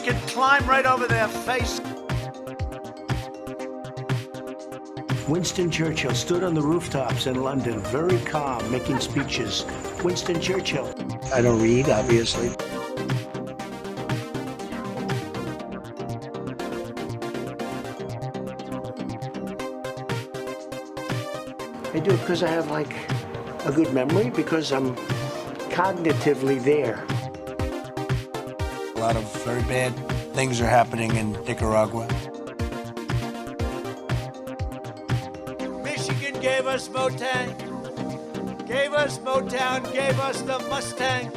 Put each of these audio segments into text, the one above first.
can climb right over their face. Winston Churchill stood on the rooftops in London, very calm, making speeches. Winston Churchill. I don't read, obviously. I do it because I have, like, a good memory, because I'm cognitively there. A lot of very bad things are happening in Nicaragua. Michigan gave us Motown, gave us Motown, gave us the Mustang.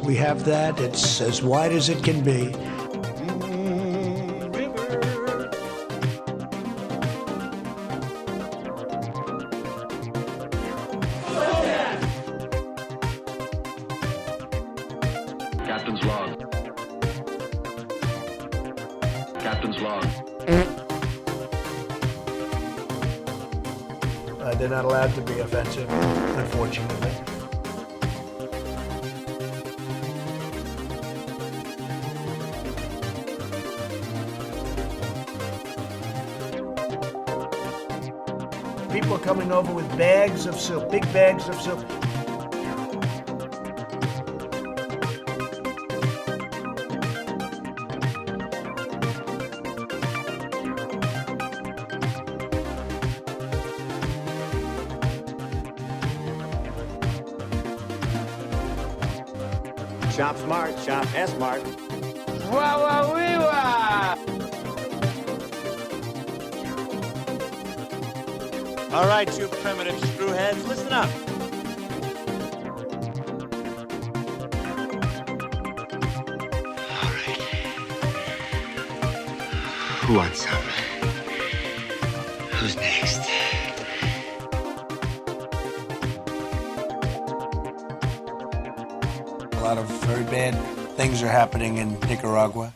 We have that. It's as wide as it can be. Captain's log. Captain's log. They're not allowed to be offensive, unfortunately. People are coming over with bags of soup, big bags of soup. Shop smart, shop S-Mart. Wah, wah, wee, wah. All right, you primitive screwheads, listen up. All right. Who wants some? Who's next? A lot of very bad things are happening in Nicaragua.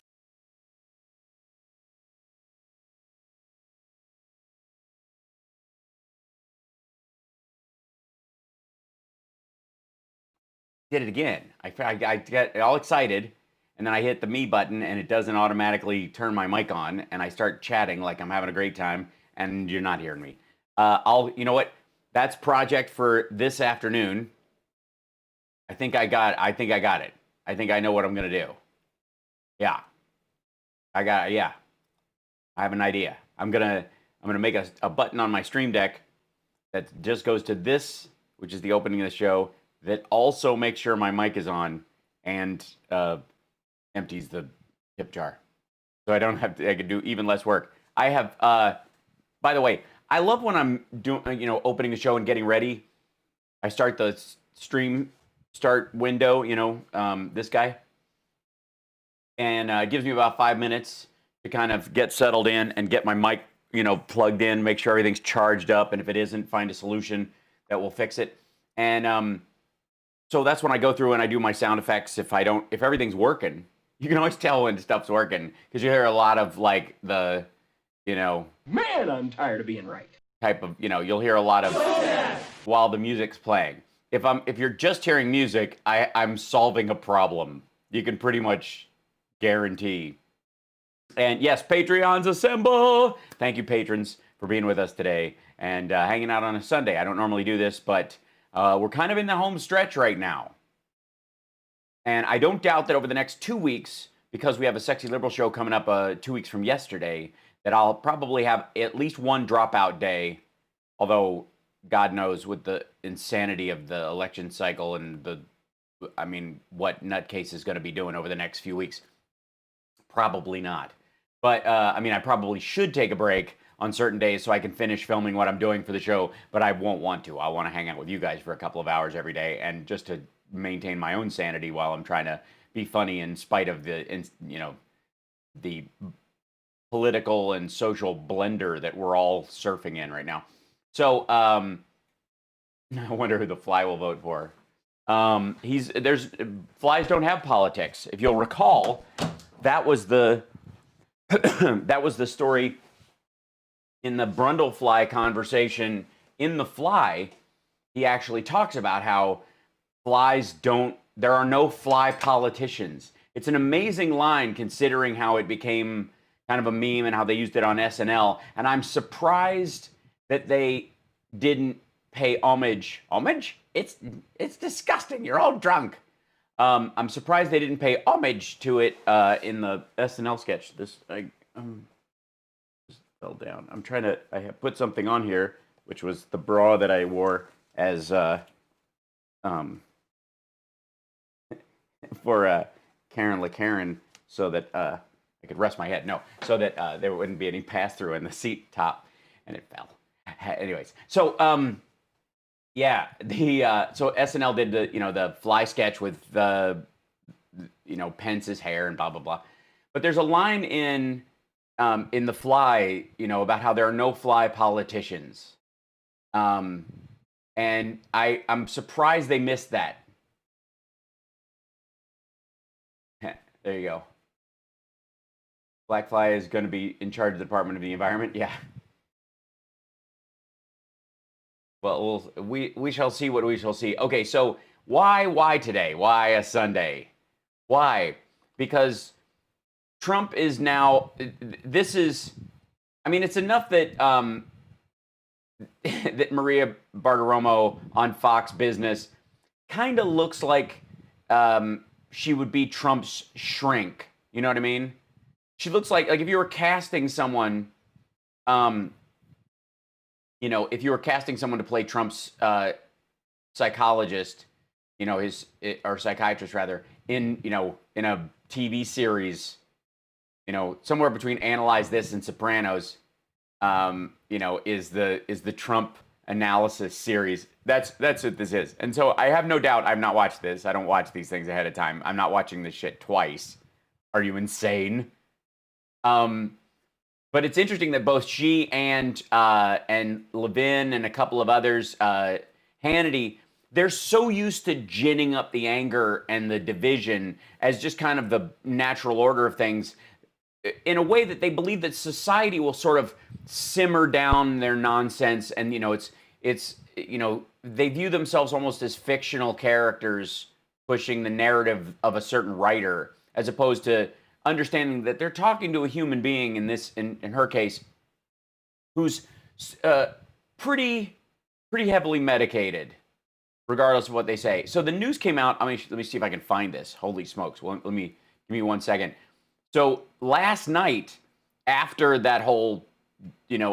Did it again. I get all excited, and then I hit the me button, and it doesn't automatically turn my mic on, and I start chatting like I'm having a great time, and you're not hearing me. You know what? That's project for this afternoon. I think I got it. I think I know what I'm gonna do. Yeah, yeah, I have an idea. I'm gonna make a button on my Stream Deck that just goes to this, which is the opening of the show, that also makes sure my mic is on and empties the tip jar, so I don't have to. I can do even less work. I have. By the way, I love when I'm doing, opening the show and getting ready. I start the stream start window, this guy, and it gives me about 5 minutes to kind of get settled in and get my mic, plugged in, make sure everything's charged up, and if it isn't, find a solution that will fix it. And so that's when I go through and I do my sound effects. If everything's working, you can always tell when stuff's working, because you hear a lot of like the, man, I'm tired of being right type of, you'll hear a lot of while the music's playing. If you're just hearing music, I'm solving a problem. You can pretty much guarantee. And yes, Patreons assemble! Thank you, patrons, for being with us today and hanging out on a Sunday. I don't normally do this, but we're kind of in the home stretch right now. And I don't doubt that over the next 2 weeks, because we have a Sexy Liberal show coming up 2 weeks from yesterday, that I'll probably have at least one dropout day, although God knows with the insanity of the election cycle and what nutcase is going to be doing over the next few weeks. Probably not. But, I probably should take a break on certain days so I can finish filming what I'm doing for the show, but I won't want to. I want to hang out with you guys for a couple of hours every day, and just to maintain my own sanity while I'm trying to be funny in spite of the political and social blender that we're all surfing in right now. So, I wonder who the fly will vote for. Flies don't have politics. If you'll recall, that was the that was the story in the Brundlefly conversation. In The Fly, he actually talks about how there are no fly politicians. It's an amazing line considering how it became kind of a meme and how they used it on SNL. And I'm surprised that they didn't pay homage. Homage? It's disgusting. You're all drunk. I'm surprised they didn't pay homage to it in the SNL sketch. Just fell down. I have put something on here, which was the bra that I wore as for Karen LaKaren, so that I could rest my head. No, so that there wouldn't be any pass through in the seat top, and it fell. Anyways, so yeah, so SNL did the fly sketch with Pence's hair and blah blah blah. But there's a line in The Fly, about how there are no fly politicians, and I'm surprised they missed that. There you go. Black Fly is going to be in charge of the Department of the Environment. Yeah. Well, we shall see what we shall see. Okay, so why today? Why a Sunday? Why? Because Trump is now. It's enough that that Maria Bartiromo on Fox Business kind of looks like she would be Trump's shrink. You know what I mean? She looks like if you were casting someone, if you were casting someone to play Trump's psychologist, or psychiatrist rather, in a TV series, somewhere between Analyze This and Sopranos, is the Trump analysis series. That's what this is. And so I have no doubt I've not watched this. I don't watch these things ahead of time. I'm not watching this shit twice. Are you insane? But it's interesting that both she and Levin and a couple of others, Hannity, they're so used to ginning up the anger and the division as just kind of the natural order of things, in a way that they believe that society will sort of simmer down their nonsense, and they view themselves almost as fictional characters pushing the narrative of a certain writer, as opposed to understanding that they're talking to a human being in her case, who's pretty heavily medicated, regardless of what they say. So the news came out. Let me see if I can find this. Holy smokes! Well, give me 1 second. So last night, after that whole,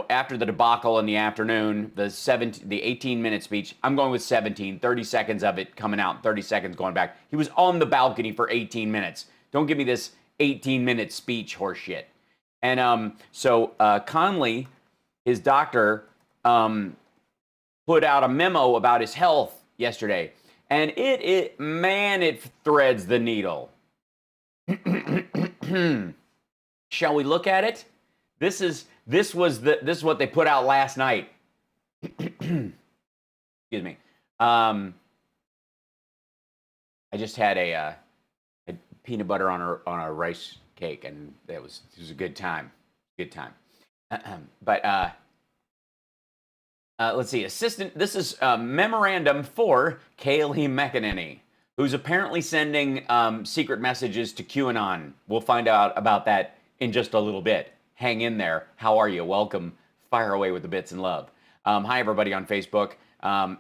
after the debacle in the afternoon, the 18-minute speech, I'm going with 17, 30 seconds of it coming out, 30 seconds going back. He was on the balcony for 18 minutes. Don't give me this 18-minute speech horseshit. And so Conley, his doctor, put out a memo about his health yesterday, and it threads the needle. Shall we look at it? This is what they put out last night. Excuse me. I just had a peanut butter on a rice cake, and it was a good time. But let's see. This is a memorandum for Kayleigh McEnany, who's apparently sending secret messages to QAnon. We'll find out about that in just a little bit. Hang in there. How are you? Welcome. Fire away with the bits and love. Hi, everybody on Facebook.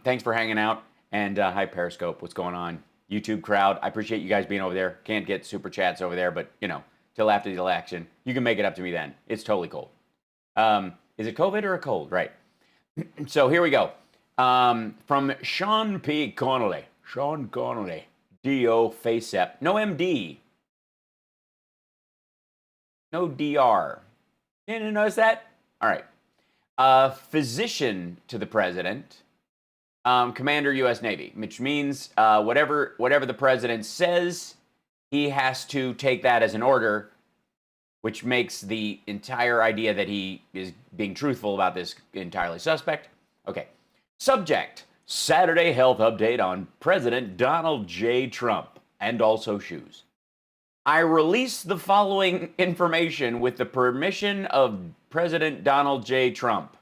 Thanks for hanging out. And hi, Periscope. What's going on? YouTube crowd. I appreciate you guys being over there. Can't get super chats over there, but you know, till after the election, you can make it up to me then. It's totally cool. Is it COVID or a cold? Right. So here we go. From Sean P. Connolly. Sean Connolly. D.O. FACEP. No MD. No DR. Didn't notice that? All right. Physician to the president. Commander U.S. Navy, which means whatever the president says, he has to take that as an order, which makes the entire idea that he is being truthful about this entirely suspect. Okay. Subject, Saturday health update on President Donald J. Trump, and also shoes. I release the following information with the permission of President Donald J. Trump.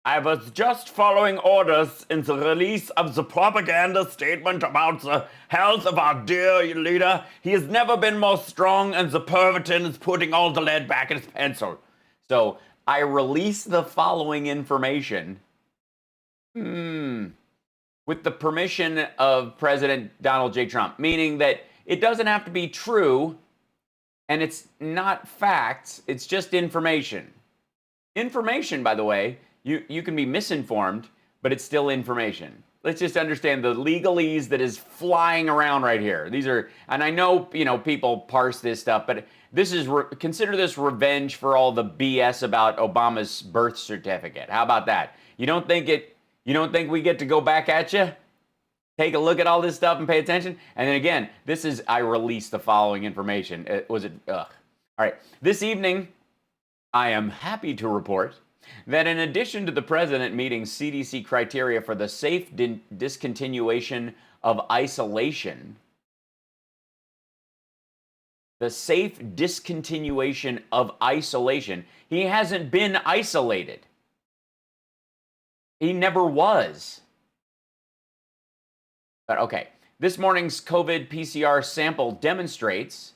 I was just following orders in the release of the propaganda statement about the health of our dear leader. He has never been more strong, and the pervitin is putting all the lead back in his pencil. So, I release the following information with the permission of President Donald J. Trump, meaning that it doesn't have to be true, and it's not facts, it's just information. Information, by the way, you can be misinformed, but it's still information. Let's just understand the legalese that is flying around right here. These are, and I know, you know, people parse this stuff, but this is, consider this revenge for all the BS about Obama's birth certificate. How about that? You don't think we get to go back at you? Take a look at all this stuff and pay attention? And then again, this is, I released the following information. All right. This evening, I am happy to report that in addition to the president meeting CDC criteria for the safe discontinuation of isolation, he hasn't been isolated. He never was. But okay, this morning's COVID PCR sample demonstrates,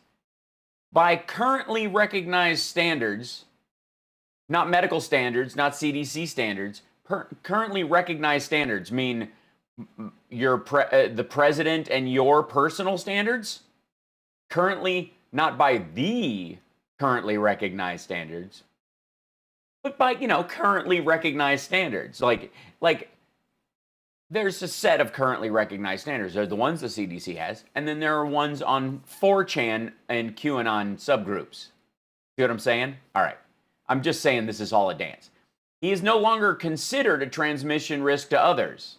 by currently recognized standards, not medical standards, not CDC standards, currently recognized standards mean the president and your personal standards. Currently, not by the currently recognized standards, but by, currently recognized standards. Like there's a set of currently recognized standards. There's the ones the CDC has, and then there are ones on 4chan and QAnon subgroups. See what I'm saying? All right. I'm just saying this is all a dance. He is no longer considered a transmission risk to others.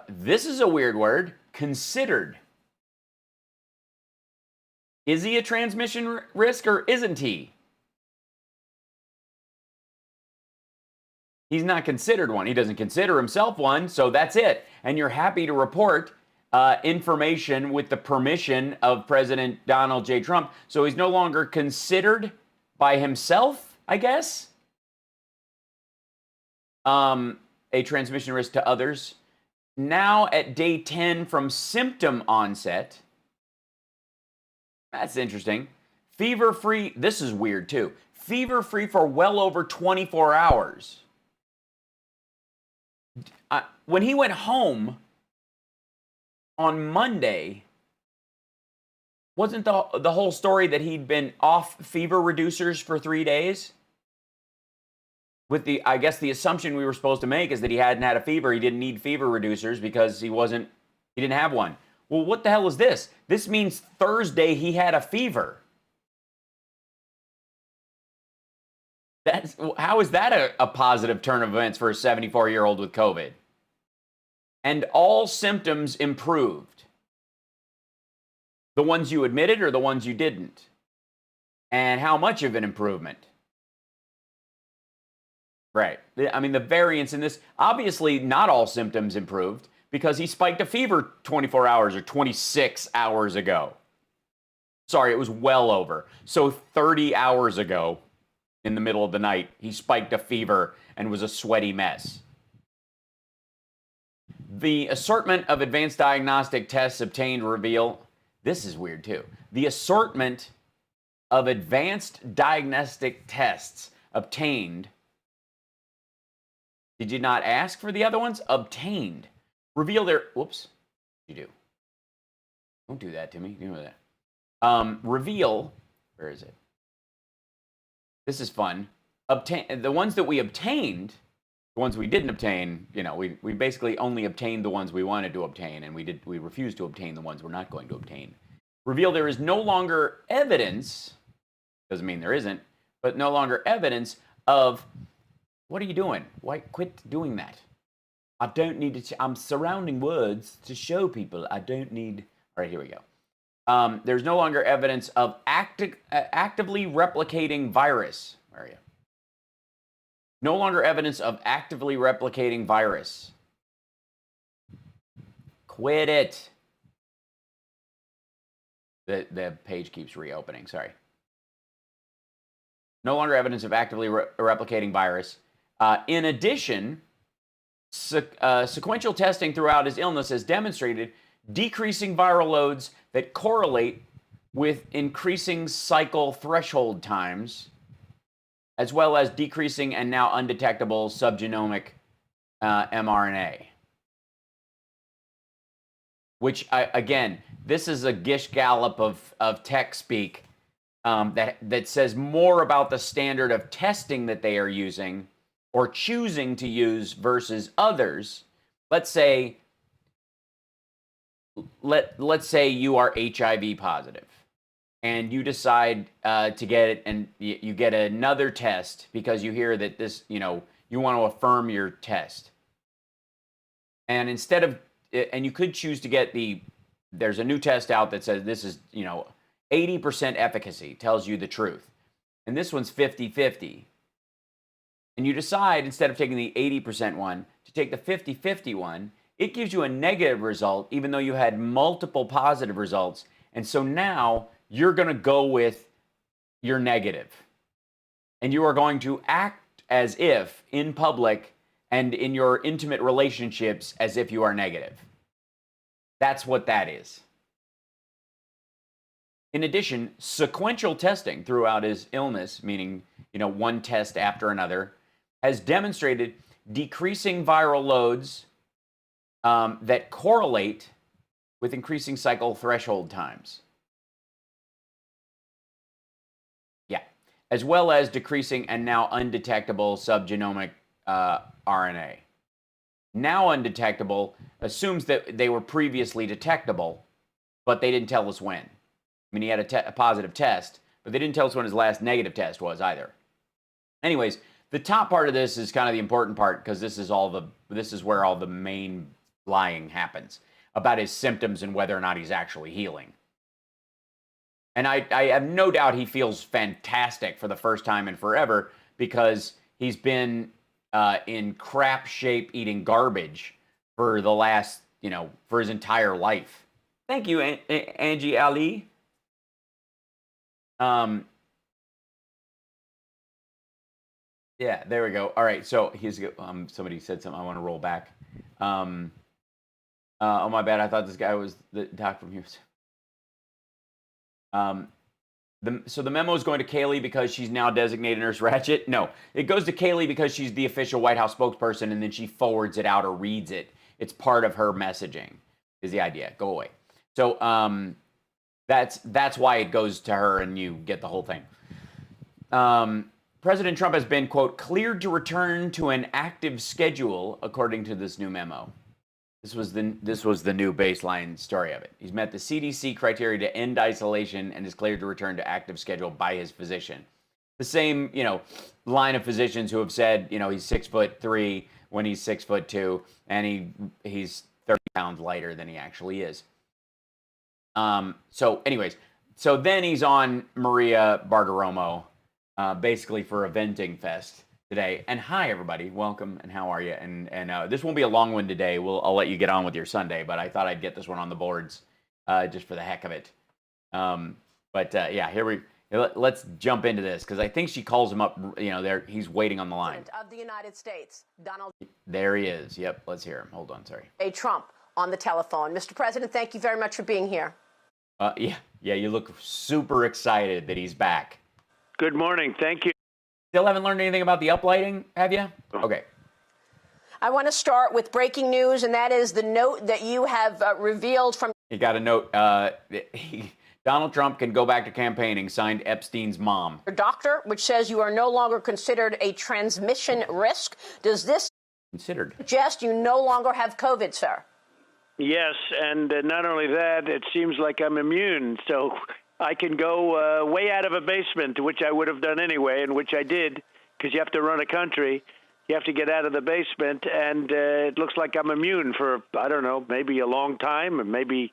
This is a weird word. Considered. Is he a transmission risk or isn't he? He's not considered one. He doesn't consider himself one, so that's it. And you're happy to report information with the permission of President Donald J. Trump. So he's no longer considered by himself, I guess. A transmission risk to others. Now at day 10 from symptom onset. That's interesting. Fever-free, this is weird too. Fever-free for well over 24 hours. When he went home on Monday, wasn't the whole story that he'd been off fever reducers for 3 days? With I guess the assumption we were supposed to make is that he hadn't had a fever. He didn't need fever reducers because he didn't have one. Well, what the hell is this? This means Thursday he had a fever. How is that a positive turn of events for a 74-year-old with COVID? And all symptoms improved. The ones you admitted or the ones you didn't? And how much of an improvement? Right. I mean, the variance in this, obviously not all symptoms improved because he spiked a fever 24 hours or 26 hours ago. Sorry, it was well over. So 30 hours ago, in the middle of the night, he spiked a fever and was a sweaty mess. The assortment of advanced diagnostic tests obtained reveal, this is weird too. The assortment of advanced diagnostic tests obtained Did you not ask for the other ones? Obtained. Reveal their... Whoops. You do. Don't do that to me. You know that. Reveal... Where is it? This is fun. Obtain the ones that we obtained, the ones we didn't obtain, you know, we basically only obtained the ones we wanted to obtain, and we refused to obtain the ones we're not going to obtain. Reveal there is no longer evidence, doesn't mean there isn't, but no longer evidence of, what are you doing? Why quit doing that? I don't need to, I'm surrounding words to show people I don't need, all right, here we go. There's no longer evidence of actively replicating virus. Where are you? No longer evidence of actively replicating virus. Quit it. The page keeps reopening. Sorry. No longer evidence of actively replicating virus. In addition, sequential testing throughout his illness has demonstrated decreasing viral loads that correlate with increasing cycle threshold times, as well as decreasing and now undetectable subgenomic mRNA. Which, again, this is a gish gallop of tech speak that says more about the standard of testing that they are using or choosing to use versus others. Let's say you are HIV positive and you decide to get it, and you get another test because you hear that this, you know, you want to affirm your test. And instead of, and you could choose to get there's a new test out that says this is, you know, 80% efficacy, tells you the truth. And this one's 50-50. And you decide, instead of taking the 80% one, to take the 50-50 one. It gives you a negative result, even though you had multiple positive results. And so now you're going to go with your negative. And you are going to act as if, in public and in your intimate relationships, as if you are negative. That's what that is. In addition, sequential testing throughout his illness, meaning, you know, one test after another, has demonstrated decreasing viral loads that correlate with increasing cycle threshold times. Yeah, as well as decreasing and now undetectable subgenomic RNA. Now undetectable assumes that they were previously detectable, but they didn't tell us when. I mean, he had a positive test, but they didn't tell us when his last negative test was either. Anyways, the top part of this is kind of the important part, because this is where all the main lying happens about his symptoms and whether or not he's actually healing. And I have no doubt he feels fantastic for the first time in forever, because he's been in crap shape eating garbage for the last, you know, for his entire life. Thank you, Angie Ali. Yeah, there we go. All right, so he's somebody said something. I want to roll back. Oh my bad. I thought this guy was the doc from here. So the memo is going to Kayleigh because she's now designated Nurse Ratched. No, it goes to Kayleigh because she's the official White House spokesperson, and then she forwards it out or reads it. It's part of her messaging. Is the idea? Go away. So that's why it goes to her, and you get the whole thing. President Trump has been, quote, cleared to return to an active schedule, according to this new memo. This was the new baseline story of it. He's met the CDC criteria to end isolation and is cleared to return to active schedule by his physician. The same, you know, line of physicians who have said, you know, he's 6'3" when he's 6'2", and he's 30 pounds lighter than he actually is. So anyways, so then he's on Maria Bartiromo, basically for a venting fest today. And hi, everybody. Welcome, and how are you? And this won't be a long one today. I'll let you get on with your Sunday, but I thought I'd get this one on the boards just for the heck of it. Yeah, let's jump into this, because I think she calls him up. You know, he's waiting on the line. Of the United States, Donald. There he is. Yep, let's hear him. Hold on, sorry. Trump on the telephone. Mr. President, thank you very much for being here. Yeah, you look super excited that he's back. Good morning. Thank you. Still haven't learned anything about the uplighting, have you? Okay. I want to start with breaking news, and that is the note that you have revealed from. He got a note. Donald Trump can go back to campaigning, signed Epstein's mom. Your doctor, which says you are no longer considered a transmission risk. Does this suggest you no longer have COVID, sir? Yes, and not only that, it seems like I'm immune, so I can go way out of a basement, which I would have done anyway, and which I did, because you have to run a country. You have to get out of the basement, and it looks like I'm immune for, I don't know, maybe a long time, or maybe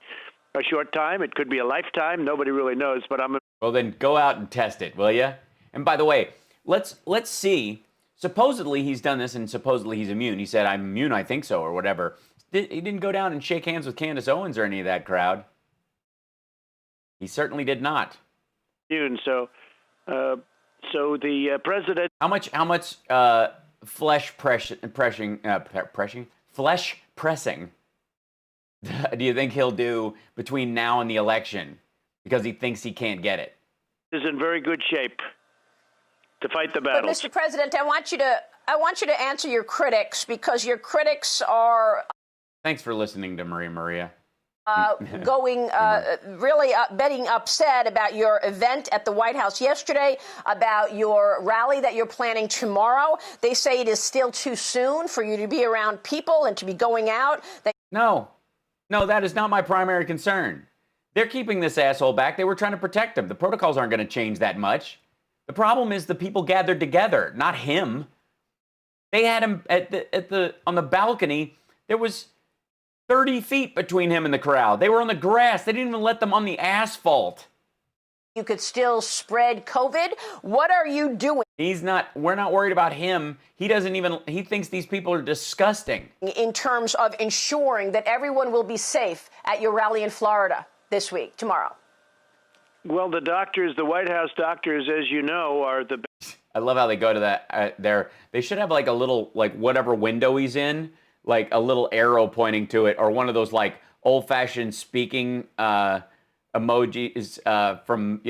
a short time. It could be a lifetime. Nobody really knows, but I'm... Well, then go out and test it, will you? And by the way, let's see. Supposedly he's done this, and supposedly he's immune. He said, I'm immune, I think so, or whatever. He didn't go down and shake hands with Candace Owens or any of that crowd. He certainly did not. So the president... How much flesh pressing do you think he'll do between now and the election because he thinks he can't get it? Is in very good shape to fight the battle. But Mr. President, I want you to answer your critics, because your critics are. Thanks for listening to Maria. Getting upset about your event at the White House yesterday, about your rally that you're planning tomorrow. They say it is still too soon for you to be around people and to be going out. No, that is not my primary concern. They're keeping this asshole back. They were trying to protect him. The protocols aren't going to change that much. The problem is the people gathered together, not him. They had him on the balcony. There was 30 feet between him and the crowd. They were on the grass. They didn't even let them on the asphalt. You could still spread COVID. What are you doing? We're not worried about him. He thinks these people are disgusting. In terms of ensuring that everyone will be safe at your rally in Florida this week, tomorrow. Well, the White House doctors, as you know, are the best. I love how they go to that. They should have like a little, like whatever window he's in, like a little arrow pointing to it, or one of those like old-fashioned speaking emojis from,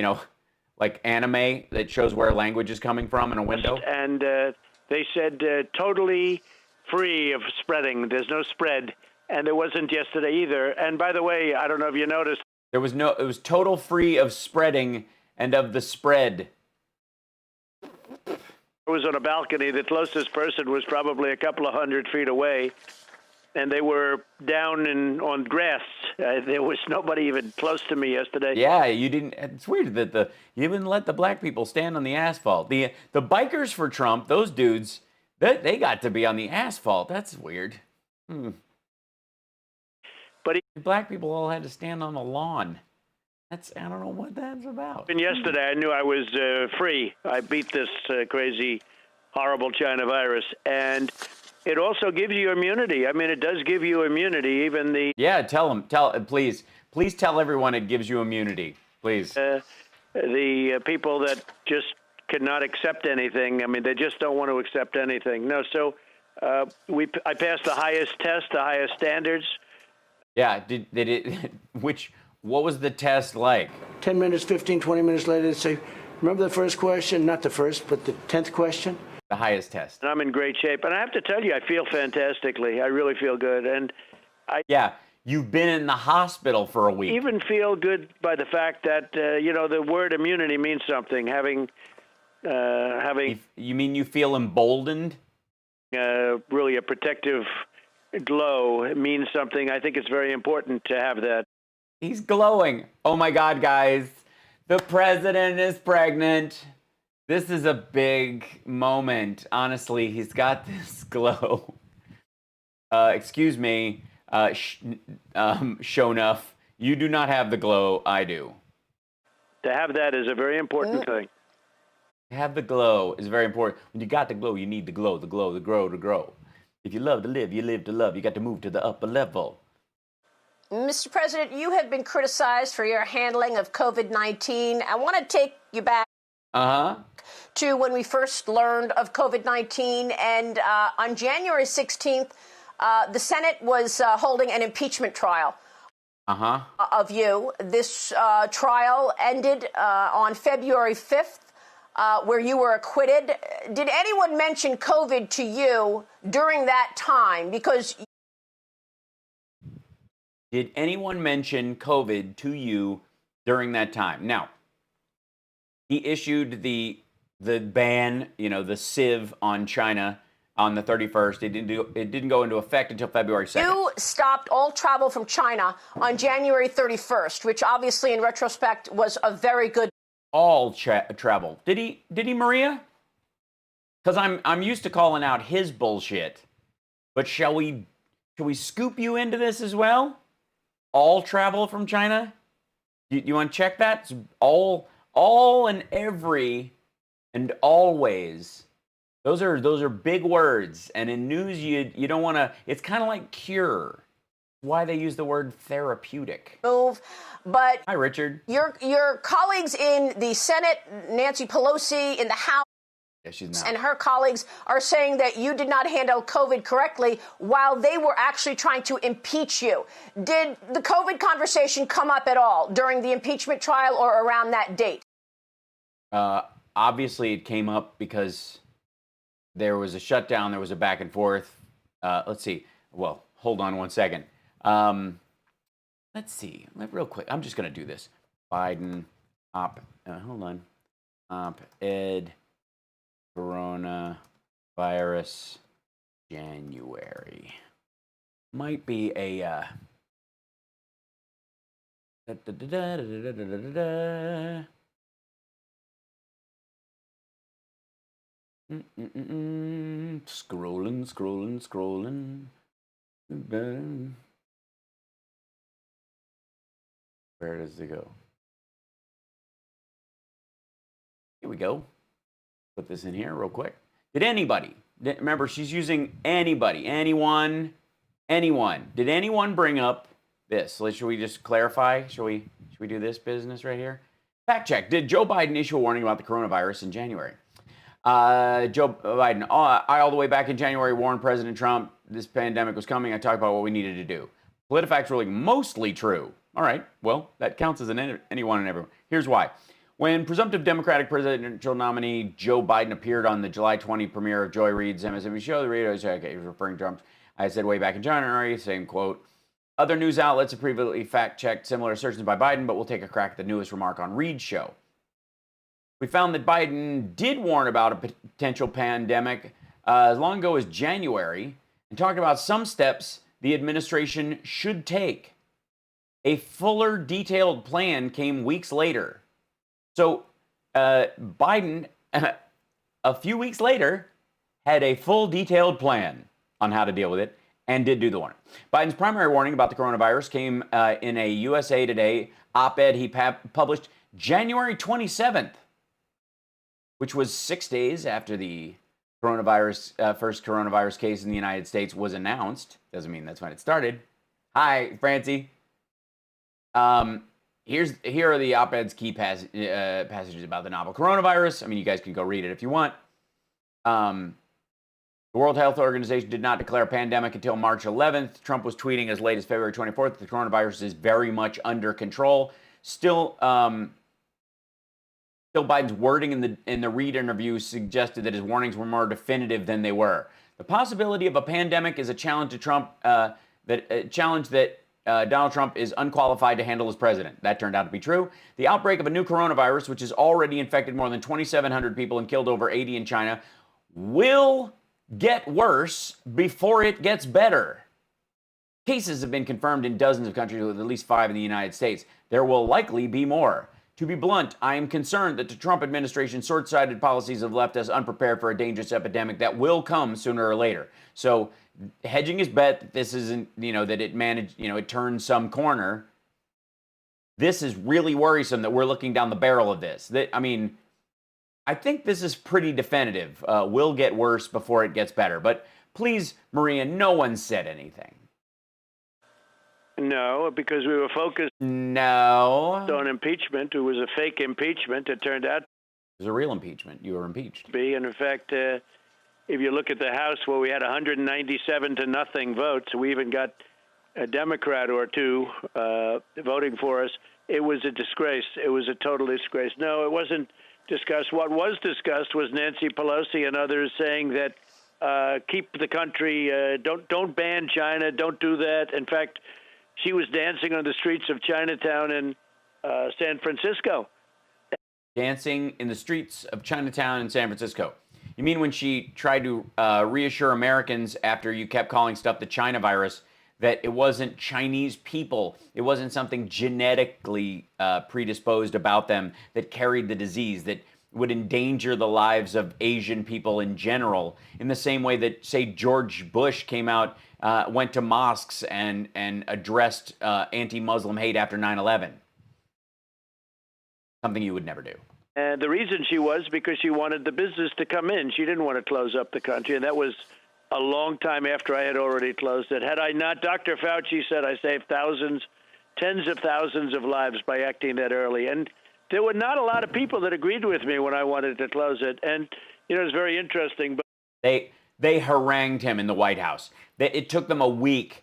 like anime that shows where language is coming from in a window. And they said totally free of spreading. There's no spread. And there wasn't yesterday either. And by the way, I don't know if you noticed. It was total free of spreading and of the spread. I was on a balcony. The closest person was probably a couple of 100 feet away. And they were down on grass. There was nobody even close to me yesterday. Yeah, you didn't. It's weird that you didn't let the black people stand on the asphalt. The bikers for Trump, those dudes, they got to be on the asphalt. That's weird. But black people all had to stand on the lawn. I don't know what that's about. And yesterday, I knew I was free. I beat this crazy, horrible China virus, and it also gives you immunity. I mean, it does give you immunity. Even the please tell everyone it gives you immunity, please. The people that just cannot accept anything. I mean, they just don't want to accept anything. No, so I passed the highest test, the highest standards. Yeah, did it? What was the test like? 10 minutes, 15, 20 minutes later, they say, remember the first question? Not the first, but the 10th question? The highest test. And I'm in great shape. And I have to tell you, I feel fantastically. I really feel good. And yeah, you've been in the hospital for a week. Even feel good by the fact that, the word immunity means something. Having. You mean you feel emboldened? Really a protective glow. It means something. I think it's very important to have that. He's glowing. Oh my God, guys. The president is pregnant. This is a big moment. Honestly, he's got this glow. Excuse me, Shonuff. You do not have the glow I do. To have that is a very important thing. To have the glow is very important. When you got the glow, you need the glow, the glow, the grow, to grow. If you love to live, you live to love. You got to move to the upper level. Mr. President, you have been criticized for your handling of COVID-19. I want to take you back to when we first learned of COVID-19. And on January 16th, the Senate was holding an impeachment trial of you. This trial ended on February 5th. where you were acquitted. Did anyone mention COVID to you during that time? Because did anyone mention COVID to you during that time? Now, he issued the ban, the sieve on China on the 31st. It didn't go into effect until February 2nd. You stopped all travel from China on January 31st, which obviously in retrospect was a very good. All travel. Did he, Maria? Because I'm used to calling out his bullshit. But shall we scoop you into this as well? All travel from China? You want to check that? It's all and every and always. Those are big words, and in news you don't want to. It's kind of like cure. Why they use the word therapeutic. Move, but hi, Richard. Your colleagues in the Senate, Nancy Pelosi, in the House, yeah, she's not. And her colleagues are saying that you did not handle COVID correctly while they were actually trying to impeach you. Did the COVID conversation come up at all during the impeachment trial or around that date? Obviously, it came up because there was a shutdown. There was a back and forth. Let's see. Well, hold on one second. Let's see. Real quick. I'm just going to do this. Biden hold on. Op-ed coronavirus January. Might be a Scrolling. Where does it go? Here we go. Put this in here real quick. Did anybody, remember she's using anybody, anyone. Did anyone bring up this? Should we just clarify? Should we do this business right here? Fact check. Did Joe Biden issue a warning about the coronavirus in January? Joe Biden, all the way back in January, warned President Trump this pandemic was coming. I talked about what we needed to do. PolitiFact's ruling mostly true. All right, well, that counts as anyone and everyone. Here's why. When presumptive Democratic presidential nominee Joe Biden appeared on the July 20 premiere of Joy Reid's MSNBC show, the radio said, okay, he was referring to Trump. I said way back in January, same quote. Other news outlets have previously fact-checked similar assertions by Biden, but we'll take a crack at the newest remark on Reid's show. We found that Biden did warn about a potential pandemic as long ago as January and talked about some steps the administration should take. A fuller, detailed plan came weeks later. So Biden, a few weeks later, had a full, detailed plan on how to deal with it and did do the warning. Biden's primary warning about the coronavirus came in a USA Today op-ed he published January 27th. Which was 6 days after the first coronavirus case in the United States was announced. Doesn't mean that's when it started. Hi, Francie. Here are the op-ed's key passages about the novel coronavirus. I mean, you guys can go read it if you want. The World Health Organization did not declare a pandemic until March 11th. Trump was tweeting as late as February 24th. The coronavirus is very much under control. Still, Biden's wording in the Reid interview suggested that his warnings were more definitive than they were. The possibility of a pandemic is a challenge to Trump. That Donald Trump is unqualified to handle as president. That turned out to be true. The outbreak of a new coronavirus, which has already infected more than 2,700 people and killed over 80 in China, will get worse before it gets better. Cases have been confirmed in dozens of countries, with at least 5 in the United States. There will likely be more. To be blunt, I am concerned that the Trump administration's short-sighted policies have left us unprepared for a dangerous epidemic that will come sooner or later. So, hedging his bet that this isn't, that it turns some corner. This is really worrisome that we're looking down the barrel of this. I think this is pretty definitive. Will get worse before it gets better. But please, Maria, no one said anything. No, because we were focused on impeachment. It was a fake impeachment. It turned out it was a real impeachment. You were impeached. And in fact, if you look at the House, where we had 197-0 votes, we even got a Democrat or two voting for us. It was a disgrace. It was a total disgrace. No, it wasn't discussed. What was discussed was Nancy Pelosi and others saying that keep the country, don't ban China, don't do that. In fact, she was dancing on the streets of Chinatown in San Francisco. Dancing in the streets of Chinatown in San Francisco. You mean when she tried to reassure Americans after you kept calling stuff the China virus that it wasn't Chinese people, it wasn't something genetically predisposed about them that carried the disease, that would endanger the lives of Asian people in general, in the same way that, say, George Bush came out, went to mosques and addressed anti-Muslim hate after 9/11. Something you would never do. And the reason she was because she wanted the business to come in. She didn't want to close up the country, and that was a long time after I had already closed it. Had I not, Dr. Fauci said I saved thousands, tens of thousands of lives by acting that early. And there were not a lot of people that agreed with me when I wanted to close it. And, you know, it's very interesting. But They harangued him in the White House. It took them a week.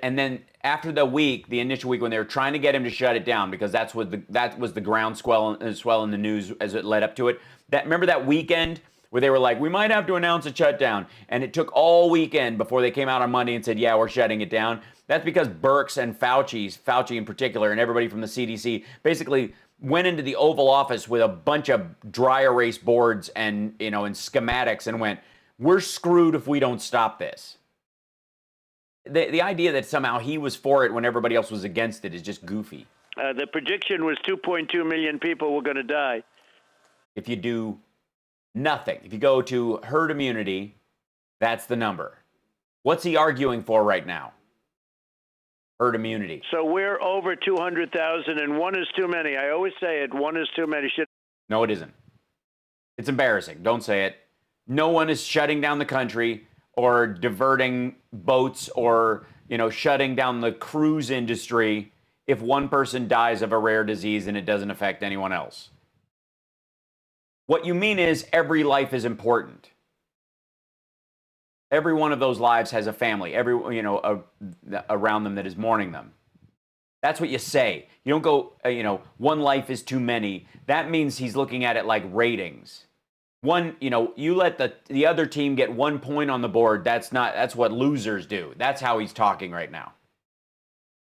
And then after the week, the initial week, when they were trying to get him to shut it down, because that was the groundswell in the news as it led up to it. Remember that weekend where they were like, we might have to announce a shutdown, and it took all weekend before they came out on Monday and said, yeah, we're shutting it down. That's because Birx and Fauci in particular, and everybody from the CDC basically went into the Oval Office with a bunch of dry erase boards and and schematics and went, we're screwed if we don't stop this. The idea that somehow he was for it when everybody else was against it is just goofy. The prediction was 2.2 million people were going to die. If you do nothing, if you go to herd immunity, that's the number. What's he arguing for right now? Herd immunity. So we're over 200,000, and one is too many. I always say it, one is too many. No, it isn't. It's embarrassing. Don't say it. No one is shutting down the country or diverting boats or, shutting down the cruise industry if one person dies of a rare disease and it doesn't affect anyone else. What you mean is every life is important. Every one of those lives has a family, around them that is mourning them. That's what you say. You don't go, one life is too many. That means he's looking at it like ratings. You let the other team get 1 point on the board. That's what losers do. That's how he's talking right now.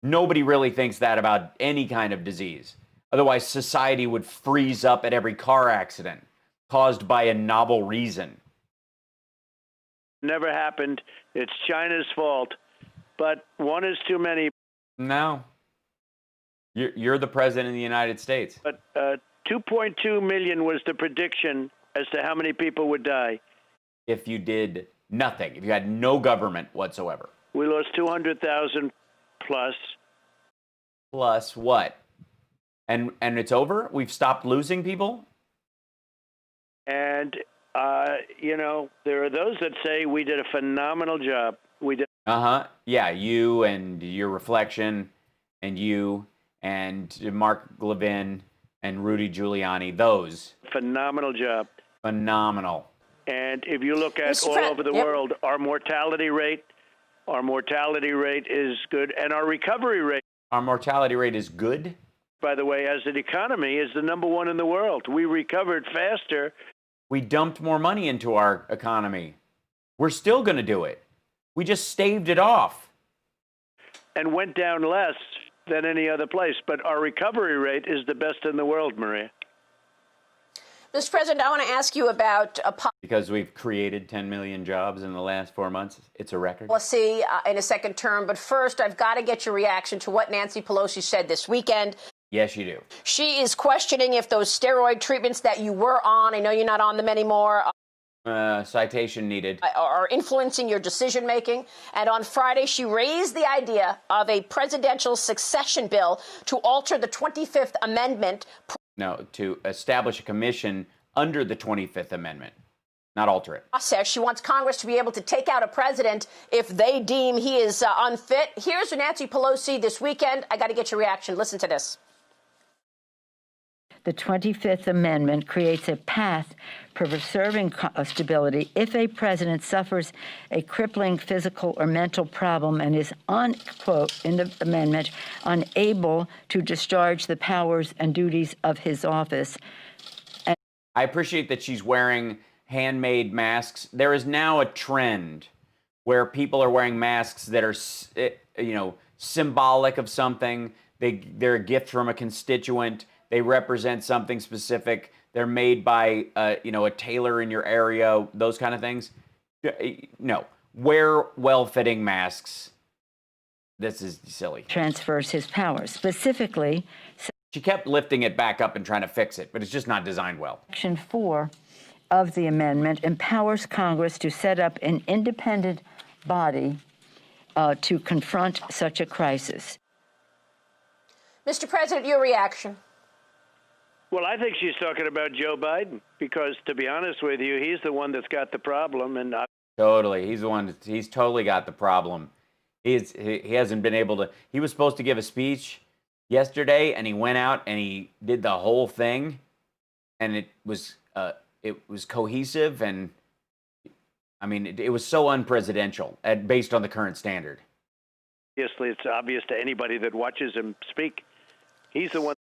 Nobody really thinks that about any kind of disease. Otherwise, society would freeze up at every car accident caused by a novel reason. Never happened. It's China's fault. But one is too many. No. You're the president of the United States. But 2.2 million was the prediction as to how many people would die. If you did nothing, if you had no government whatsoever. We lost 200,000 plus. Plus what? And it's over? We've stopped losing people? And, there are those that say we did a phenomenal job. We did. Yeah, you and your reflection and you and Mark Levin and Rudy Giuliani, those. Phenomenal job. Phenomenal. And if you look at all over the world, our mortality rate is good, and our recovery rate. Our mortality rate is good? By the way, as an economy, is the number one in the world. We recovered faster. We dumped more money into our economy. We're still going to do it. We just staved it off. And went down less than any other place. But our recovery rate is the best in the world, Maria. Mr. President, I want to ask you about a because we've created 10 million jobs in the last 4 months. It's a record. Policy in a second term. But first, I've got to get your reaction to what Nancy Pelosi said this weekend. Yes, you do. She is questioning if those steroid treatments that you were on, I know you're not on them anymore, citation needed, are influeing your decision making. And on Friday, she raised the idea of a presidential succession bill to alter the 25th Amendment. No, to establish a commission under the 25th Amendment, not alter it. Says she wants Congress to be able to take out a president if they deem he is unfit. Here's Nancy Pelosi this weekend. I got to get your reaction. Listen to this. The 25th Amendment creates a path for preserving stability if a president suffers a crippling physical or mental problem and is, quote, in the amendment, unable to discharge the powers and duties of his office. I appreciate that she's wearing handmade masks. There is now a trend where people are wearing masks that are, symbolic of something. They're a gift from a constituent. They represent something specific. They're made by, a tailor in your area, those kind of things. No, wear well-fitting masks. This is silly. Transfers his powers. Specifically, she kept lifting it back up and trying to fix it, but it's just not designed well. Section 4 of the amendment empowers Congress to set up an independent body to confront such a crisis. Mr. President, your reaction. Well, I think she's talking about Joe Biden because, to be honest with you, he's the one that's got the problem. And Totally. He's the one. He's totally got the problem. He hasn't been able to. He was supposed to give a speech yesterday, and he went out and he did the whole thing, and it was cohesive, and I mean it was so unpresidential based on the current standard. Obviously, it's obvious to anybody that watches him speak. He's the one.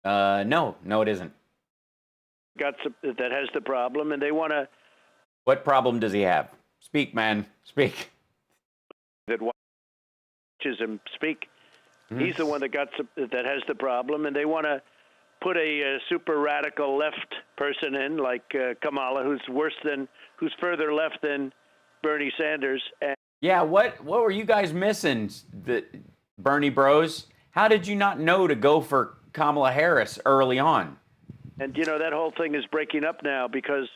No, it isn't. That has the problem, and they want to. What problem does he have? Speak, man, speak. That watches him speak. He's the one that has the problem, and they want to put a super radical left person in, like Kamala, who's further left than Bernie Sanders. And yeah, what were you guys missing, the Bernie Bros? How did you not know to go for Kamala Harris early on? And that whole thing is breaking up now because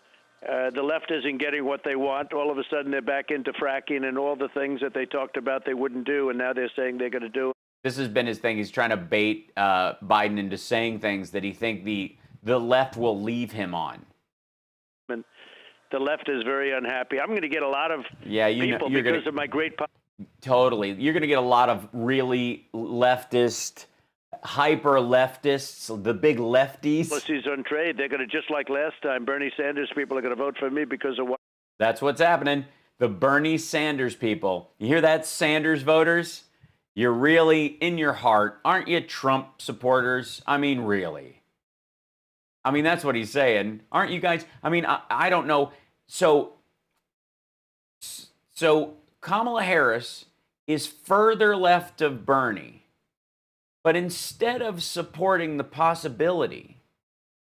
the left isn't getting what they want. All of a sudden, they're back into fracking and all the things that they talked about they wouldn't do, and now they're saying they're going to do it. This has been his thing. He's trying to bait Biden into saying things that he think the left will leave him on. And the left is very unhappy. I'm going to get a lot of people because of my great. Totally, you're going to get a lot of really leftist, hyper leftists, the big lefties. Policies on trade. They're going to, just like last time, Bernie Sanders people are going to vote for me because of what. That's what's happening. The Bernie Sanders people. You hear that, Sanders voters? You're really, in your heart, aren't you Trump supporters? I mean, really. I mean, that's what he's saying. Aren't you guys? I mean, I don't know. So Kamala Harris is further left of Bernie. But instead of supporting the possibility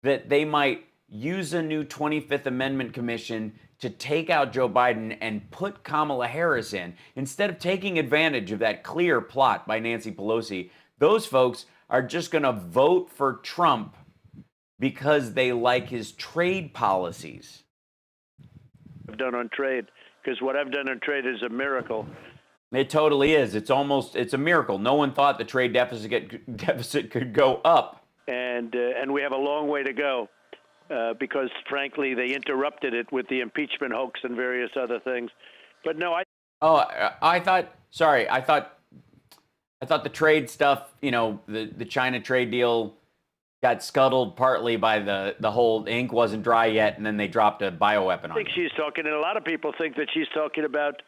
that they might use a new 25th Amendment Commission to take out Joe Biden and put Kamala Harris in, instead of taking advantage of that clear plot by Nancy Pelosi, those folks are just going to vote for Trump because they like his trade policies. I've done on trade, because what I've done on trade is a miracle. It totally is. It's a miracle. No one thought the trade deficit could go up. And we have a long way to go. Because, frankly, they interrupted it with the impeachment hoax and various other things. But no, I thought the trade stuff, the China trade deal got scuttled partly by the whole ink wasn't dry yet, and then they dropped a bioweapon on it. I think she's talking, and a lot of people think that she's talking about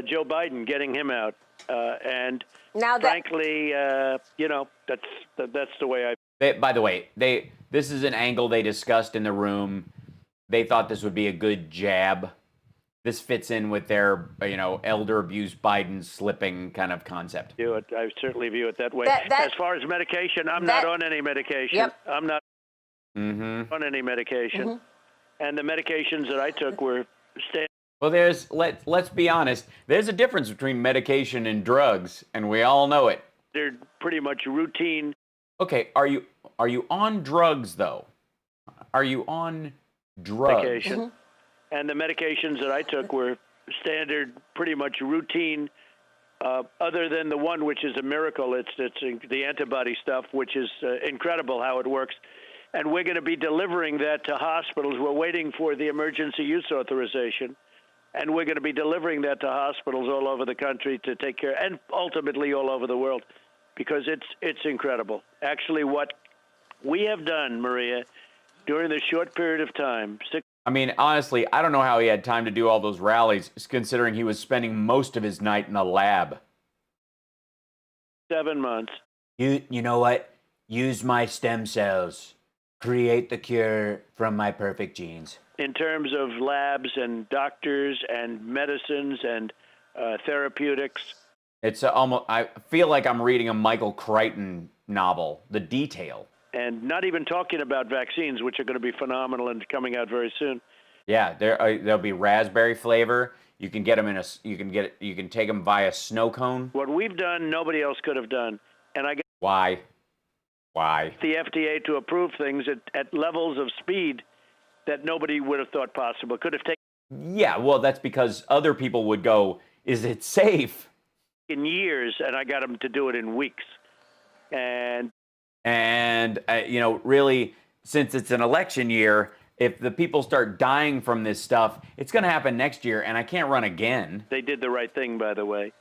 Joe Biden, getting him out. And now frankly, that's the way by the way, this is an angle they discussed in the room. They thought this would be a good jab. This fits in with their, elder abuse Biden slipping kind of concept. I certainly view it that way. As far as medication, I'm not on any medication. Yep. I'm not on any medication. And the medications that I took were Well, let's be honest. There's a difference between medication and drugs, and we all know it. They're pretty much routine. Okay, are you on drugs though? Are you on drugs? Medication. And the medications that I took were standard, pretty much routine. Other than the one which is a miracle, it's the antibody stuff, which is incredible how it works. And we're going to be delivering that to hospitals. We're waiting for the emergency use authorization. And we're going to be delivering that to hospitals all over the country to take care, and ultimately all over the world, because it's incredible. Actually, what we have done, Maria, during this short period of time. I mean, honestly, I don't know how he had time to do all those rallies, considering he was spending most of his night in the lab. 7 months. You know what? Use my stem cells. Create the cure from my perfect genes. In terms of labs and doctors and medicines and therapeutics. It's almost, I feel like I'm reading a Michael Crichton novel, The Detail. And not even talking about vaccines, which are going to be phenomenal and coming out very soon. Yeah, there'll be raspberry flavor. You can get them you can take them via snow cone. What we've done, nobody else could have done. And I got Why? the FDA to approve things at levels of speed that nobody would have thought possible. Could have taken. Yeah, well, that's because other people would go, is it safe? In years, and I got them to do it in weeks. And really, since it's an election year, if the people start dying from this stuff, it's going to happen next year, and I can't run again. They did the right thing, by the way.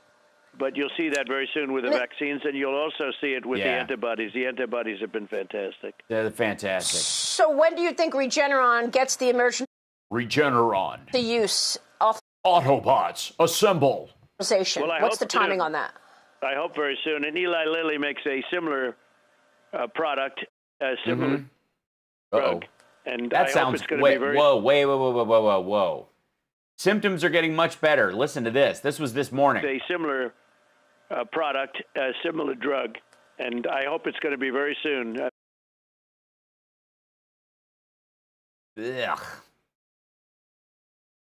But you'll see that very soon with the vaccines, and you'll also see it with the antibodies. The antibodies have been fantastic. They're fantastic. So when do you think Regeneron gets the emergency use of Autobots, assemble. authorization? Well, What's the timing on that? I hope very soon. And Eli Lilly makes a similar product, a similar drug. And that I sounds, hope it's going to be very... whoa. Symptoms are getting much better. Listen to this. This was this morning. A similar product, a similar drug. And I hope it's going to be very soon. Ugh.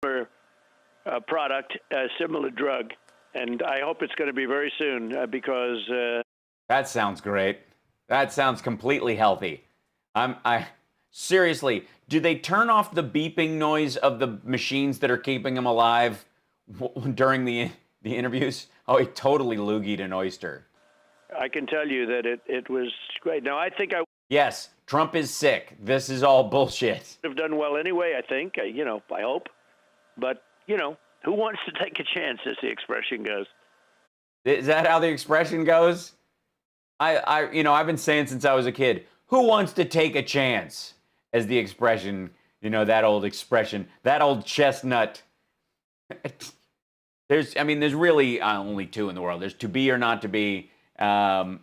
Similar product, a similar drug. And I hope it's going to be very soon because... That sounds great. That sounds completely healthy. Seriously, do they turn off the beeping noise of the machines that are keeping him alive during the interviews? Oh, he totally loogied an oyster. I can tell you that it was great. Now, I think I... Yes, Trump is sick. This is all bullshit. Have done well anyway, I think. I hope. But, who wants to take a chance, as the expression goes? Is that how the expression goes? I've been saying since I was a kid, who wants to take a chance? As the expression, that old expression, that old chestnut. There's really only two in the world. There's to be or not to be. I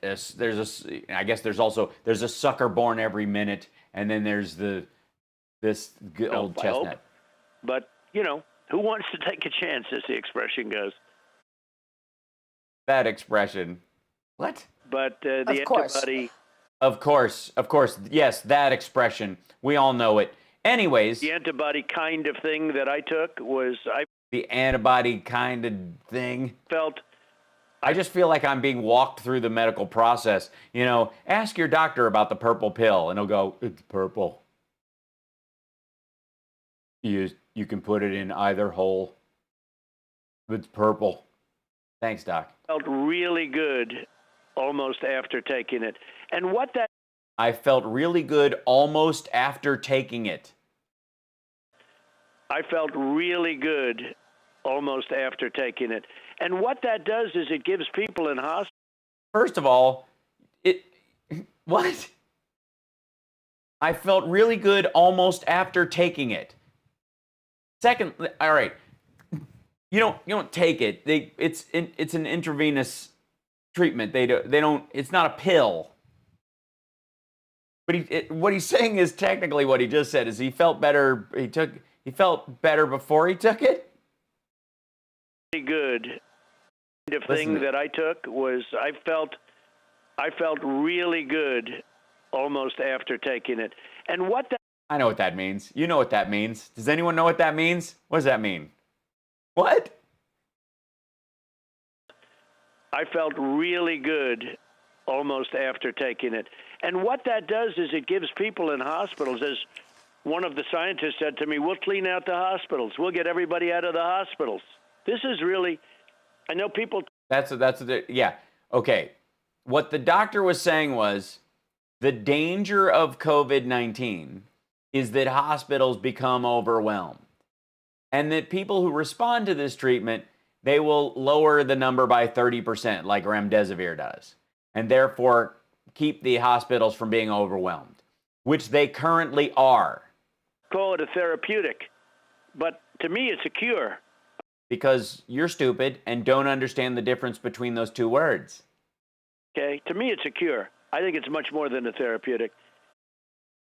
guess there's a sucker born every minute, and then there's this good old chestnut. Hope. But who wants to take a chance, as the expression goes? That expression. What? But the antibody. Of course. Yes, that expression. We all know it. Anyways. The antibody kind of thing that I took was... The antibody kind of thing? Felt... I just feel like I'm being walked through the medical process. Ask your doctor about the purple pill, and he'll go, it's purple. You can put it in either hole. It's purple. Thanks, Doc. Felt really good almost after taking it. And what that... I felt really good almost after taking it. I felt really good almost after taking it. And what that does is it gives people in hospital... First of all, what? I felt really good almost after taking it. Second, all right, you don't take it. It's an intravenous treatment. They don't. It's not a pill. But what he's saying is technically what he just said is he felt better. He felt better before he took it. Good. The thing that I took was I felt really good almost after taking it. And what that... I know what that means. You know what that means. Does anyone know what that means? What does that mean? What? I felt really good almost after taking it. And what that does is it gives people in hospitals, as one of the scientists said to me, we'll clean out the hospitals. We'll get everybody out of the hospitals. This is really, I know people... Yeah. Okay. What the doctor was saying was the danger of COVID-19 is that hospitals become overwhelmed. And that people who respond to this treatment, they will lower the number by 30%, like remdesivir does. And therefore keep the hospitals from being overwhelmed, which they currently are. Call it a therapeutic, but to me it's a cure. Because you're stupid and don't understand the difference between those two words. Okay, to me it's a cure. I think it's much more than a therapeutic.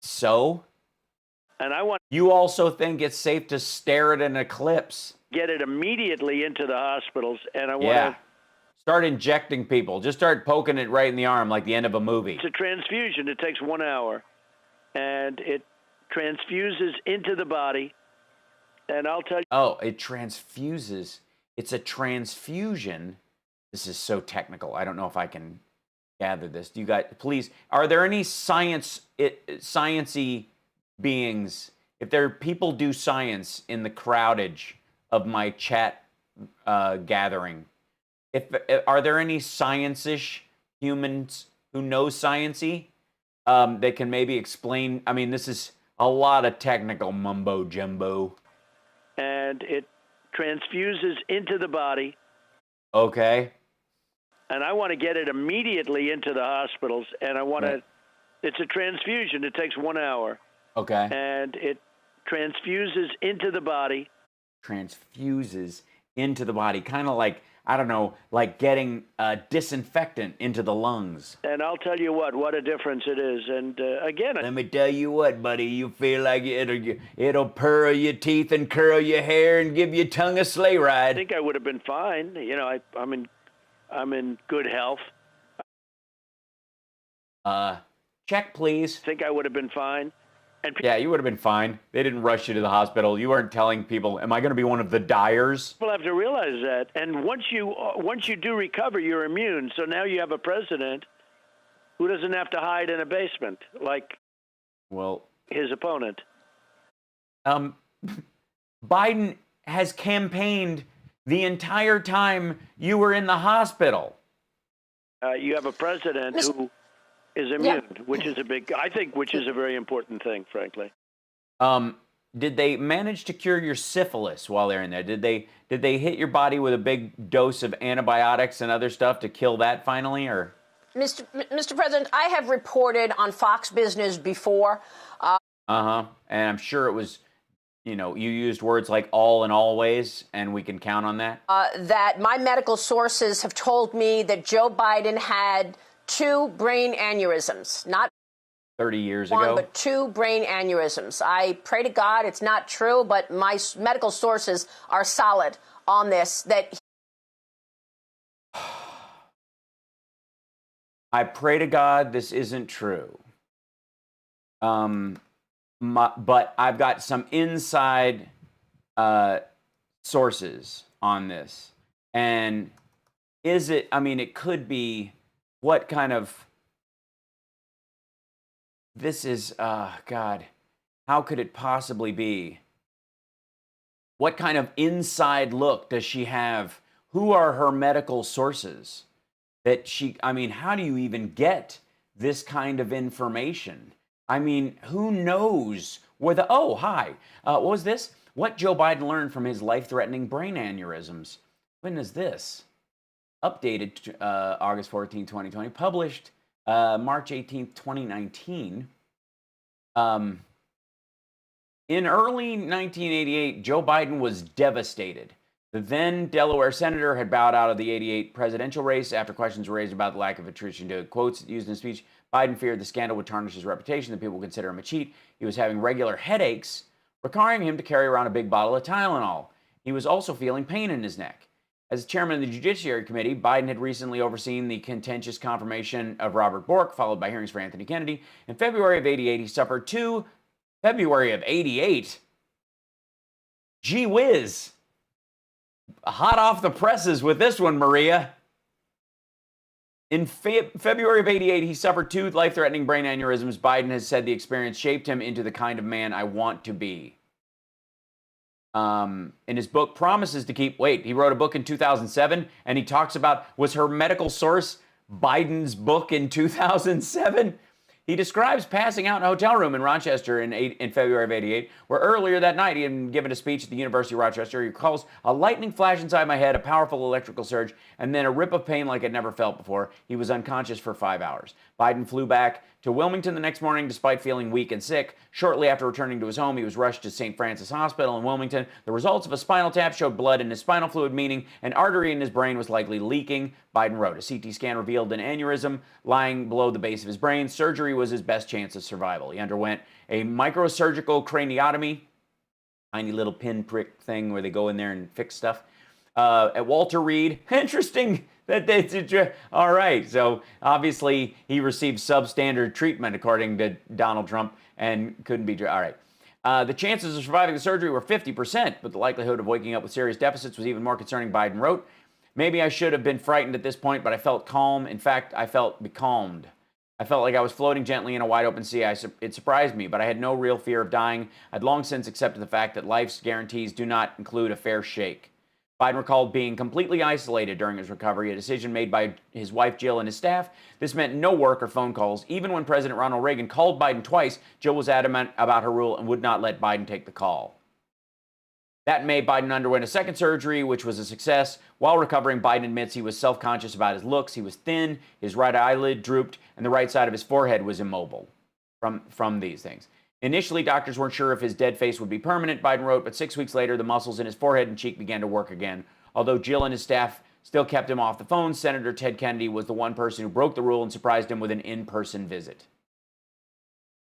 So? And I want You also think it's safe to stare at an eclipse? to get it immediately into the hospitals, and I want Yeah. Start injecting people. Just start poking it right in the arm like the end of a movie. It's a transfusion. It takes 1 hour, and it transfuses into the body. And I'll tell you. Oh, it transfuses. It's a transfusion. This is so technical. I don't know if I can gather this. Do you guys, please, are there any sciencey beings? If there are people do science in the crowdage of my chat gathering, are there any science-ish humans who know sciencey that can maybe explain? I mean, this is a lot of technical mumbo jumbo. And it transfuses into the body. Okay. And I want to get it immediately into the hospitals, and I want to. It's a transfusion. It takes 1 hour. Okay. And it transfuses into the body. Transfuses into the body, kind of like, I don't know, like getting disinfectant into the lungs. And I'll tell you what a difference it is. And again, let me tell you what, buddy, you feel like it'll purr your teeth and curl your hair and give your tongue a sleigh ride. I think I would have been fine. You know, I'm in good health. Check, please. I think I would have been fine. And yeah, you would have been fine. They didn't rush you to the hospital. You weren't telling people, am I going to be one of the dyers? People have to realize that. And once you do recover, you're immune. So now you have a president who doesn't have to hide in a basement like his opponent. Biden has campaigned the entire time you were in the hospital. You have a president who is immune, which is a very important thing, frankly. Did they manage to cure your syphilis while they're in there? Did they hit your body with a big dose of antibiotics and other stuff to kill that finally, or? Mr. President, I have reported on Fox Business before. And I'm sure it was, you used words like all and always, and we can count on that. That my medical sources have told me that Joe Biden had 2 brain aneurysms, not 30 years one, ago, but 2 brain aneurysms. I pray to God it's not true, but my medical sources are solid on this. That I pray to God this isn't true. But I've got some inside sources on this, and it could be. What kind of, this is, God, how could it possibly be? What kind of inside look does she have? Who are her medical sources that how do you even get this kind of information? Who knows where what was this? What Joe Biden learned from his life-threatening brain aneurysms. When is this? Updated August 14, 2020, published March 18, 2019. In early 1988, Joe Biden was devastated. The then Delaware senator had bowed out of the 88 presidential race after questions were raised about the lack of attrition to quotes used in his speech. Biden feared the scandal would tarnish his reputation, that people would consider him a cheat. He was having regular headaches, requiring him to carry around a big bottle of Tylenol. He was also feeling pain in his neck. As chairman of the Judiciary Committee, Biden had recently overseen the contentious confirmation of Robert Bork, followed by hearings for Anthony Kennedy. In February of 88, he suffered February of 88? Gee whiz. Hot off the presses with this one, Maria. In February of 88, he suffered 2 life-threatening brain aneurysms. Biden has said the experience shaped him into the kind of man I want to be. In his book, Promises to Keep. He wrote a book in 2007, and he talks about, was her medical source Biden's book in 2007? He describes passing out in a hotel room in Rochester in February of 88, where earlier that night he had given a speech at the University of Rochester. He recalls a lightning flash inside my head, a powerful electrical surge, and then a rip of pain like I'd never felt before. He was unconscious for 5 hours. Biden flew back to Wilmington the next morning despite feeling weak and sick. Shortly after returning to his home, he was rushed to St. Francis Hospital in Wilmington. The results of a spinal tap showed blood in his spinal fluid, meaning an artery in his brain was likely leaking, Biden wrote. A CT scan revealed an aneurysm lying below the base of his brain. Surgery was his best chance of survival. He underwent a microsurgical craniotomy, tiny little pinprick thing where they go in there and fix stuff, at Walter Reed. Interesting. All right, so obviously he received substandard treatment according to Donald Trump and couldn't be. All right. The chances of surviving the surgery were 50%, but the likelihood of waking up with serious deficits was even more concerning, Biden wrote. Maybe I should have been frightened at this point, but I felt calm. In fact, I felt becalmed. I felt like I was floating gently in a wide open sea. It surprised me, but I had no real fear of dying. I'd long since accepted the fact that life's guarantees do not include a fair shake. Biden recalled being completely isolated during his recovery, a decision made by his wife Jill and his staff. This meant no work or phone calls. Even when President Ronald Reagan called Biden twice, Jill was adamant about her rule and would not let Biden take the call. That May, Biden underwent a second surgery, which was a success. While recovering, Biden admits he was self-conscious about his looks. He was thin, his right eyelid drooped, and the right side of his forehead was immobile from these things. Initially, doctors weren't sure if his dead face would be permanent, Biden wrote, but 6 weeks later, the muscles in his forehead and cheek began to work again. Although Jill and his staff still kept him off the phone, Senator Ted Kennedy was the one person who broke the rule and surprised him with an in-person visit.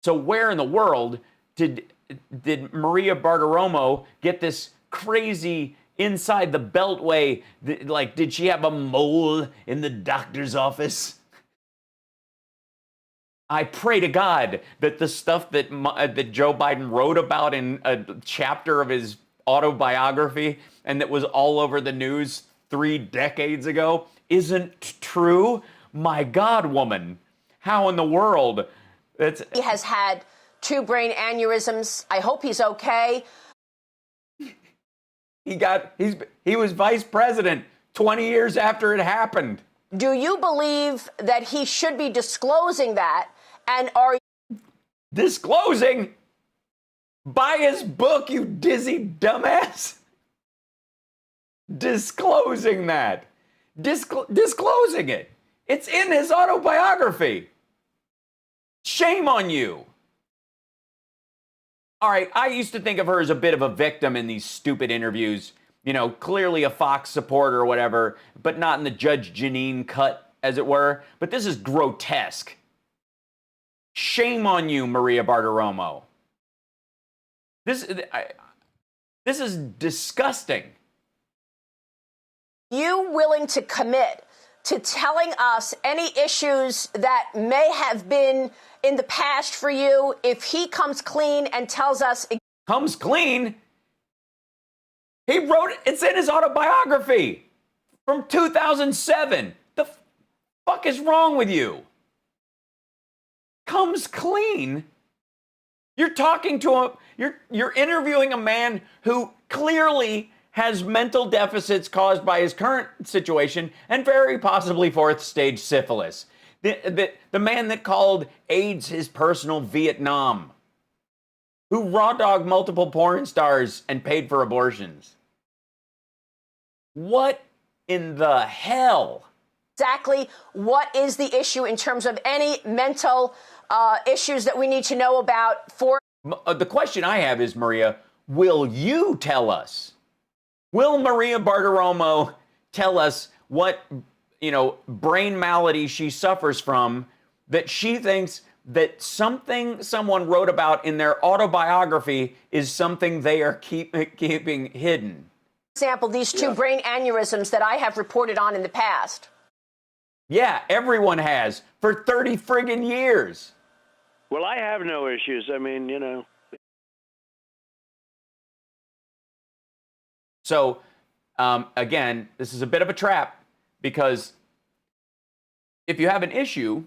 So where in the world did Maria Bartiromo get this crazy inside the beltway? Like, did she have a mole in the doctor's office? I pray to God that the stuff that Joe Biden wrote about in a chapter of his autobiography and that was all over the news 3 decades ago isn't true. My God, woman, how in the world? He has had 2 brain aneurysms. I hope he's okay. He was vice president 20 years after it happened. Do you believe that he should be disclosing that? And are you disclosing? Buy his book, you dizzy dumbass. Disclosing that. Disclosing it. It's in his autobiography. Shame on you. All right, I used to think of her as a bit of a victim in these stupid interviews. You know, clearly a Fox supporter or whatever, but not in the Judge Jeanine cut, as it were. But this is grotesque. Shame on you, Maria Bartiromo. This is disgusting. You willing to commit to telling us any issues that may have been in the past for you if he comes clean and tells us? Comes clean? He wrote it. It's in his autobiography from 2007. The fuck is wrong with you? Comes clean? You're talking to you're interviewing a man who clearly has mental deficits caused by his current situation and very possibly 4th stage syphilis. The man that called AIDS his personal Vietnam, who raw dogged multiple porn stars and paid for abortions. What in the hell? Exactly what is the issue in terms of any mental issues that we need to know about for? The question I have is, Maria, will you tell us? Will Maria Bartiromo tell us what, brain malady she suffers from that she thinks that something someone wrote about in their autobiography is something they are keeping hidden? For example, these 2 brain aneurysms that I have reported on in the past. Yeah, everyone has for 30 friggin' years. Well, I have no issues. I mean, So, again, this is a bit of a trap because if you have an issue,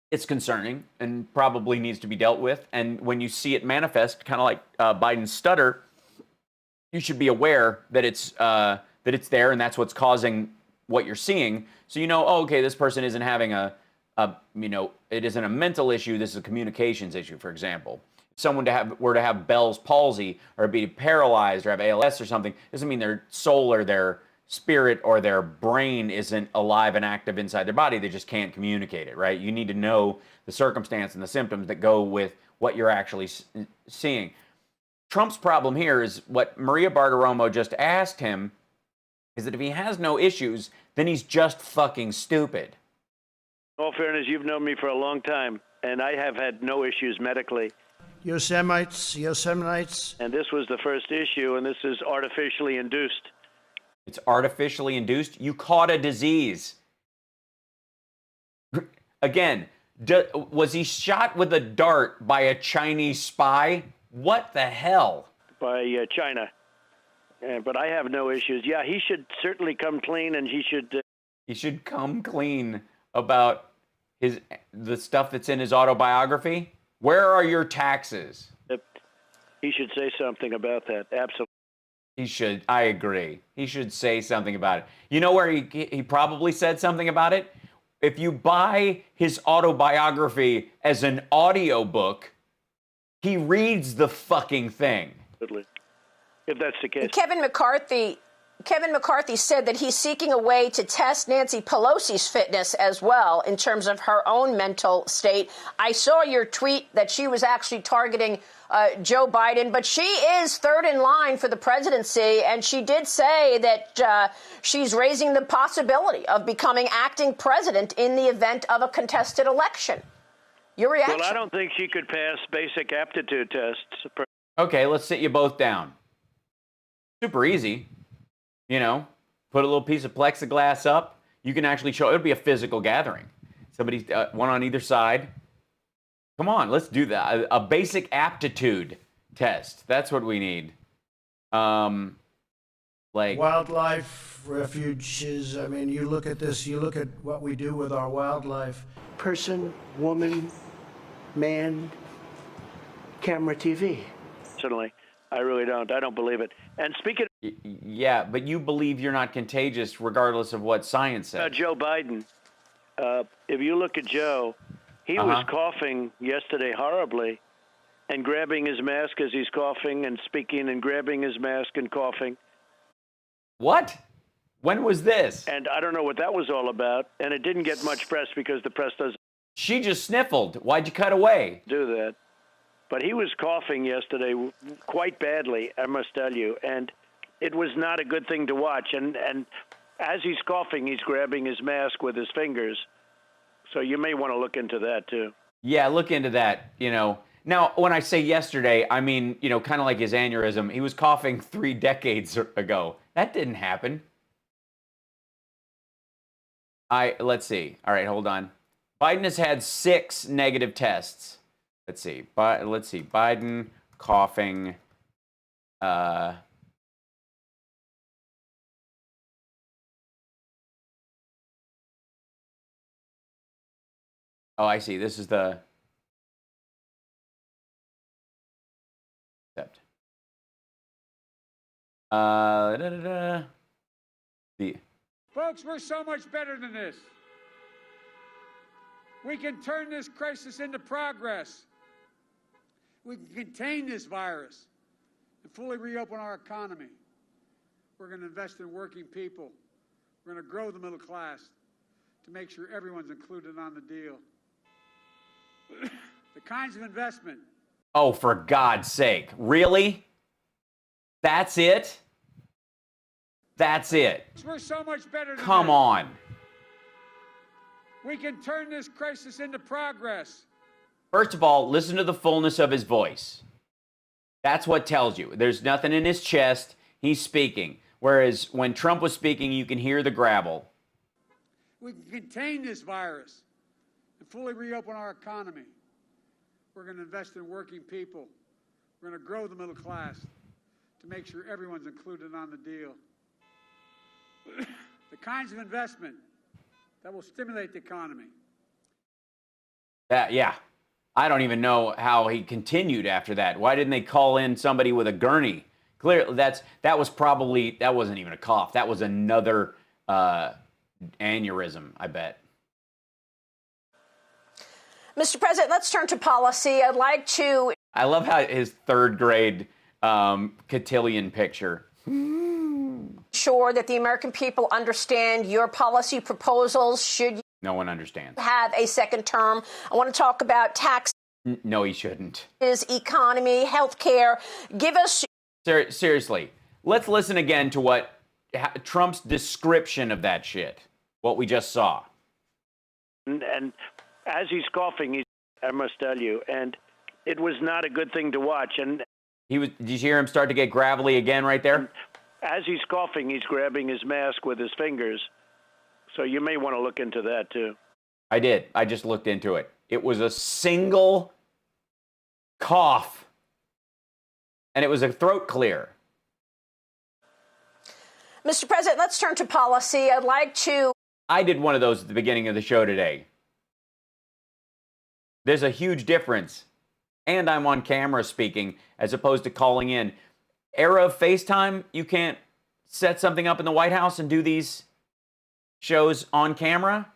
it's concerning and probably needs to be dealt with. And when you see it manifest, kind of like Biden's stutter, you should be aware that it's there and that's what's causing what you're seeing. So okay, this person isn't having it isn't a mental issue. This is a communications issue, for example. If someone were to have Bell's palsy or be paralyzed or have ALS or something, doesn't mean their soul or their spirit or their brain isn't alive and active inside their body. They just can't communicate it, right? You need to know the circumstance and the symptoms that go with what you're actually seeing. Trump's problem here is what Maria Bartiromo just asked him is that if he has no issues, then he's just fucking stupid. In all fairness, you've known me for a long time, and I have had no issues medically. Yosemite. And this was the first issue, and this is artificially induced. It's artificially induced? You caught a disease. Again, was he shot with a dart by a Chinese spy? What the hell? By China. But I have no issues. Yeah, he should certainly come clean, and he should... He should come clean about the stuff that's in his autobiography? Where are your taxes? He should say something about that, absolutely. He should. I agree. He should say something about it. You know where he probably said something about it? If you buy his autobiography as an audiobook, he reads the fucking thing. If that's the case. Kevin McCarthy said that he's seeking a way to test Nancy Pelosi's fitness as well in terms of her own mental state. I saw your tweet that she was actually targeting Joe Biden, but she is third in line for the presidency, and she did say that she's raising the possibility of becoming acting president in the event of a contested election. Your reaction? Well, I don't think she could pass basic aptitude tests. Okay, let's sit you both down. Super easy. You know, put a little piece of plexiglass up. You can actually show. It'll be a physical gathering. Somebody, one on either side. Come on, let's do that. A basic aptitude test. That's what we need. Like Wildlife refuges. I mean, you look at this. You look at what we do with our wildlife. Person, woman, man, camera, TV. Certainly. I really don't. I don't believe it. And speaking of... Yeah, but you believe you're not contagious regardless of what science says. Joe Biden, if you look at Joe, he was coughing yesterday horribly and grabbing his mask as he's coughing and speaking and grabbing his mask and coughing. What? When was this? And I don't know what that was all about. And it didn't get much press because the press doesn't... She just sniffled. Why'd you cut away? ...do that. But he was coughing yesterday quite badly, I must tell you, and it was not a good thing to watch. And as he's coughing, he's grabbing his mask with his fingers. So you may want to look into that, too. Yeah, look into that, you know. Now, when I say yesterday, I mean, you know, kind of like his aneurysm. He was coughing 3 decades ago. That didn't happen. Let's see. All right, hold on. Biden has had 6 negative tests. Let's see. Biden coughing. Oh, I see. This is the except. Folks, we're so much better than this. We can turn this crisis into progress. We can contain this virus and fully reopen our economy. We're going to invest in working people. We're going to grow the middle class to make sure everyone's included on the deal. The kinds of investment. Oh, for God's sake. Really? That's it? That's it. We're so much better than Come this. on. We can turn this crisis into progress. First of all, listen to the fullness of his voice. That's what tells you. There's nothing in his chest. He's speaking. Whereas when Trump was speaking, you can hear the gravel. We can contain this virus and fully reopen our economy. We're going to invest in working people. We're going to grow the middle class to make sure everyone's included on the deal. The kinds of investment that will stimulate the economy. Yeah. I don't even know how he continued after that. Why didn't they call in somebody with a gurney? Clearly, that wasn't even a cough. That was another aneurysm, I bet. Mr. President, let's turn to policy. I'd like to... I love how his 3rd grade cotillion picture. Ensure that the American people understand your policy proposals should you No one understands. have a second term. I want to talk about taxes. No, he shouldn't. Economy, healthcare. Give us. Seriously, let's listen again to what Trump's description of that shit, what we just saw. And as he's coughing, I must tell you, and it was not a good thing to watch. And Did you hear him start to get gravelly again right there? As he's coughing, he's grabbing his mask with his fingers. So you may want to look into that, too. I did. I just looked into it. It was a single cough, and it was a throat clear. Mr. President, let's turn to policy. I did one of those at the beginning of the show today. There's a huge difference. And I'm on camera speaking as opposed to calling in. Era of FaceTime, you can't set something up in the White House and do these shows on camera?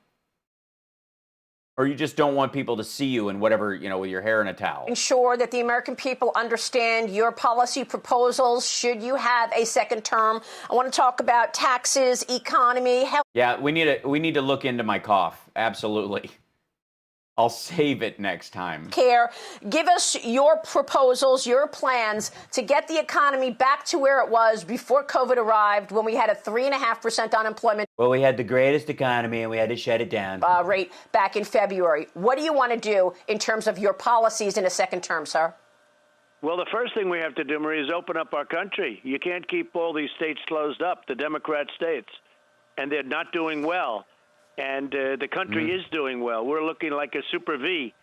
Or you just don't want people to see you in whatever, with your hair in a towel? Ensure that the American people understand your policy proposals should you have a second term. I want to talk about taxes, economy, health. Yeah, we need to look into my cough. Absolutely. I'll save it next time. Care. Give us your proposals, your plans to get the economy back to where it was before COVID arrived, when we had a 3.5% unemployment. Well, we had the greatest economy and we had to shut it down. Rate back in February. What do you want to do in terms of your policies in a second term, sir? Well, the first thing we have to do, Marie, is open up our country. You can't keep all these states closed up, the Democrat states, and they're not doing well. And the country is doing well. We're looking like a super V.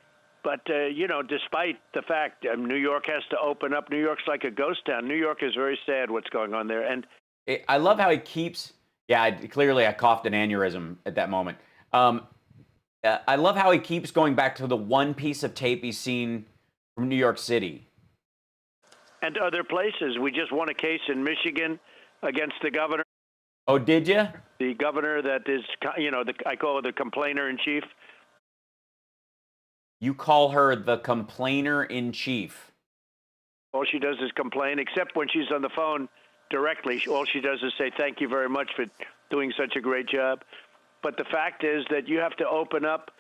But, despite the fact New York has to open up, New York's like a ghost town. New York is very sad what's going on there. And I love how he keeps, clearly I coughed an aneurysm at that moment. I love how he keeps going back to the one piece of tape he's seen from New York City. And other places. We just won a case in Michigan against the governor. Oh, did you? The governor that is, I call her the complainer in chief. You call her the complainer in chief. All she does is complain, except when she's on the phone directly. All she does is say, thank you very much for doing such a great job. But the fact is that you have to open up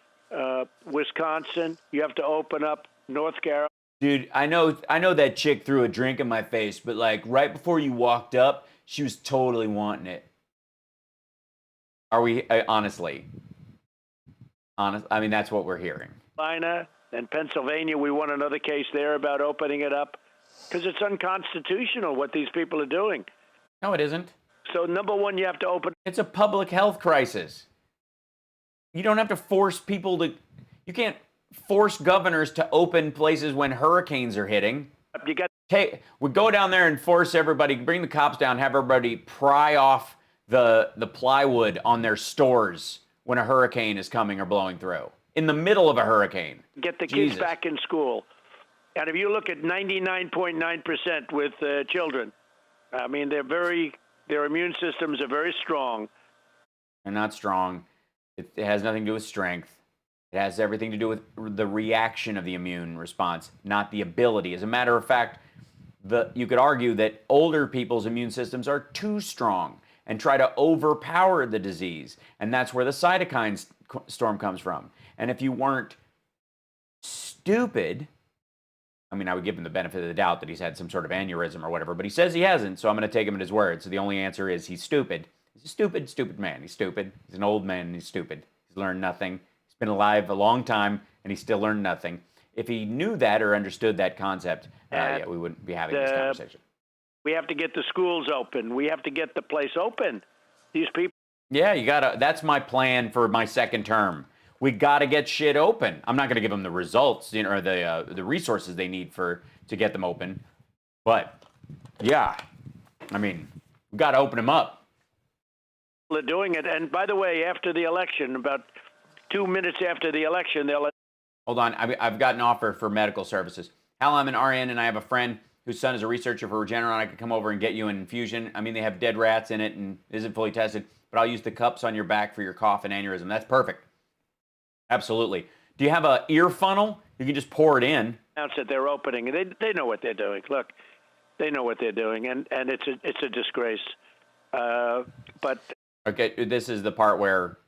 Wisconsin. You have to open up North Carolina. Dude, I know that chick threw a drink in my face, but right before you walked up, she was totally wanting it. Are we, honestly? I mean, that's what we're hearing. Carolina and Pennsylvania, we won another case there about opening it up because it's unconstitutional what these people are doing. No, it isn't. So, number one, you have to open. It's a public health crisis. You don't have to force people to. You can't force governors to open places when hurricanes are hitting. You got. Hey, we go down there and force everybody, bring the cops down, have everybody pry off the plywood on their stores when a hurricane is coming or blowing through. In the middle of a hurricane. Get the kids back in school. And if you look at 99.9% with children, I mean, their immune systems are very strong. They're not strong. It has nothing to do with strength. It has everything to do with the reaction of the immune response, not the ability. As a matter of fact, you could argue that older people's immune systems are too strong and try to overpower the disease. And that's where the cytokine storm comes from. And if you weren't stupid, I mean, I would give him the benefit of the doubt that he's had some sort of aneurysm or whatever, but he says he hasn't, so I'm going to take him at his word. So the only answer is he's stupid. He's a stupid man. He's stupid. He's an old man and he's stupid. He's learned nothing. He's been alive a long time and he's still learned nothing. If he knew that or understood that concept, we wouldn't be having this conversation. We have to get the schools open. We have to get the place open. These people. Yeah, you gotta. That's my plan for my second term. We gotta get shit open. I'm not gonna give them the results, or the resources they need to get them open. But yeah, I mean, we gotta open them up. They're doing it. And by the way, after the election, about 2 minutes after the election, they'll. Hold on, I've got an offer for medical services. Hal, I'm an RN, and I have a friend whose son is a researcher for Regeneron. I could come over and get you an infusion. I mean, they have dead rats in it and isn't fully tested, but I'll use the cups on your back for your cough and aneurysm. That's perfect. Absolutely. Do you have an ear funnel? You can just pour it in. Announce that they're opening. They know what they're doing. Look, they know what they're doing, and it's a disgrace. But okay, this is the part where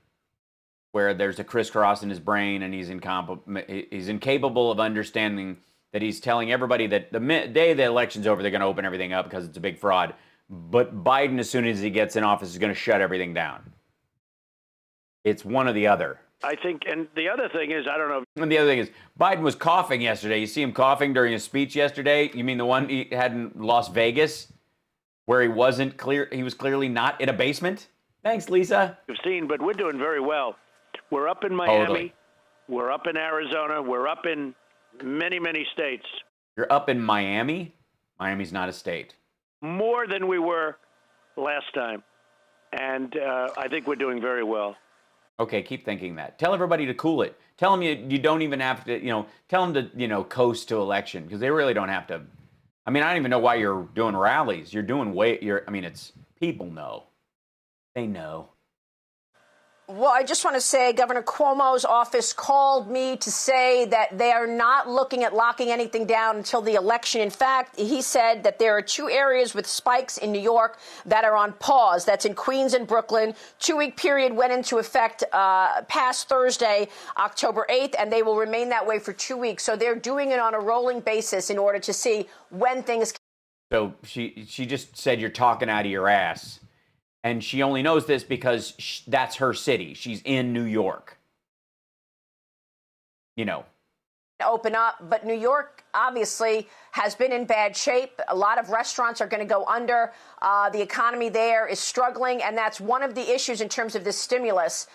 there's a crisscross in his brain, and he's incapable of understanding that he's telling everybody that the day the election's over, they're going to open everything up because it's a big fraud. But Biden, as soon as he gets in office, is going to shut everything down. It's one or the other. I think, and the other thing is, I don't know. And the other thing is, Biden was coughing yesterday. You see him coughing during his speech yesterday? You mean the one he had in Las Vegas, where he wasn't clear? He was clearly not in a basement? Thanks, Lisa. You've seen, but we're doing very well. We're up in Miami. Totally. We're up in Arizona. We're up in many, many states. You're up in Miami? Miami's not a state. More than we were last time. And I think we're doing very well. Okay, keep thinking that. Tell everybody to cool it. Tell them you don't even have to, tell them to, coast to election, because they really don't have to. I mean, I don't even know why you're doing rallies. You're doing it's people know. They know. Well, I just want to say Governor Cuomo's office called me to say that they are not looking at locking anything down until the election. In fact, he said that there are 2 areas with spikes in New York that are on pause. That's in Queens and Brooklyn. 2-week period went into effect past Thursday, October 8th, and they will remain that way for 2 weeks. So they're doing it on a rolling basis in order to see when things. So she just said you're talking out of your ass. And she only knows this because that's her city. She's in New York. Open up, but New York obviously has been in bad shape. A lot of restaurants are going to go under. The economy there is struggling, and that's one of the issues in terms of this stimulus.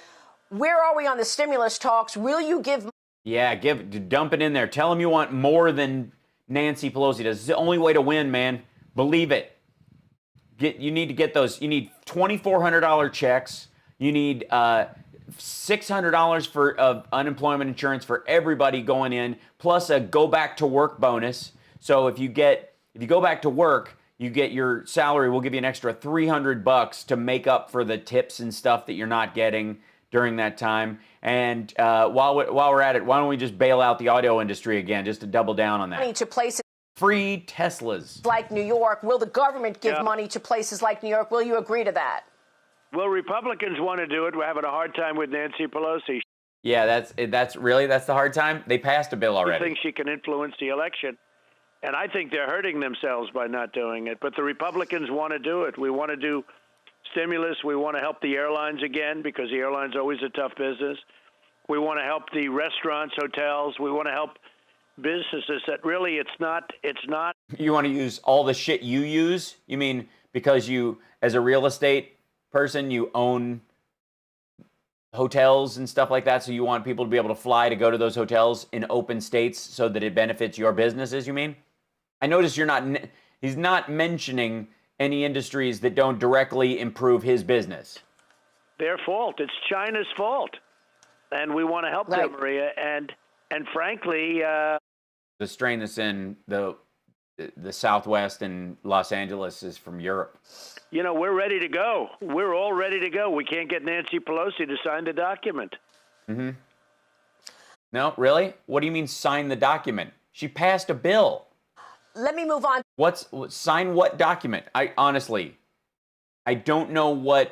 Where are we on the stimulus talks? Will you give? Yeah, dump it in there. Tell them you want more than Nancy Pelosi does. It's the only way to win, man. Believe it. You need to get those. You need $2,400 checks. You need $600 for unemployment insurance for everybody going in, plus a go back to work bonus. So if you go back to work, you get your salary. We'll give you an extra $300 to make up for the tips and stuff that you're not getting during that time. And while we're at it, why don't we just bail out the auto industry again, just to double down on that? To places free Teslas like New York. Will the government give money to places like New York? Will you agree to that? Well, Republicans want to do it. We're having a hard time with Nancy Pelosi. Yeah, that's the hard time. They passed a bill already. I think she can influence the election, and I think they're hurting themselves by not doing it. But the Republicans want to do it. We want to do stimulus. We want to help the airlines again, because the airlines are always a tough business. We want to help the restaurants, hotels. We want to help businesses that really it's not. You want to use all the shit you use? You mean because you, as a real estate person, you own hotels and stuff like that, so you want people to be able to fly to go to those hotels in open states so that it benefits your businesses, you mean? I notice he's not mentioning any industries that don't directly improve his business. Their fault. It's China's fault. And we want to help them, Maria. And frankly, the strain that's in the Southwest and Los Angeles is from Europe. We're ready to go. We're all ready to go. We can't get Nancy Pelosi to sign the document. Mm-hmm. No, really? What do you mean sign the document? She passed a bill. Let me move on. Sign what document? I don't know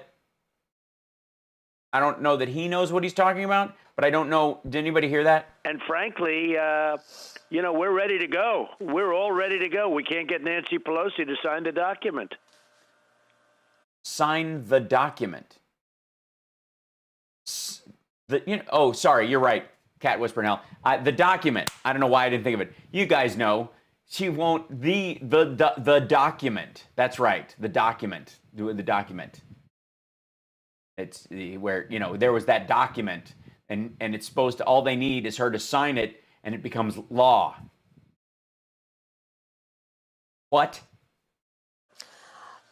I don't know that he knows what he's talking about, but I don't know. Did anybody hear that? And frankly, we're ready to go. We're all ready to go. We can't get Nancy Pelosi to sign the document. Sign the document. Sorry, you're right. Cat whispering hell. The document. I don't know why I didn't think of it. You guys know. She won't. The document. That's right. The document. Do the document. It's where, there was that document, and it's supposed to, all they need is her to sign it, and it becomes law. What?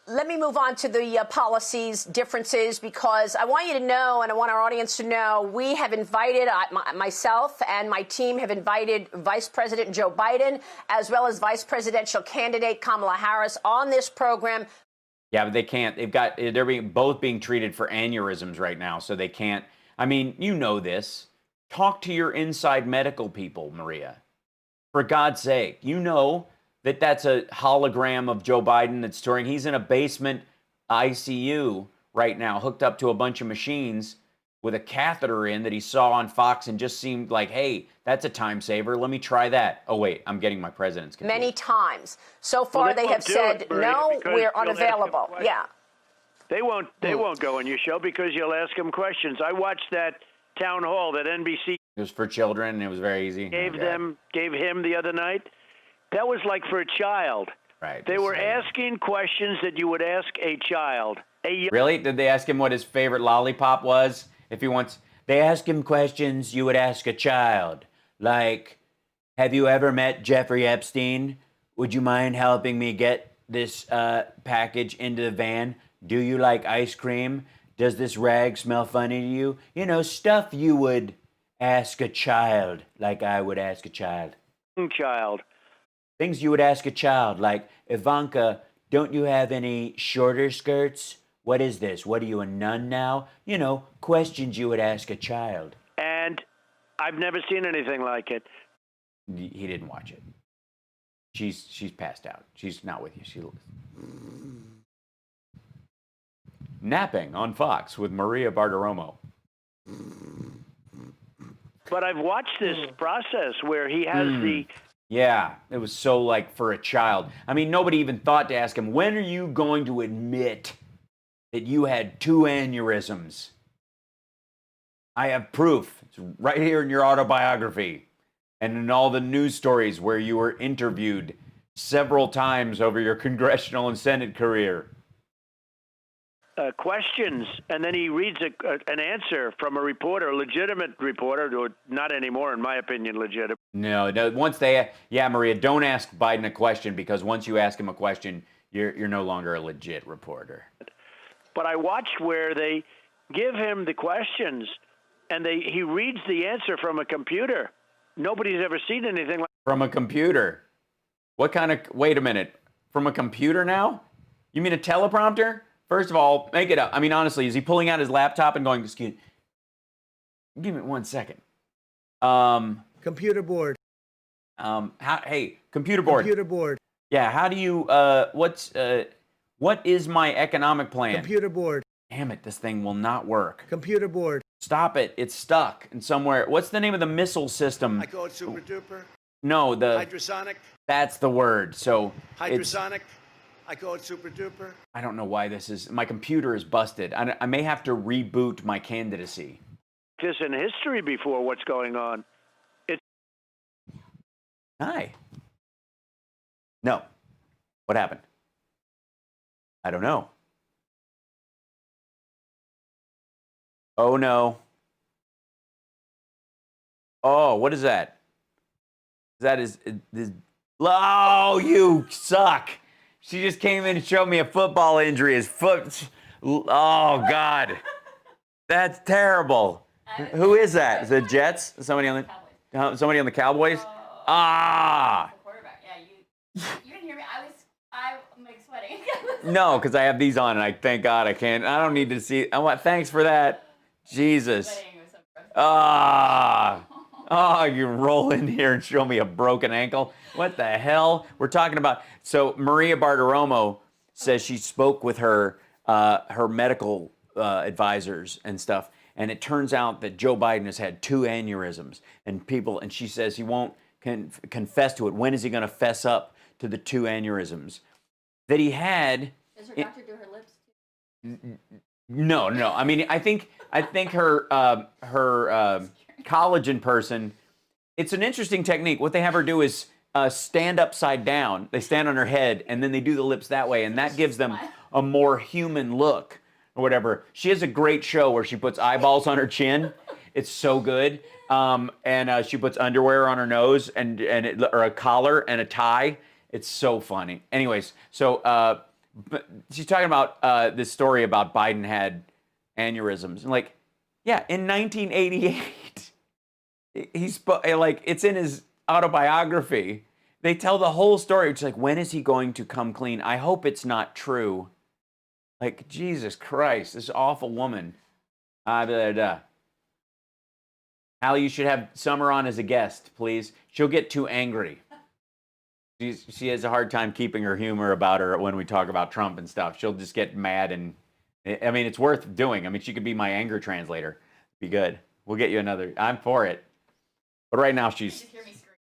Let me move on to the policies differences, because I want you to know, and I want our audience to know, we have invited, myself and my team have invited Vice President Joe Biden, as well as Vice Presidential candidate Kamala Harris on this program. Yeah, but they can't. They're both being treated for aneurysms right now, so they can't. I mean, you know this. Talk to your inside medical people, Maria. For God's sake, you know that's a hologram of Joe Biden that's touring. He's in a basement ICU right now, hooked up to a bunch of machines with a catheter in that he saw on Fox and just seemed like, hey, that's a time saver. Let me try that. Oh, wait, I'm getting my president's confused. Many times. So far, they have said, no, we're unavailable. Yeah. They won't go on your show because you'll ask them questions. I watched that town hall that NBC. It was for children, and it was very easy. Gave him the other night. That was like for a child. Right. They were asking questions that you would ask a child. Really? Did they ask him what his favorite lollipop was? If he wants, they ask him questions you would ask a child. Like, have you ever met Jeffrey Epstein? Would you mind helping me get this package into the van? Do you like ice cream? Does this rag smell funny to you? You know, stuff you would ask a child, like I would ask a child. Child. Things you would ask a child, like, Ivanka, don't you have any shorter skirts? What is this? What are you, a nun now? You know, questions you would ask a child. And I've never seen anything like it. He didn't watch it. She's passed out. She's not with you. Napping on Fox with Maria Bartiromo. But I've watched this process where he has the... Yeah, it was so like for a child. I mean, nobody even thought to ask him, when are you going to admit that you had 2 aneurysms? I have proof. It's right here in your autobiography and in all the news stories where you were interviewed several times over your congressional and Senate career. Questions, and then he reads an answer from a reporter, a legitimate reporter, or not anymore, in my opinion, legitimate. No, once Maria, don't ask Biden a question, because once you ask him a question, you're no longer a legit reporter. But I watched where they give him the questions, and he reads the answer from a computer. Nobody's ever seen anything like. From a computer? What kind of? Wait a minute. From a computer now? You mean a teleprompter? First of all, make it up. I mean, honestly, is he pulling out his laptop and going, excuse me, give me 1 second. Computer board. Hey, computer board. Computer board. Yeah, how do you, what is my economic plan? Computer board. Damn it, this thing will not work. Computer board. Stop it, it's stuck in somewhere. What's the name of the missile system? I call it super duper. No, the... Hydrosonic. That's the word, so... Hydrosonic. I call it super duper. I don't know why this is... My computer is busted. I may have to reboot my candidacy. This in history before what's going on. Hi. No. What happened? I don't know. Oh, no. Oh, what is that? That is... Oh, you suck. She just came in and showed me a football injury. His foot... Oh, God. That's terrible. Who is that? Is it Jets? Somebody on the Cowboys? Ah! Quarterback. Yeah, you didn't hear me. I'm like sweating. No, because I have these on, and thank God I can't. I don't need to see. Thanks for that. Jesus. Ah! Oh, you roll in here and show me a broken ankle. What the hell? We're talking about. So Maria Bartiromo says she spoke with her medical advisors and stuff, and it turns out that Joe Biden has had 2 aneurysms, and she says he won't confess to it. When is he going to fess up to the 2 aneurysms that he had? Does her doctor do her lips too? No. I mean, I think her collagen person. It's an interesting technique. What they have her do is stand upside down. They stand on her head, and then they do the lips that way, and that gives them a more human look or whatever. She has a great show where she puts eyeballs on her chin. It's so good. And she puts underwear on her nose or a collar and a tie. It's so funny. Anyways, so she's talking about this story about Biden had aneurysms. And like, yeah, in 1988, it's in his autobiography. They tell the whole story. It's like, when is he going to come clean? I hope it's not true. Like, Jesus Christ, this awful woman. Hallie, you should have Summer on as a guest, please. She'll get too angry. She has a hard time keeping her humor about her when we talk about Trump and stuff. She'll just get mad, and I mean, it's worth doing. I mean, she could be my anger translator. Be good. We'll get you another. I'm for it. But right now she's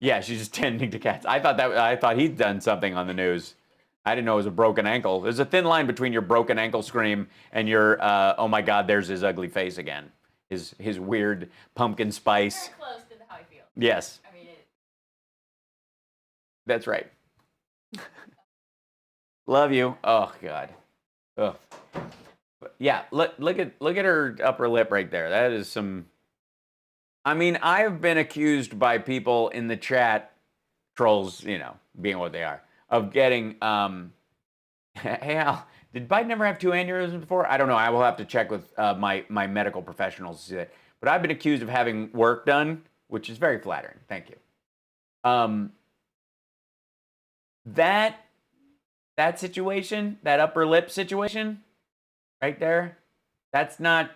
just tending to cats. I thought he'd done something on the news. I didn't know it was a broken ankle. There's a thin line between your broken ankle scream and your oh my God, there's his ugly face again. His weird pumpkin spice. Very close to how I feel. Yes. I mean, That's right. Love you. Oh God. Oh. Yeah. Look at her upper lip right there. That is some. I mean, I've been accused by people in the chat, trolls, you know, being what they are, of getting. Hey Al, did Biden ever have 2 aneurysms before? I don't know. I will have to check with my medical professionals to see that. But I've been accused of having work done, which is very flattering. Thank you. That situation, that upper lip situation, right there, that's not.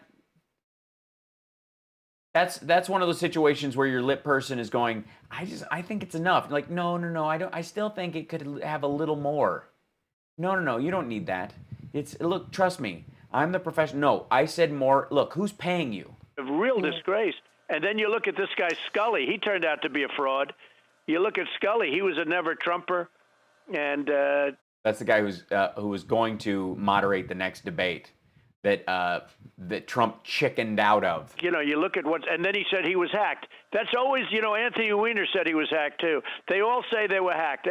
That's one of those situations where your lip person is going, I think it's enough. Like, no, I still think it could have a little more. No, you don't need that. Look, trust me, I'm the professional. No, I said more. Look, who's paying you? A real disgrace. And then you look at this guy, Scully. He turned out to be a fraud. You look at Scully. He was a never-Trumper. And that's the guy who was going to moderate the next debate that Trump chickened out of. You know, you look at and then he said he was hacked. That's always, you know, Anthony Weiner said he was hacked too. They all say they were hacked.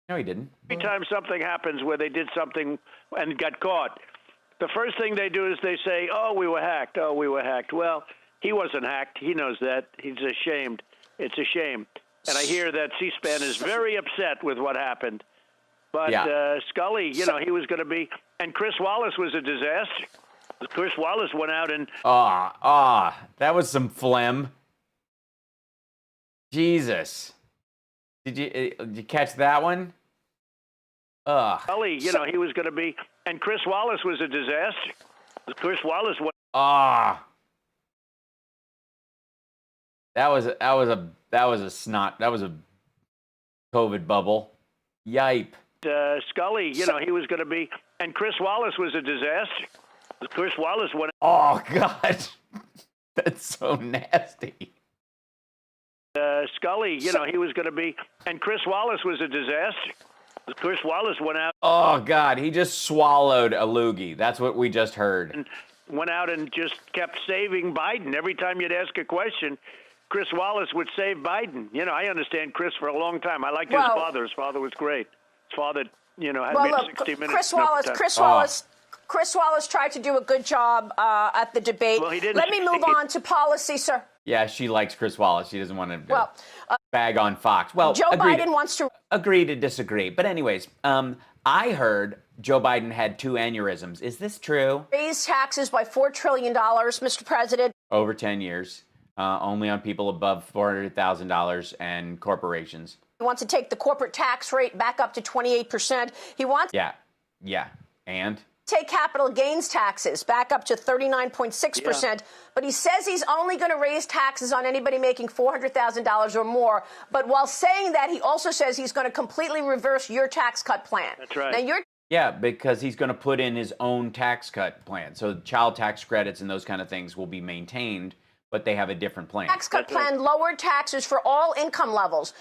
No, he didn't. Every time something happens where they did something and got caught, the first thing they do is they say, oh, we were hacked. Oh, we were hacked. Well, he wasn't hacked. He knows that. He's ashamed. It's a shame. And I hear that C-SPAN is very upset with what happened. But Scully, you know, he was going to be, and Chris Wallace was a disaster. Chris Wallace went out and... that was some phlegm. Jesus. Did you catch that one? Scully, you know, he was going to be, and Chris Wallace was a disaster. Chris Wallace went... That was a snot. That was a COVID bubble. Yipe. Scully, you know, he was going to be, and Chris Wallace was a disaster. Chris Wallace went... Oh, God. That's so nasty. Scully, you know, he was going to be, and Chris Wallace was a disaster. Chris Wallace went out... Oh, God, he just swallowed a loogie. That's what we just heard. And went out and just kept saving Biden. Every time you'd ask a question, Chris Wallace would save Biden. You know, I understand Chris for a long time. I liked his father. His father was great. His father, you know, had me at 60 minutes. Chris Wallace tried to do a good job at the debate. Well, he didn't. Let me move on to policy, sir. Yeah, she likes Chris Wallace. She doesn't want to bag on Fox. Well, Joe Biden wants to agree to disagree. But anyways, I heard Joe Biden had 2 aneurysms. Is this true? Raise taxes by $4 trillion, Mr. President. Over 10 years, only on people above $400,000 and corporations. He wants to take the corporate tax rate back up to 28%. He wants and take capital gains taxes back up to 39.6%. But he says he's only going to raise taxes on anybody making $400,000 or more. But while saying that, he also says he's going to completely reverse your tax cut plan. That's right. Now, because he's going to put in his own tax cut plan. So child tax credits and those kind of things will be maintained, but they have a different plan. Tax cut plan lowered taxes for all income levels.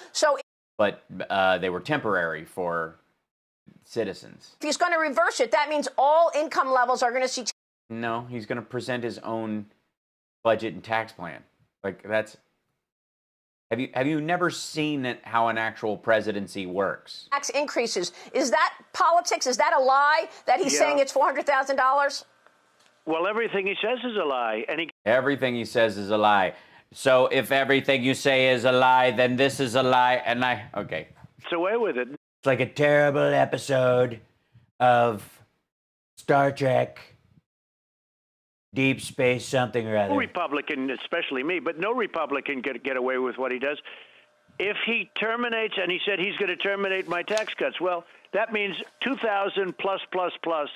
But they were temporary for citizens. If he's going to reverse it, that means all income levels are going to see... No, he's going to present his own budget and tax plan. Like, that's... Have you never seen how an actual presidency works? Tax increases. Is that politics? Is that a lie that he's saying it's $400,000? Well, everything he says is a lie. Everything he says is a lie. So if everything you say is a lie, then this is a lie, okay. It's away with it. It's like a terrible episode of Star Trek, Deep Space something or other. No Republican, especially me, but no Republican can get away with what he does. If he terminates, and he said he's going to terminate my tax cuts, well, that means $2,000 plus,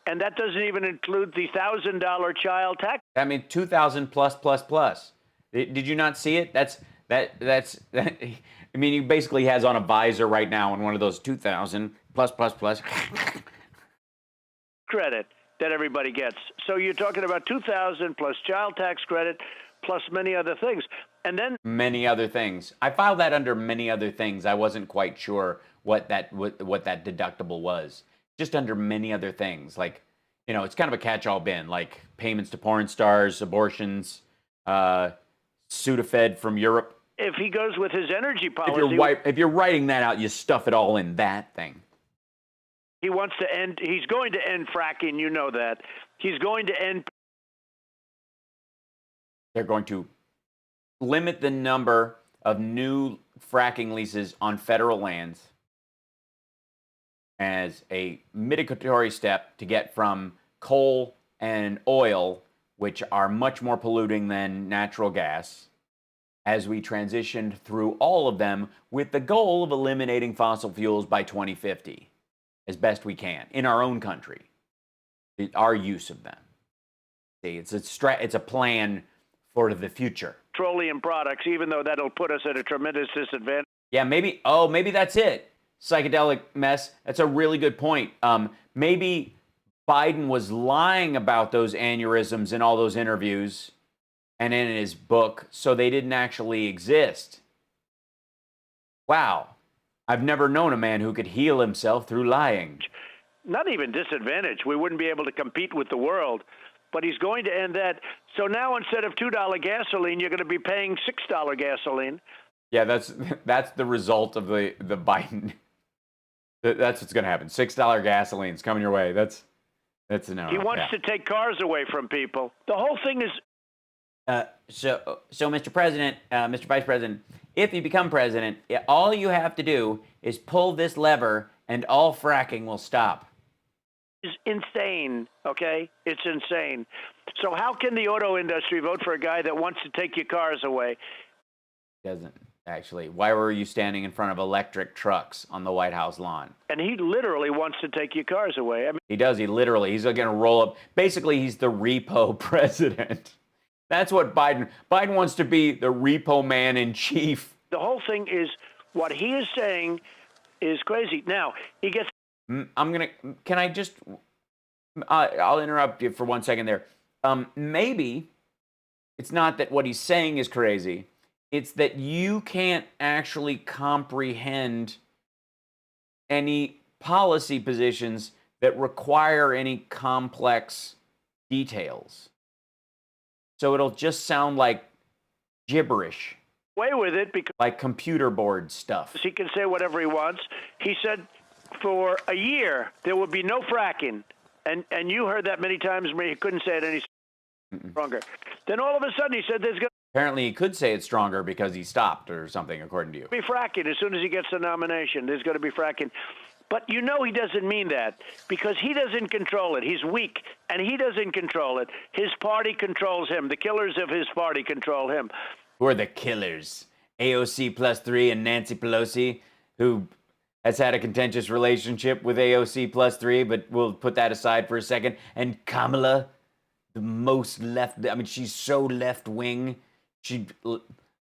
and that doesn't even include the $1,000 child tax. I mean, $2,000 plus. Did you not see it? That's I mean, he basically has on a visor right now in one of those 2,000 plus. Credit that everybody gets. So you're talking about 2,000 plus child tax credit plus many other things. And then many other things. I filed that under many other things. I wasn't quite sure what that deductible was. Just under many other things. Like, you know, it's kind of a catch-all bin, like payments to porn stars, abortions, Sudafed from Europe. If he goes with his energy policy, if you're writing that out, you stuff it all in that thing. He wants to end. He's going to end fracking. You know that. He's going to end. They're going to limit the number of new fracking leases on federal lands as a mitigatory step to get from coal and oil, which are much more polluting than natural gas, as we transitioned through all of them with the goal of eliminating fossil fuels by 2050 as best we can in our own country, our use of them. See, it's a plan for the future. Petroleum products, even though that'll put us at a tremendous disadvantage. Yeah, maybe that's it. Psychedelic mess. That's a really good point. Maybe Biden was lying about those aneurysms in all those interviews and in his book, so they didn't actually exist. Wow. I've never known a man who could heal himself through lying. Not even disadvantage. We wouldn't be able to compete with the world. But he's going to end that. So now instead of $2 gasoline, you're going to be paying $6 gasoline. Yeah, that's the result of the Biden. That's what's going to happen. $6 gasoline's coming your way. That's an error. He wants to take cars away from people. The whole thing is. So, Mr. President, Mr. Vice President, if you become president, all you have to do is pull this lever, and all fracking will stop. Is insane, okay? It's insane. So how can the auto industry vote for a guy that wants to take your cars away? Doesn't, actually. Why were you standing in front of electric trucks on the White House lawn? And he literally wants to take your cars away. I mean, he does. He's going to roll up. Basically, he's the repo president. That's what Biden wants to be, the repo man in chief. The whole thing is, what he is saying is crazy. Now, he gets... Can I just, I'll interrupt you for 1 second there. Maybe it's not that what he's saying is crazy. It's that you can't actually comprehend any policy positions that require any complex details. So it'll just sound like gibberish. Away with it because... like computer board stuff. He can say whatever he wants. He said... for a year, there would be no fracking. And you heard that many times, he couldn't say it any stronger. Then all of a sudden he said there's going to Apparently he could say it stronger because he stopped or something, according to you. be fracking. As soon as he gets the nomination, there's going to be fracking. But you know he doesn't mean that because he doesn't control it. He's weak, and he doesn't control it. His party controls him. The killers of his party control him. Who are the killers? AOC plus 3 and Nancy Pelosi, who... has had a contentious relationship with AOC plus 3, but we'll put that aside for a second. And Kamala, the most left, I mean, she's so left-wing.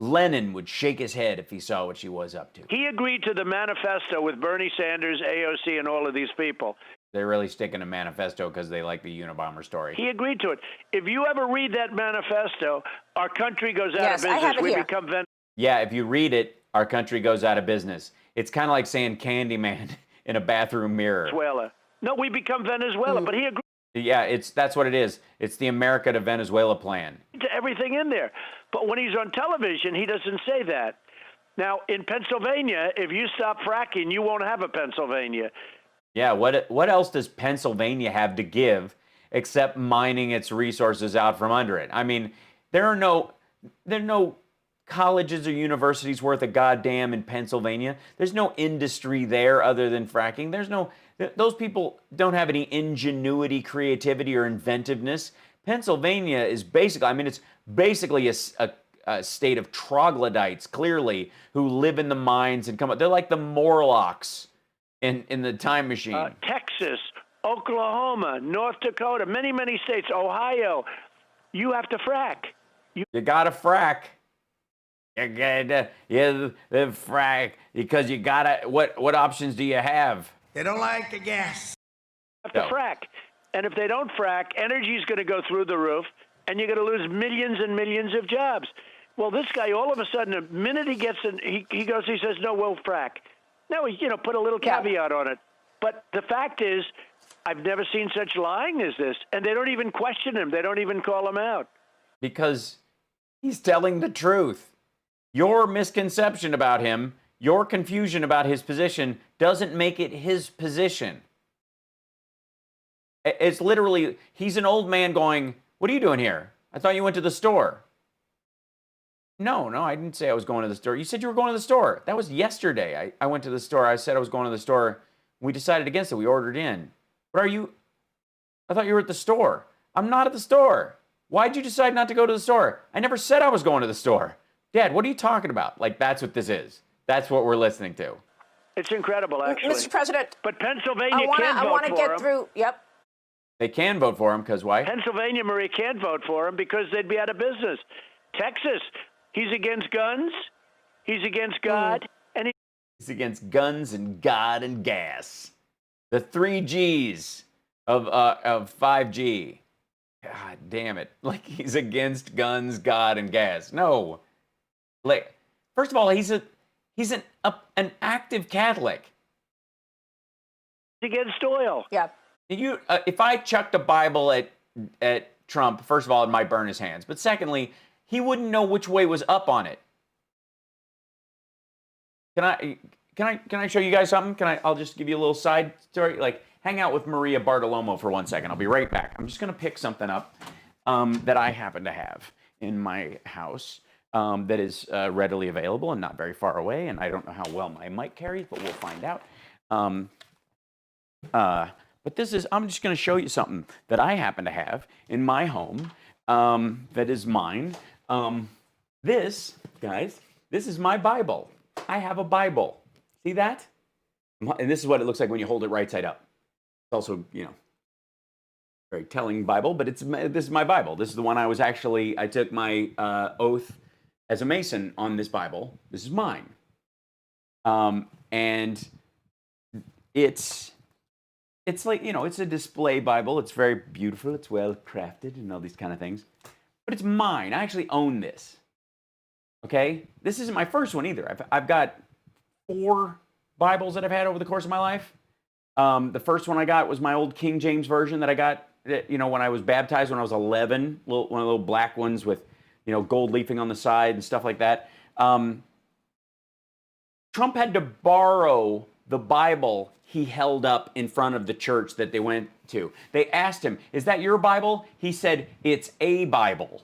Lenin would shake his head if he saw what she was up to. He agreed to the manifesto with Bernie Sanders, AOC, and all of these people. They're really sticking to manifesto because they like the Unabomber story. He agreed to it. If you ever read that manifesto, our country goes out of Yes, I business. have it We here. become Yeah, if you read it, our country goes out of business. It's kind of like saying Candyman in a bathroom mirror. Venezuela. No, we become Venezuela, but he agreed Yeah, that's what it is. It's the America to Venezuela plan. to everything in there. But when he's on television, he doesn't say that. Now, in Pennsylvania, if you stop fracking, you won't have a Pennsylvania. Yeah, what else does Pennsylvania have to give except mining its resources out from under it? I mean, there are no colleges or universities worth a goddamn in Pennsylvania. There's no industry there other than fracking. Those people don't have any ingenuity, creativity, or inventiveness. Pennsylvania is it's basically a state of troglodytes, clearly, who live in the mines and come up. They're like the Morlocks in the time machine. Texas, Oklahoma, North Dakota, many, many states, Ohio, you have to frack. You gotta frack. the frack, because you gotta, what options do you have? They don't like the gas. Have to frack. And if they don't frack, energy is going to go through the roof, and you're going to lose millions and millions of jobs. Well, this guy, all of a sudden, the minute he gets in, he says, no, we'll frack. No, put a little caveat on it. But the fact is, I've never seen such lying as this. And they don't even question him. They don't even call him out. Because he's telling the truth. Your misconception about him, your confusion about his position, doesn't make it his position. It's literally, he's an old man going, what are you doing here? I thought you went to the store. No, I didn't say I was going to the store. You said you were going to the store. That was yesterday. I went to the store. I said I was going to the store. We decided against it. We ordered in. But I thought you were at the store. I'm not at the store. Why'd you decide not to go to the store? I never said I was going to the store. Dad, what are you talking about? Like, that's what this is. That's what we're listening to. It's incredible, actually. Mr. President. But Pennsylvania can't vote for him. I want to get through. Yep. They can vote for him, because why? Pennsylvania, Marie, can't vote for him because they'd be out of business. Texas, he's against guns, he's against God, and he's against guns and God and gas. The 3 Gs of 5G. God damn it. Like, he's against guns, God, and gas. No. Like, first of all, he's an active Catholic. He's against oil. Yeah. If I chucked a Bible at Trump, first of all, it might burn his hands. But secondly, he wouldn't know which way was up on it. Can I show you guys something? I'll just give you a little side story. Like, hang out with Maria Bartolomo for 1 second. I'll be right back. I'm just going to pick something up that I happen to have in my house that is readily available and not very far away. And I don't know how well my mic carries, but we'll find out. But I'm just going to show you something that I happen to have in my home that is mine. This, guys, this is my Bible. I have a Bible. See that? And this is what it looks like when you hold it right side up. It's also, very telling Bible, but this is my Bible. This is the one I took my oath as a Mason on this Bible. This is mine. And it's like, it's a display Bible. It's very beautiful. It's well crafted and all these kind of things. But it's mine. I actually own this. Okay? This isn't my first one either. I've got 4 Bibles that I've had over the course of my life. The first one I got was my old King James version that I got, when I was baptized when I was 11. One of the little black ones with, gold leafing on the side and stuff like that. Trump had to borrow the Bible he held up in front of the church that they went to. They asked him, is that your Bible? He said, it's a Bible.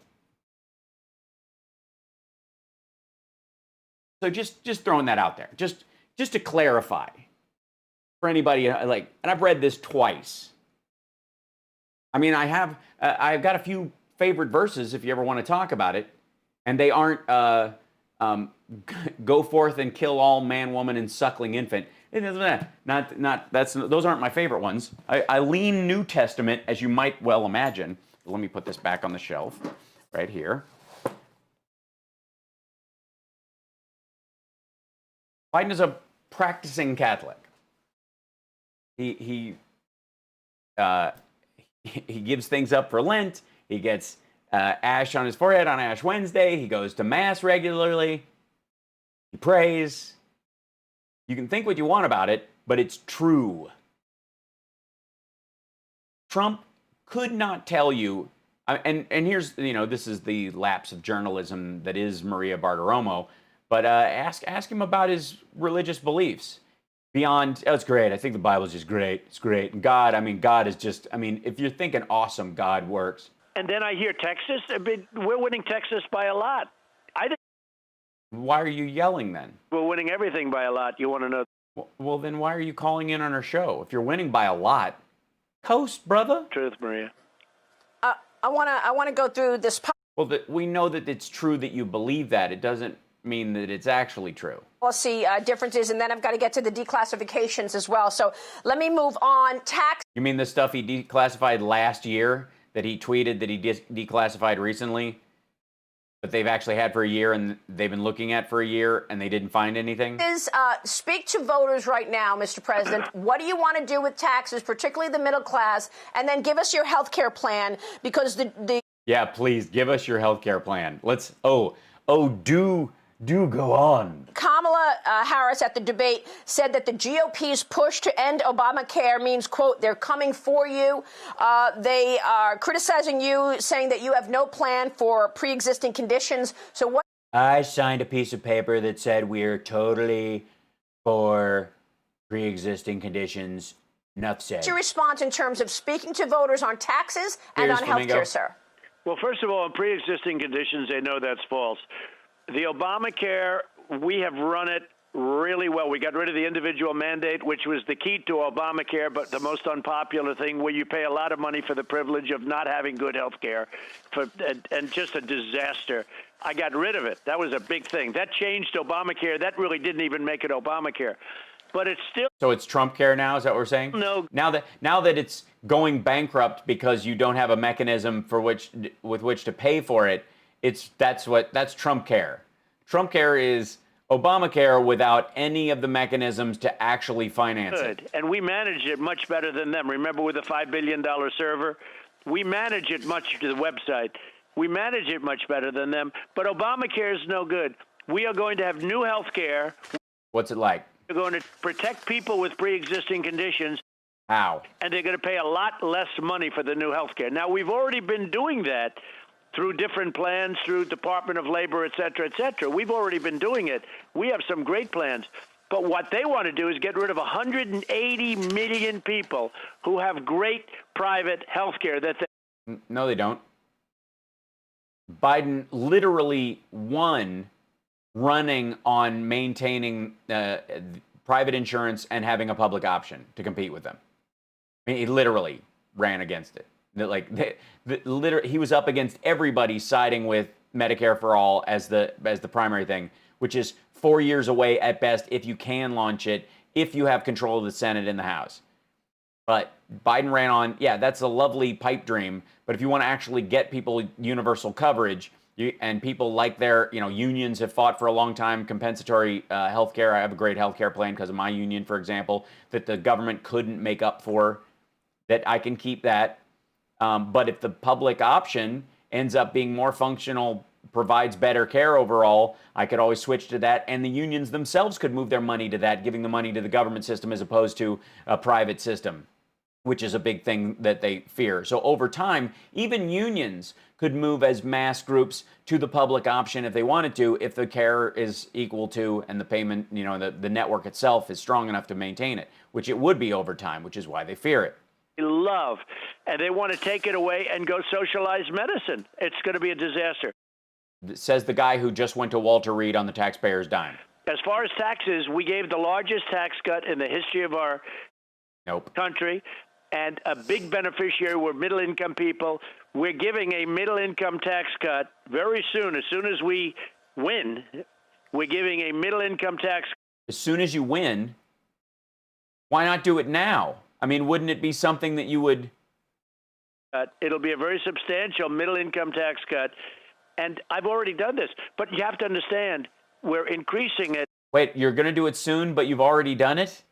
So just throwing that out there, just to clarify for anybody, and I've read this twice. I mean, I've got a few favorite verses if you ever want to talk about it, and they aren't go forth and kill all man, woman, and suckling infant. Those aren't my favorite ones. I lean New Testament, as you might well imagine. Let me put this back on the shelf right here. Biden is a practicing Catholic. He gives things up for Lent. He gets ash on his forehead on Ash Wednesday. He goes to Mass regularly. He prays. You can think what you want about it, but it's true. Trump could not tell you, and here's, this is the lapse of journalism that is Maria Bartiromo, but ask him about his religious beliefs. Beyond, it's great. I think the Bible's just great. It's great. And God is just, if you're thinking awesome, God works. And then I hear Texas. We're winning Texas by a lot. Why are you yelling then? We're winning everything by a lot. You want to know? Well, then why are you calling in on our show? If you're winning by a lot, coast, brother. Truth, Maria. I want to go through this. Well, we know that it's true that you believe that. It doesn't mean that it's actually true. Policy differences, and then I've got to get to the declassifications as well. So let me move on. You mean the stuff he declassified last year that he tweeted that he declassified recently? that they've actually had for a year and they've been looking at for a year and they didn't find anything? Speak to voters right now, Mr. President. What do you want to do with taxes, particularly the middle class? And then give us your health care plan, because the Yeah, please give us your health care plan. Let's do go on. Kamala Harris at the debate said that the GOP's push to end Obamacare means, quote, they're coming for you. They are criticizing you, saying that you have no plan for pre-existing conditions. So what? I signed a piece of paper that said we're totally for pre-existing conditions. Enough said. What's your response in terms of speaking to voters on taxes and on health care, sir? Well, first of all, on pre-existing conditions, they know that's false. The Obamacare, we have run it really well. We got rid of the individual mandate, which was the key to Obamacare, but the most unpopular thing, where you pay a lot of money for the privilege of not having good health care, and just a disaster. I got rid of it. That was a big thing. That changed Obamacare. That really didn't even make it Obamacare. But it's still... So it's Trump care now, is that what we're saying? No. Now that it's going bankrupt because you don't have a mechanism with which to pay for it, that's Trump care. Trump care is Obamacare without any of the mechanisms to actually finance it. And we manage it much better than them. Remember, with a $5 billion server, we manage it much to the website. We manage it much better than them. But Obamacare is no good. We are going to have new health care. What's it like? We're going to protect people with pre-existing conditions. How? And they're going to pay a lot less money for the new health care. Now, we've already been doing that through different plans, through Department of Labor, et cetera, et cetera. We've already been doing it. We have some great plans. But what they want to do is get rid of 180 million people who have great private health care. No, they don't. Biden literally won running on maintaining private insurance and having a public option to compete with them. I mean, he literally ran against it. He was up against everybody siding with Medicare for all as the primary thing, which is 4 years away at best if you can launch it, if you have control of the Senate and the House. But Biden ran on, yeah, that's a lovely pipe dream, but if you want to actually get people universal coverage, and people like their, unions have fought for a long time, compensatory health care. I have a great health care plan because of my union, for example, that the government couldn't make up for, that I can keep that. But if the public option ends up being more functional, provides better care overall, I could always switch to that. And the unions themselves could move their money to that, giving the money to the government system as opposed to a private system, which is a big thing that they fear. So over time, even unions could move as mass groups to the public option if they wanted to, if the care is equal to, and the payment, the network itself is strong enough to maintain it, which it would be over time, which is why they fear it. Love, and they want to take it away and go socialize medicine. It's going to be a disaster. Says the guy who just went to Walter Reed on the taxpayer's dime. As far as taxes, we gave the largest tax cut in the history of our country, and a big beneficiary were middle-income people. We're giving a middle-income tax cut very soon. As soon as we win, we're giving a middle-income tax. As soon as you win, why not do it now? I mean, wouldn't it be something that you would... It'll be a very substantial middle-income tax cut, and I've already done this. But you have to understand, we're increasing it. Wait, you're going to do it soon, but you've already done it?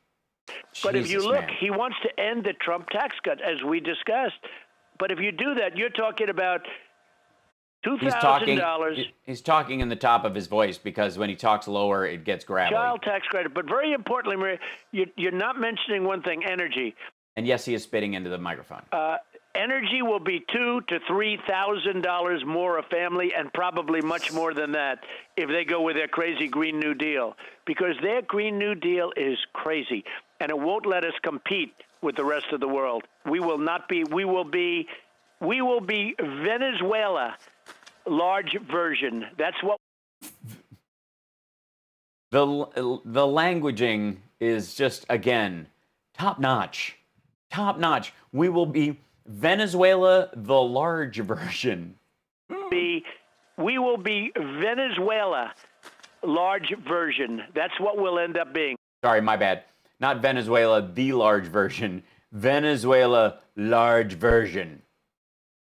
But if you Jesus, look, man. he wants to end the Trump tax cut, as we discussed. But if you do that, you're talking about $2,000. He's talking in the top of his voice because when he talks lower, it gets gravelly. Child tax credit. But very importantly, Maria, you're not mentioning one thing, energy. And yes, he is spitting into the microphone. Energy will be $2,000 to $3,000 more a family, and probably much more than that if they go with their crazy Green New Deal, because their Green New Deal is crazy, and it won't let us compete with the rest of the world. We will not be. We will be Venezuela, large version. That's what. The languaging is just, again, top notch. Top notch. We will be Venezuela, the large version. We will be Venezuela, large version. That's what we'll end up being. Sorry, my bad. Not Venezuela, the large version. Venezuela, large version.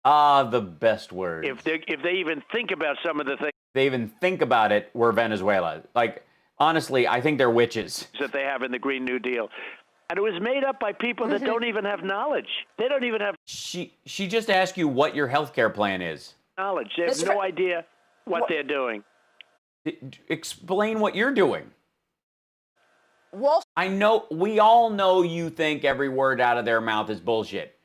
Ah, the best word. If they even think about some of the things. they even think about it, were Venezuela. Like, honestly, I think they're witches. That they have in the Green New Deal. And it was made up by people that don't even have knowledge. They don't even have She just asked you what your health care plan is. knowledge. They have no idea what they're doing. Explain what you're doing. Well, I know, we all know you think every word out of their mouth is bullshit.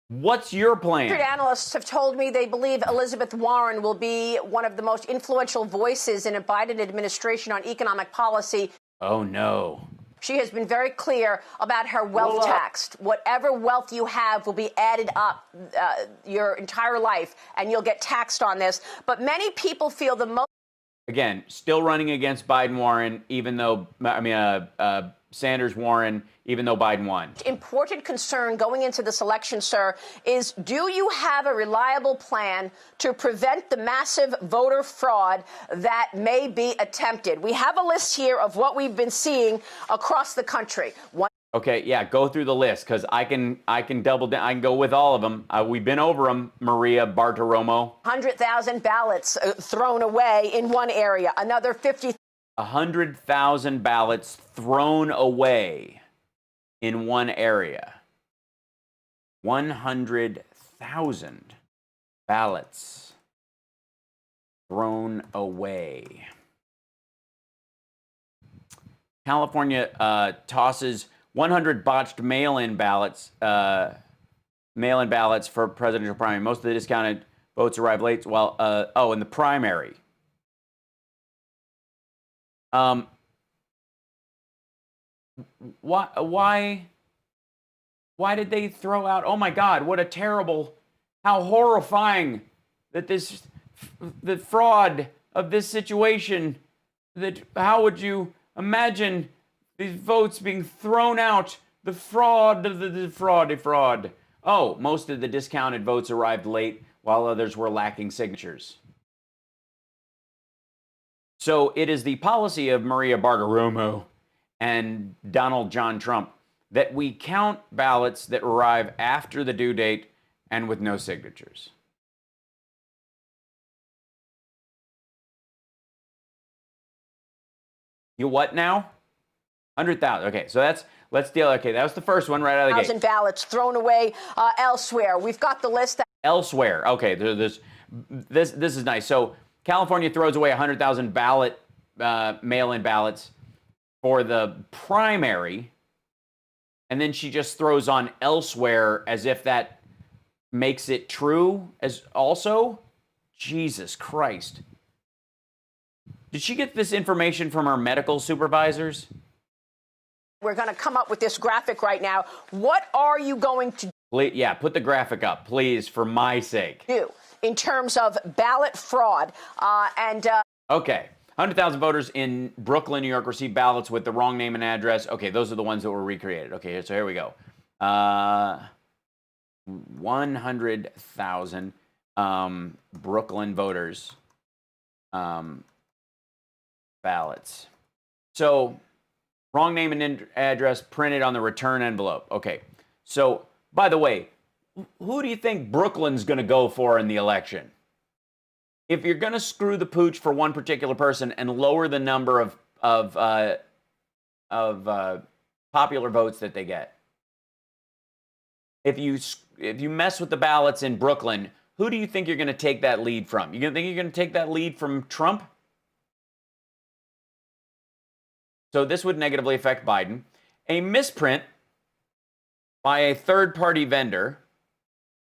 What's your plan? Analysts have told me they believe Elizabeth Warren will be one of the most influential voices in a Biden administration on economic policy. Oh, no. She has been very clear about her wealth tax. Whatever wealth you have will be added up your entire life, and you'll get taxed on this. But many people feel the most... Again, still running against Biden-Warren, even though, Sanders-Warren, even though Biden won. Important concern going into this election, sir, is do you have a reliable plan to prevent the massive voter fraud that may be attempted? We have a list here of what we've been seeing across the country. Okay, yeah, go through the list, because I can double down. I can go with all of them. We've been over them, Maria Bartiromo. 100,000 ballots thrown away in one area. Another 50. 100,000 ballots thrown away in one area. 100,000 ballots thrown away. California tosses 100 botched mail-in ballots for presidential primary. Most of the discounted votes arrive late. While in the primary. Why did they throw out? Oh my God! What a terrible, how horrifying that the fraud of this situation. How would you imagine these votes being thrown out? The fraud of the fraud. Oh, most of the discounted votes arrived late, while others were lacking signatures. So it is the policy of Maria Bartiromo and Donald John Trump that we count ballots that arrive after the due date and with no signatures. You what now? 100,000. Okay, so let's deal. Okay, that was the first one right out of the gate. 1,000 ballots thrown away elsewhere. We've got the list. Elsewhere. Okay, this is nice. So California throws away 100,000 mail-in ballots for the primary, and then she just throws on elsewhere as if that makes it true as also? Jesus Christ. Did she get this information from her medical supervisors? We're going to come up with this graphic right now. What are you going to Yeah, put the graphic up, please, for my sake. do in terms of ballot fraud Okay. 100,000 voters in Brooklyn, New York received ballots with the wrong name and address. Okay, those are the ones that were recreated. Okay, so here we go. 100,000 Brooklyn voters ballots. So, wrong name and address printed on the return envelope. Okay, so, by the way, who do you think Brooklyn's going to go for in the election? If you're going to screw the pooch for one particular person and lower the number of popular votes that they get, if you mess with the ballots in Brooklyn, who do you think you're going to take that lead from? You think you're going to take that lead from Trump? So this would negatively affect Biden. A misprint by a third-party vendor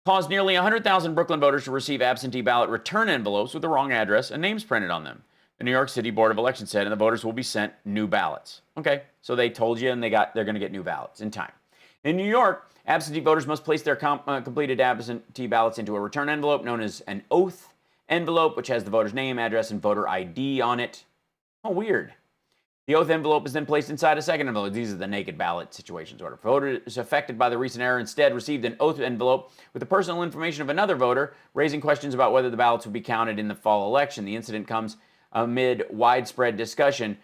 caused nearly 100,000 Brooklyn voters to receive absentee ballot return envelopes with the wrong address and names printed on them. The New York City Board of Elections said, and the voters will be sent new ballots. Okay, so they told you, and they're going to get new ballots in time. In New York, absentee voters must place their completed absentee ballots into a return envelope known as an oath envelope, which has the voter's name, address, and voter ID on it. Oh, weird. The oath envelope is then placed inside a second envelope. These are the naked ballot situations. Voters affected by the recent error instead received an oath envelope with the personal information of another voter, raising questions about whether the ballots would be counted in the fall election. The incident comes amid widespread discussion.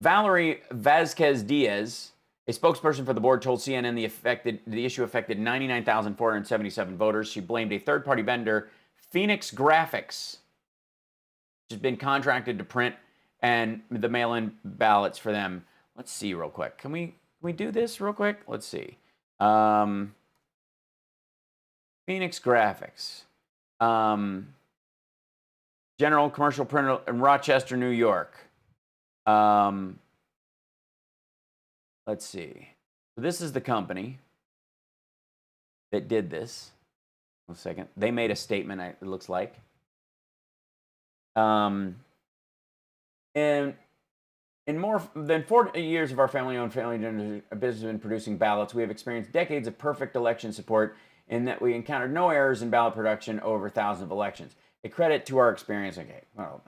Valerie Vasquez-Diaz, a spokesperson for the board, told CNN the issue affected 99,477 voters. She blamed a third-party vendor Phoenix Graphics has been contracted to print and the mail-in ballots for them. Let's see real quick. Can we do this real quick? Let's see. Phoenix Graphics. General Commercial Printer in Rochester, New York. Let's see. So this is the company that did this. One second. They made a statement, it looks like. And in more than 40 years of our family-owned family business in producing ballots, we have experienced decades of perfect election support in that we encountered no errors in ballot production over thousands of elections. A credit to our experience. Okay. Well,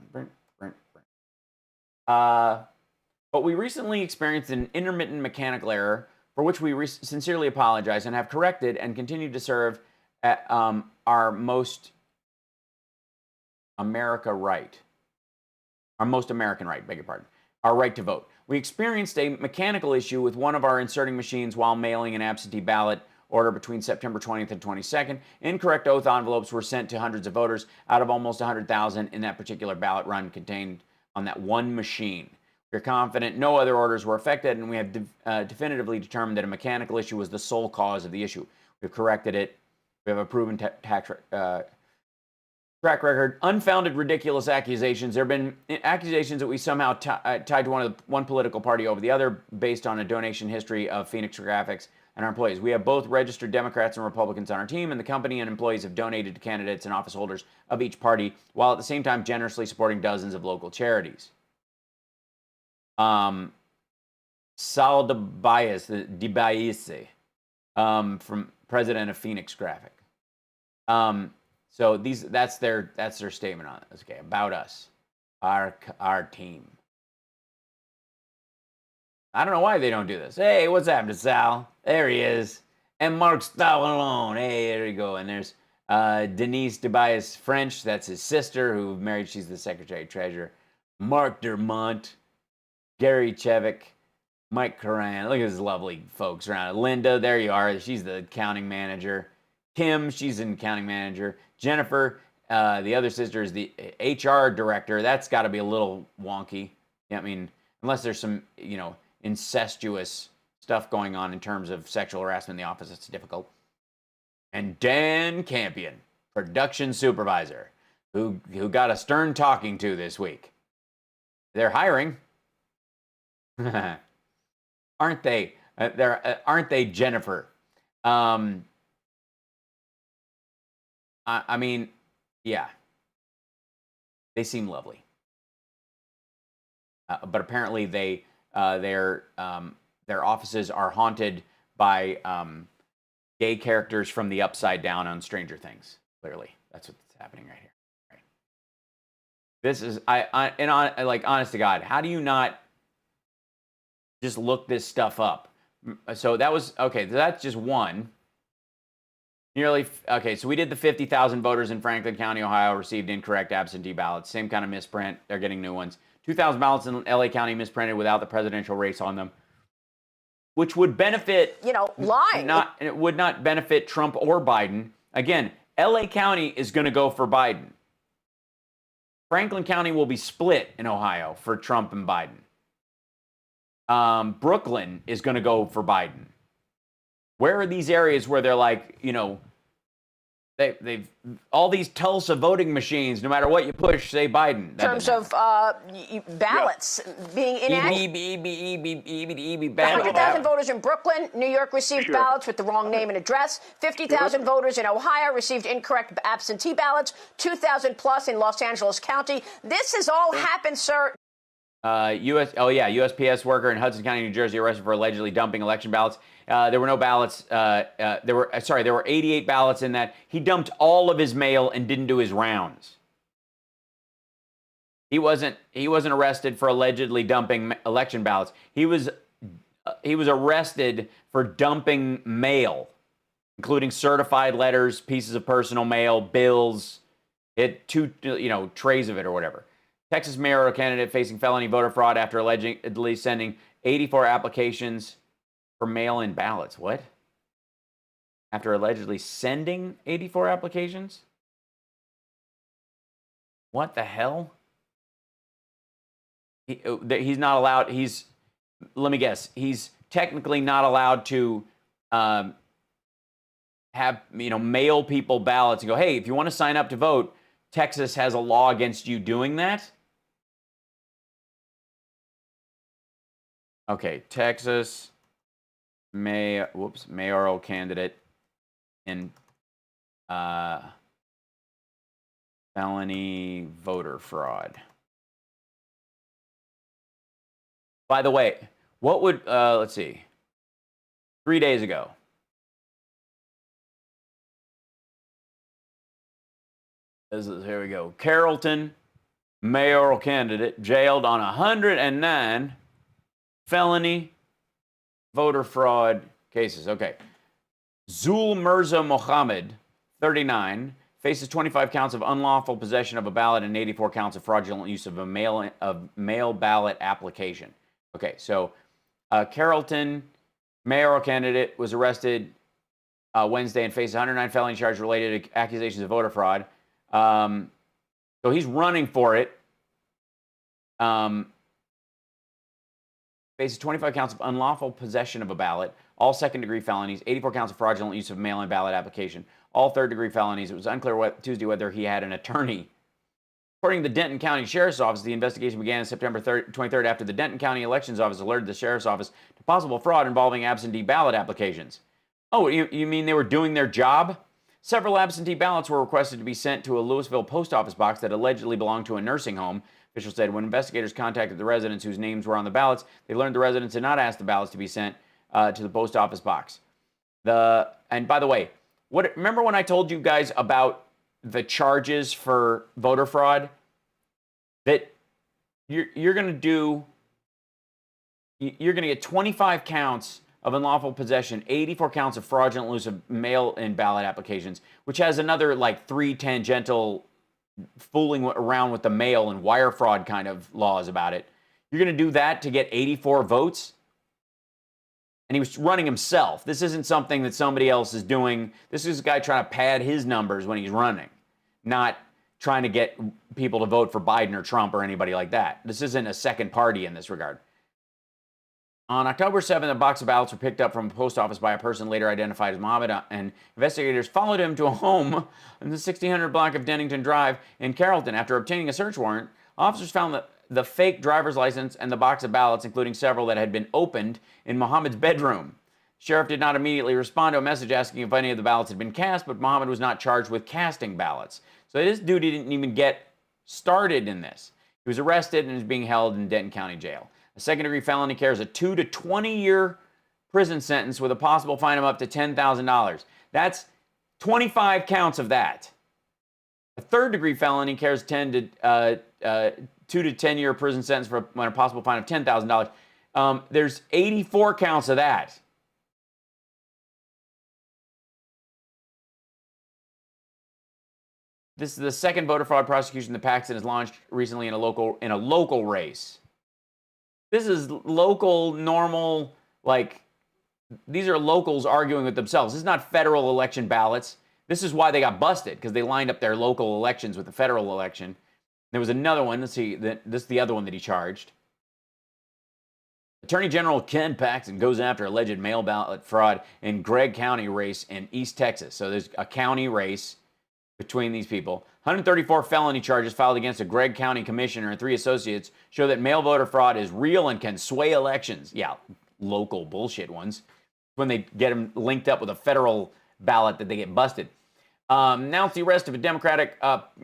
but we recently experienced an intermittent mechanical error for which we sincerely apologize and have corrected and continue to serve at our most American right, beg your pardon, our right to vote. We experienced a mechanical issue with one of our inserting machines while mailing an absentee ballot order between September 20th and 22nd. Incorrect oath envelopes were sent to hundreds of voters out of almost 100,000 in that particular ballot run contained on that one machine. We're confident no other orders were affected, and we have definitively determined that a mechanical issue was the sole cause of the issue. We've corrected it. We have a proven track record. Unfounded, ridiculous accusations. There have been accusations that we somehow tied to one political party over the other based on a donation history of Phoenix Graphics and our employees. We have both registered Democrats and Republicans on our team, and the company and employees have donated to candidates and office holders of each party, while at the same time generously supporting dozens of local charities. Sal DeBaise, from president of Phoenix Graphic. So that's their statement on this. Okay, about us, our team. I don't know why they don't do this. Hey, what's happening, Sal? There he is. And Mark Stallone. Hey, there you go. And there's Denise DeBaise French. That's his sister who married. She's the Secretary Treasurer. Mark Dermont. Gary Chevik. Mike Coran. Look at these lovely folks around. Linda, there you are. She's the accounting manager. Kim, she's an accounting manager. Jennifer, the other sister, is the HR director. That's got to be a little wonky. Yeah, I mean, unless there's some, incestuous stuff going on in terms of sexual harassment in the office, it's difficult. And Dan Campion, production supervisor, who got a stern talking to this week. They're hiring. Aren't they? Aren't they, Jennifer? I mean, yeah. They seem lovely. But apparently their offices are haunted by gay characters from the Upside Down on Stranger Things. Clearly, that's what's happening right here. Right. This is honest to God, how do you not just look this stuff up? So that was okay. That's just one. So we did the 50,000 voters in Franklin County, Ohio, received incorrect absentee ballots. Same kind of misprint. They're getting new ones. 2,000 ballots in LA County misprinted without the presidential race on them, which would benefit, lying. It would not benefit Trump or Biden. Again, LA County is going to go for Biden. Franklin County will be split in Ohio for Trump and Biden. Brooklyn is going to go for Biden. Where are these areas where they're like, they've all these Tulsa voting machines, no matter what you push, say Biden. In terms of ballots being inaccurate. 100,000 voters in Brooklyn, New York received ballots with the wrong name and address. 50,000 voters in Ohio received incorrect absentee ballots. 2,000 plus in Los Angeles County. This has all happened, sir. USPS worker in Hudson County, New Jersey, arrested for allegedly dumping election ballots. There were no ballots. There were 88 ballots in that. He dumped all of his mail and didn't do his rounds. He wasn't arrested for allegedly dumping election ballots. He was arrested for dumping mail, including certified letters, pieces of personal mail, bills, trays of it or whatever. Texas mayoral candidate facing felony voter fraud after allegedly sending 84 applications for mail-in ballots. What? After allegedly sending 84 applications? What the hell? He's not allowed. Let me guess. He's technically not allowed to have, mail people ballots and go, hey, if you want to sign up to vote, Texas has a law against you doing that. Okay, Texas mayoral candidate in felony voter fraud. By the way, what would, let's see, 3 days ago. Here we go. Carrollton mayoral candidate jailed on 109 felony voter fraud cases. Okay. Zul Mirza Mohammed, 39, faces 25 counts of unlawful possession of a ballot and 84 counts of fraudulent use of a mail ballot application. Okay, so Carrollton mayoral candidate was arrested Wednesday and faces 109 felony charges related to accusations of voter fraud. So he's running for it. Faces 25 counts of unlawful possession of a ballot, all second-degree felonies, 84 counts of fraudulent use of mail-in ballot application, all third-degree felonies. It was unclear Tuesday whether he had an attorney. According to the Denton County Sheriff's Office, the investigation began September 23rd after the Denton County Elections Office alerted the Sheriff's Office to possible fraud involving absentee ballot applications. Oh, you mean they were doing their job? Several absentee ballots were requested to be sent to a Louisville post office box that allegedly belonged to a nursing home. Officials said when investigators contacted the residents whose names were on the ballots, they learned the residents had not asked the ballots to be sent to the post office box. And by the way, remember when I told you guys about the charges for voter fraud? That you're going to get 25 counts of unlawful possession, 84 counts of fraudulent use of mail-in ballot applications, which has another like 3 tangential fooling around with the mail and wire fraud kind of laws about it. You're going to do that to get 84 votes? And he was running himself. This isn't something that somebody else is doing. This is a guy trying to pad his numbers when he's running, not trying to get people to vote for Biden or Trump or anybody like that. This isn't a second party in this regard. On October 7th, a box of ballots were picked up from a post office by a person later identified as Mohammed, and investigators followed him to a home in the 1600 block of Dennington Drive in Carrollton. After obtaining a search warrant, officers found the fake driver's license and the box of ballots, including several that had been opened, in Mohammed's bedroom. Sheriff did not immediately respond to a message asking if any of the ballots had been cast, but Mohammed was not charged with casting ballots. So this dude didn't even get started in this. He was arrested and is being held in Denton County Jail. A second-degree felony carries a 2 to 20-year prison sentence with a possible fine of up to $10,000. That's 25 counts of that. A third-degree felony carries 2 to 10-year prison sentence for a possible fine of $10,000. There's 84 counts of that. This is the second voter fraud prosecution that Paxton has launched recently in a local race. This is local, normal, these are locals arguing with themselves. This is not federal election ballots. This is why they got busted, because they lined up their local elections with the federal election. There was another one. Let's see. This is the other one that he charged. Attorney General Ken Paxton goes after alleged mail ballot fraud in Gregg County race in East Texas. So there's a county race between these people. 134 felony charges filed against a Gregg County commissioner and 3 associates show that mail voter fraud is real and can sway elections. Yeah, local bullshit ones. When they get them linked up with a federal ballot that they get busted. Announced the arrest of a Democratic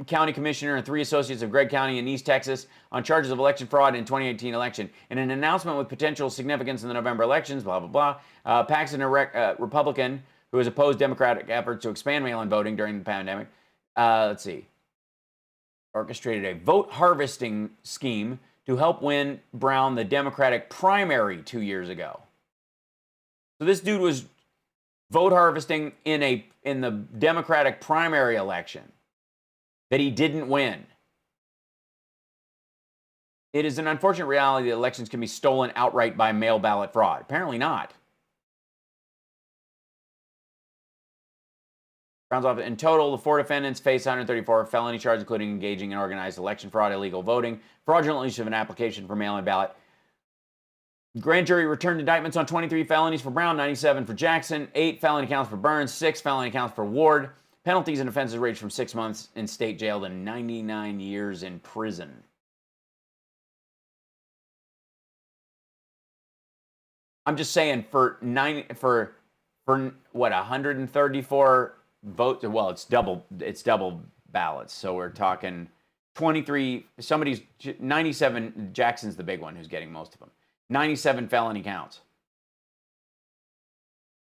county commissioner and 3 associates of Gregg County in East Texas on charges of election fraud in 2018 election. In an announcement with potential significance in the November elections, blah, blah, blah, Paxton, a Republican who has opposed Democratic efforts to expand mail-in voting during the pandemic, orchestrated a vote harvesting scheme to help win Brown the Democratic primary 2 years ago. So this dude was vote harvesting in the Democratic primary election that he didn't win. It is an unfortunate reality that elections can be stolen outright by mail ballot fraud. Apparently not. Rounds off. In total, the 4 defendants face 134 felony charges, including engaging in organized election fraud, illegal voting, fraudulent use of an application for mail-in ballot. Grand jury returned indictments on 23 felonies for Brown, 97 for Jackson, 8 felony counts for Burns, 6 felony counts for Ward. Penalties and offenses range from 6 months in state jail to 99 years in prison. I'm just saying for what, 134 votes. Well, it's double ballots. So we're talking 23. 97. Jackson's the big one who's getting most of them. 97 felony counts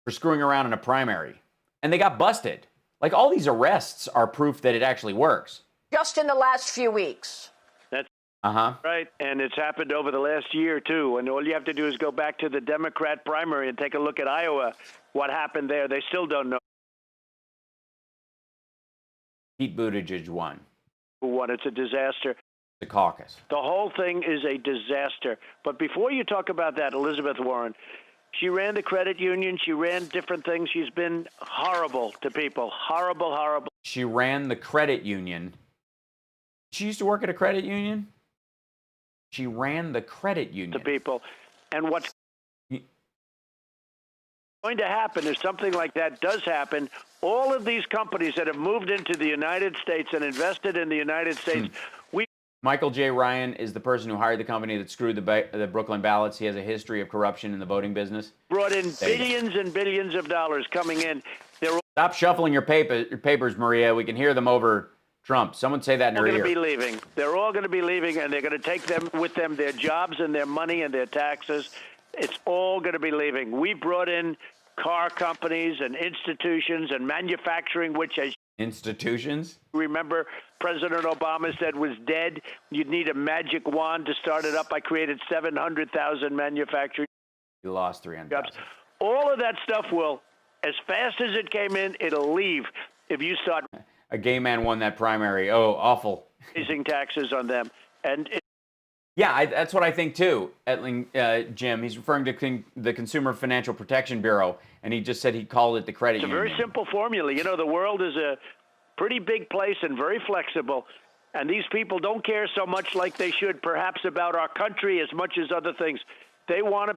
for screwing around in a primary, and they got busted. Like, all these arrests are proof that it actually works. Just in the last few weeks. That's Uh-huh. right, and it's happened over the last year, too. And all you have to do is go back to the Democrat primary and take a look at Iowa, what happened there. They still don't know Pete Buttigieg won who won. It's a disaster. the caucus. The whole thing is a disaster. But before you talk about that, Elizabeth Warren, she ran the credit union. She ran different things. She's been horrible to people. Horrible, horrible. She ran the credit union. She used to work at a credit union? She ran the credit union. To people. And what's going to happen if something like that does happen, all of these companies that have moved into the United States and invested in the United States, Michael J. Ryan is the person who hired the company that screwed the Brooklyn ballots. He has a history of corruption in the voting business. Brought in billions and billions of dollars coming in. Stop shuffling your papers, Maria. We can hear them over Trump. Someone say that in her ear. They're going to be leaving. They're all going to be leaving, and they're going to take them with them their jobs and their money and their taxes. It's all going to be leaving. We brought in car companies and institutions and manufacturing, which, as institutions? Remember, President Obama said was dead. You'd need a magic wand to start it up. I created 700,000 manufacturing. You lost 300,000. All of that stuff will, as fast as it came in, it'll leave if you start. A gay man won that primary. Oh, awful. Raising taxes on them. And yeah, that's what I think too, Jim. He's referring to the Consumer Financial Protection Bureau, and he just said he called it the credit union. It's a very simple formula. You know, the world is a pretty big place and very flexible, and these people don't care so much like they should, perhaps, about our country as much as other things. They want to.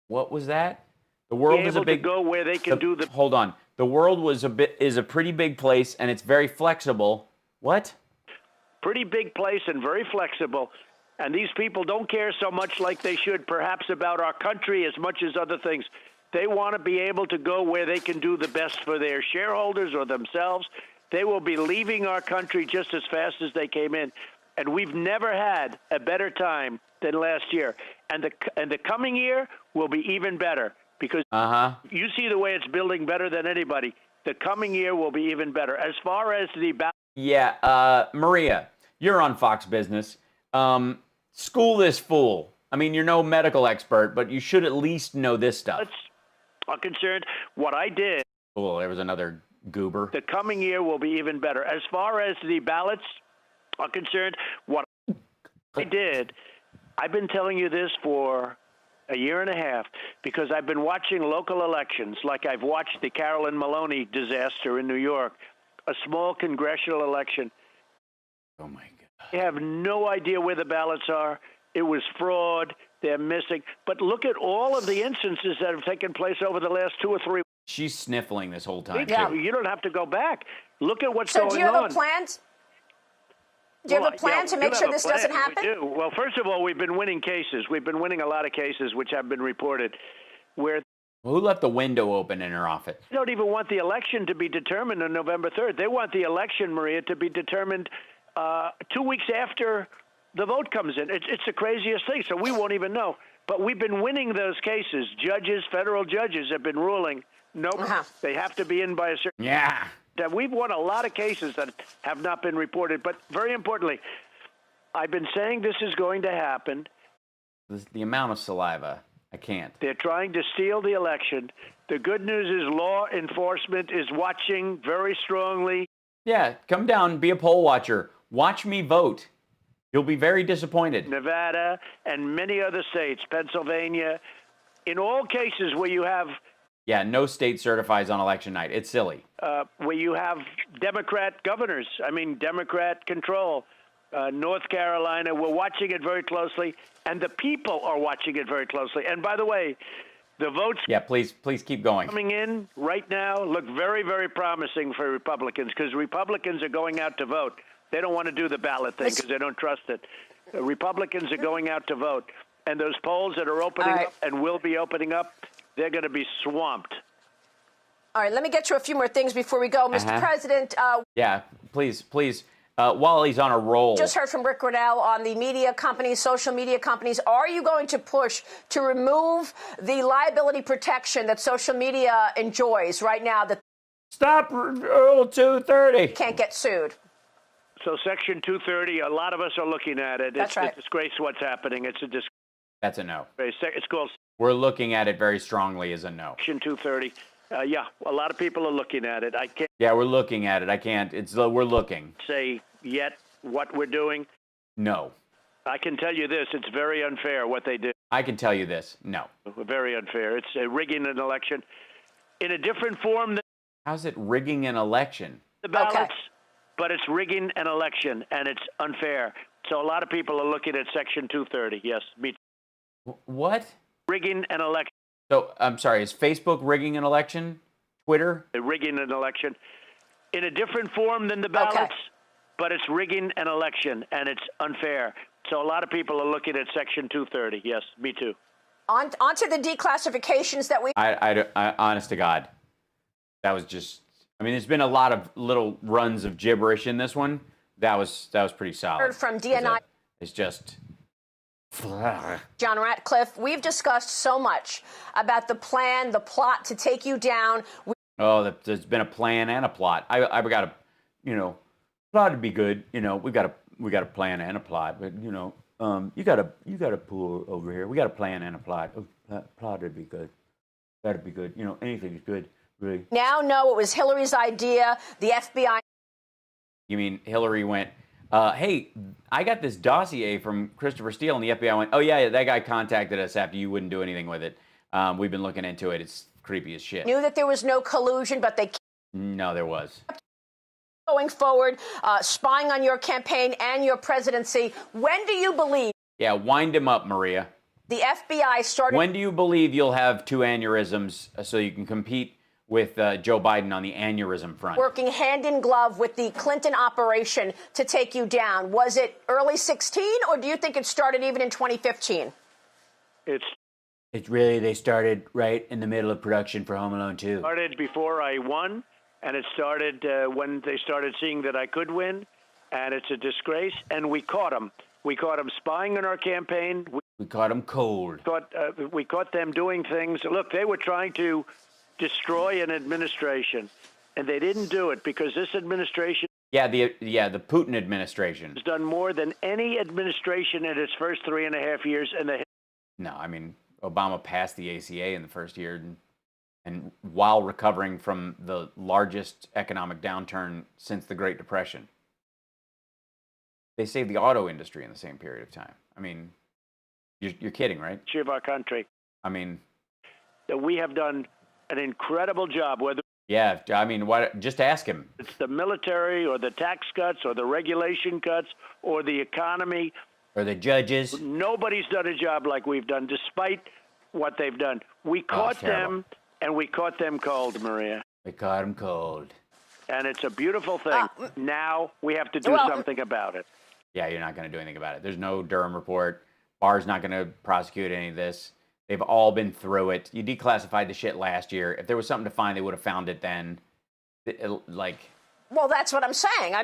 What was that? The world be is able a big. To go where they can do the. Hold on. The world is a pretty big place, and it's very flexible. What? Pretty big place and very flexible. And these people don't care so much like they should, perhaps, about our country as much as other things. They want to be able to go where they can do the best for their shareholders or themselves. They will be leaving our country just as fast as they came in. And we've never had a better time than last year. And the coming year will be even better because you see the way it's building better than anybody. The coming year will be even better. As far as the... Yeah, Maria, you're on Fox Business. School this fool. I mean, you're no medical expert, but you should at least know this stuff. I'm concerned. What I did. Oh, there was another goober. The coming year will be even better. As far as the ballots are concerned, what I did, I've been telling you this for a year and a half because I've been watching local elections, like I've watched the Carolyn Maloney disaster in New York, a small congressional election. Oh, my God. They have no idea where the ballots are. It was fraud. They're missing. But look at all of the instances that have taken place over the last 2 or 3 weeks. She's sniffling this whole time, Yeah, too. you don't have to go back. Look at what's going on. So do you have a plan? Do you have a plan to make sure this doesn't happen? We do. Well, first of all, we've been winning cases. We've been winning a lot of cases which have been reported where... Well, who left the window open in her office? They don't even want the election to be determined on November 3rd. They want the election, Maria, to be determined 2 weeks after the vote comes in. It's the craziest thing, so we won't even know. But we've been winning those cases. Judges, federal judges have been ruling, nope, they have to be in by a certain... Yeah. We've won a lot of cases that have not been reported. But very importantly, I've been saying this is going to happen. The amount of saliva, I can't. They're trying to steal the election. The good news is law enforcement is watching very strongly. Yeah, come down, be a poll watcher. Watch me vote. You'll be very disappointed. Nevada and many other states, Pennsylvania, in all cases where you have Yeah, no state certifies on election night. It's silly. Where you have Democrat governors, Democrat control. North Carolina, we're watching it very closely, and the people are watching it very closely. And by the way, the votes please keep going. coming in right now look very, very promising for Republicans, because Republicans are going out to vote. They don't want to do the ballot thing because they don't trust it. Republicans are going out to vote, and those polls that are opening up and will be opening up, they're going to be swamped. All right, let me get to a few more things before we go. Mr. President. Yeah, please. While he's on a roll. Just heard from Rick Grenell on the media companies, social media companies. Are you going to push to remove the liability protection that social media enjoys right now? That Stop Rule 230. Can't get sued. So Section 230, a lot of us are looking at it. That's right. It's a disgrace what's happening. It's a disgrace. That's a no. It's called We're looking at it very strongly as a no. Section 230. Yeah, a lot of people are looking at it. I can't. Yeah, we're looking at it. I can't. We're looking. Say yet what we're doing. No. I can tell you this: it's very unfair what they did. I can tell you this: no. Very unfair. It's rigging an election in a different form than. How's it rigging an election? The ballots, but it's rigging an election, and it's unfair. So a lot of people are looking at Section 230. Yes, me. What? Rigging an election. So, I'm sorry, is Facebook rigging an election? Twitter? Rigging an election in a different form than the ballots, but it's rigging an election, and it's unfair. So a lot of people are looking at Section 230. Yes, me too. On to the declassifications that we... I honest to God, that was just... there's been a lot of little runs of gibberish in this one. That was pretty solid. Heard from DNI. It's just... John Ratcliffe, we've discussed so much about the plan, the plot to take you down. There's been a plan and a plot. I got a, plot would be good. We got a plan and a plot, but you got a pull over here. We got a plan and a plot. Plot would be good. That'd be good. Anything is good, really. Now know it was Hillary's idea. The FBI. You mean Hillary went? Hey, I got this dossier from Christopher Steele, and the FBI went, oh, yeah, that guy contacted us after you wouldn't do anything with it. We've been looking into it. It's creepy as shit. Knew that there was no collusion, but they... No, there was. Going forward, spying on your campaign and your presidency. When do you believe... Yeah, wind him up, Maria. The FBI started... When do you believe you'll have 2 aneurysms so you can compete with Joe Biden on the aneurysm front? Working hand in glove with the Clinton operation to take you down. Was it early 16, or do you think it started even in 2015? It's really, they started right in the middle of production for Home Alone 2. Started before I won, and it started when they started seeing that I could win, and it's a disgrace, and we caught them. We caught them spying on our campaign. We caught them cold. We caught them doing things. Look, they were trying to destroy an administration, and they didn't do it because this administration the Putin administration has done more than any administration in its first 3.5 years. No, Obama passed the ACA in the first year, and while recovering from the largest economic downturn since the Great Depression. They saved the auto industry in the same period of time. You're kidding, right? Of our country. That we have done an incredible job. Just ask him. It's the military or the tax cuts or the regulation cuts or the economy. Or the judges. Nobody's done a job like we've done, despite what they've done. We caught them, and we caught them cold, Maria. We caught them cold. And it's a beautiful thing. Now we have to do something about it. Yeah, you're not going to do anything about it. There's no Durham report. Barr's not going to prosecute any of this. They've all been through it. You declassified the shit last year. If there was something to find, they would have found it then. Well, that's what I'm saying.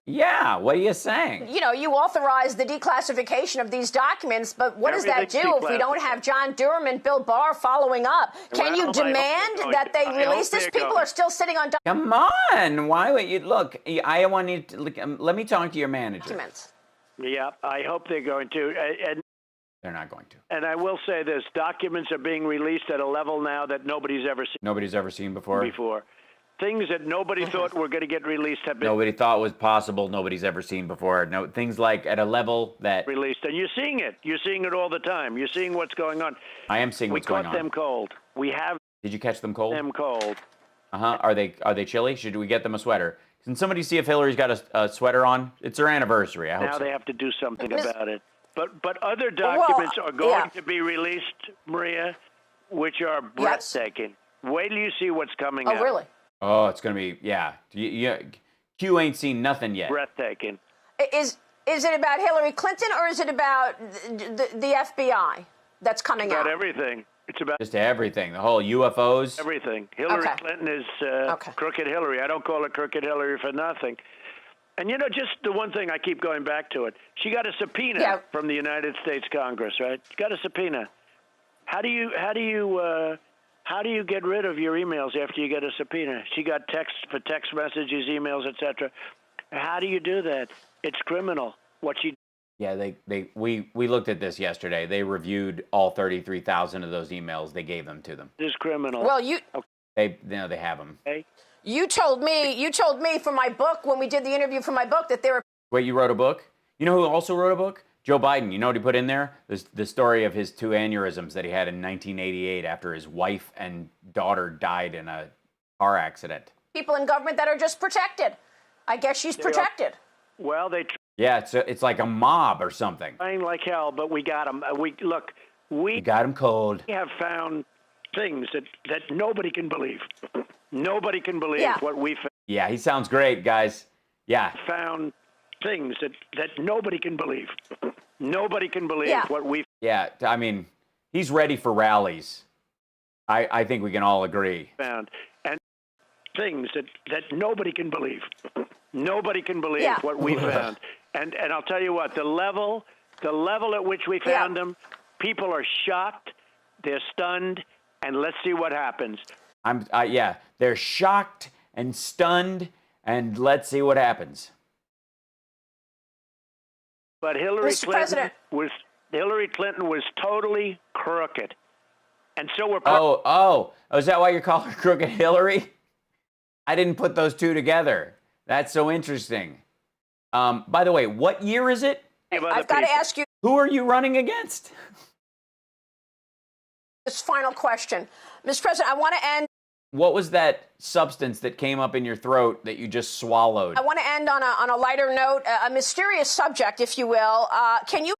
Yeah, what are you saying? You authorize the declassification of these documents, but what does that do if we don't have John Durham and Bill Barr following up? Can you demand that they release this? People are still sitting on Come on. Why would you look? I want you to let me talk to your manager. Documents. Yeah, I hope they're going to. And they're not going to. And I will say this, documents are being released at a level now that nobody's ever seen. Nobody's ever seen before? Things that nobody thought were going to get released have been... Nobody thought was possible, nobody's ever seen before. No, things like at a level that... Released, and you're seeing it. You're seeing it all the time. You're seeing what's going on. I am seeing what's going on. We caught them cold. We have... Did you catch them cold? Them cold. Are they chilly? Should we get them a sweater? Can somebody see if Hillary's got a sweater on? It's her anniversary. I hope Now so. they have to do something about it. But other documents are going to be released, Maria, which are breathtaking. Wait till you see what's coming out. Oh, really? Oh, it's gonna be Q ain't seen nothing yet. Breathtaking. Is it about Hillary Clinton or is it about the FBI that's coming out? About everything. It's about just everything. The whole UFOs. Everything. Hillary Clinton is crooked Hillary. I don't call her crooked Hillary for nothing. And just the one thing I keep going back to it. She got a subpoena from the United States Congress, right? She got a subpoena. How do you get rid of your emails after you get a subpoena? She got text messages, emails, etc. How do you do that? It's criminal. What she Yeah, we looked at this yesterday. They reviewed all 33,000 of those emails. They gave them to them. is criminal. Well, they have them. Okay. You told me for my book when we did the interview for my book that there were. Wait, you wrote a book? You know who also wrote a book? Joe Biden. You know what he put in there? The story of his 2 aneurysms that he had in 1988 after his wife and daughter died in a car accident. People in government that are just protected. I guess she's protected. Well, Yeah, it's like a mob or something. trying like hell, but we got them. We got him cold. have found things that nobody can believe. Nobody can believe what we found. Yeah, he sounds great, guys. Yeah. Found things that nobody can believe. Nobody can believe what we. Yeah, I mean, he's ready for rallies. I think we can all agree. Found and things that nobody can believe. Nobody can believe what we found. And I'll tell you what, the level at which we found them, people are shocked, they're stunned, and let's see what happens. They're shocked and stunned, and let's see what happens. But Hillary Clinton was totally crooked. And so we're is that why you're calling her Crooked Hillary? I didn't put those two together. That's so interesting. By the way, what year is it? I've got to ask you. Who are you running against? This final question. Mr. President, I want to end. What was that substance that came up in your throat that you just swallowed? I want to end on a lighter note, a mysterious subject, if you will. Can you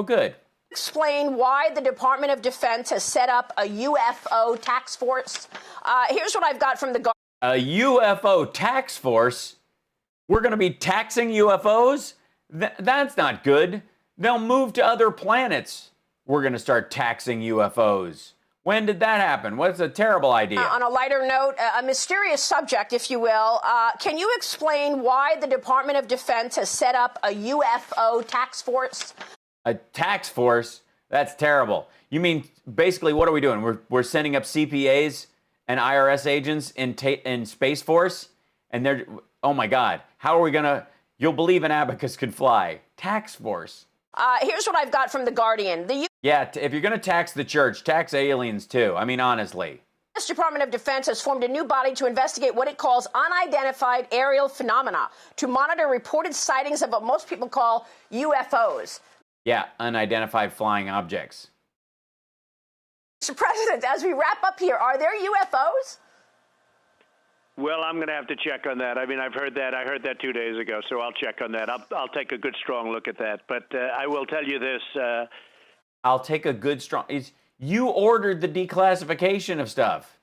good. explain why the Department of Defense has set up a UFO task force? Here's what I've got from the A UFO tax force? We're going to be taxing UFOs? That's not good. They'll move to other planets. We're going to start taxing UFOs. When did that happen? What's a terrible idea? On a lighter note, a mysterious subject, if you will. Can you explain why the Department of Defense has set up a UFO task force? A tax force? That's terrible. You mean, basically, what are we doing? We're sending up CPAs and IRS agents in Space Force? And they're, oh my God, how are we going to, you'll believe an abacus could fly. Tax force. Here's what I've got from The Guardian. If you're going to tax the church, tax aliens too. I mean, honestly. The U.S. Department of Defense has formed a new body to investigate what it calls unidentified aerial phenomena, to monitor reported sightings of what most people call UFOs. Yeah, unidentified flying objects. Mr. President, as we wrap up here, are there UFOs? Well, I'm going to have to check on that. I mean, I've heard that. I heard that 2 days ago, so I'll check on that. I'll take a good, strong look at that. But I will tell you this. I'll take a good, strong... You ordered the declassification of stuff.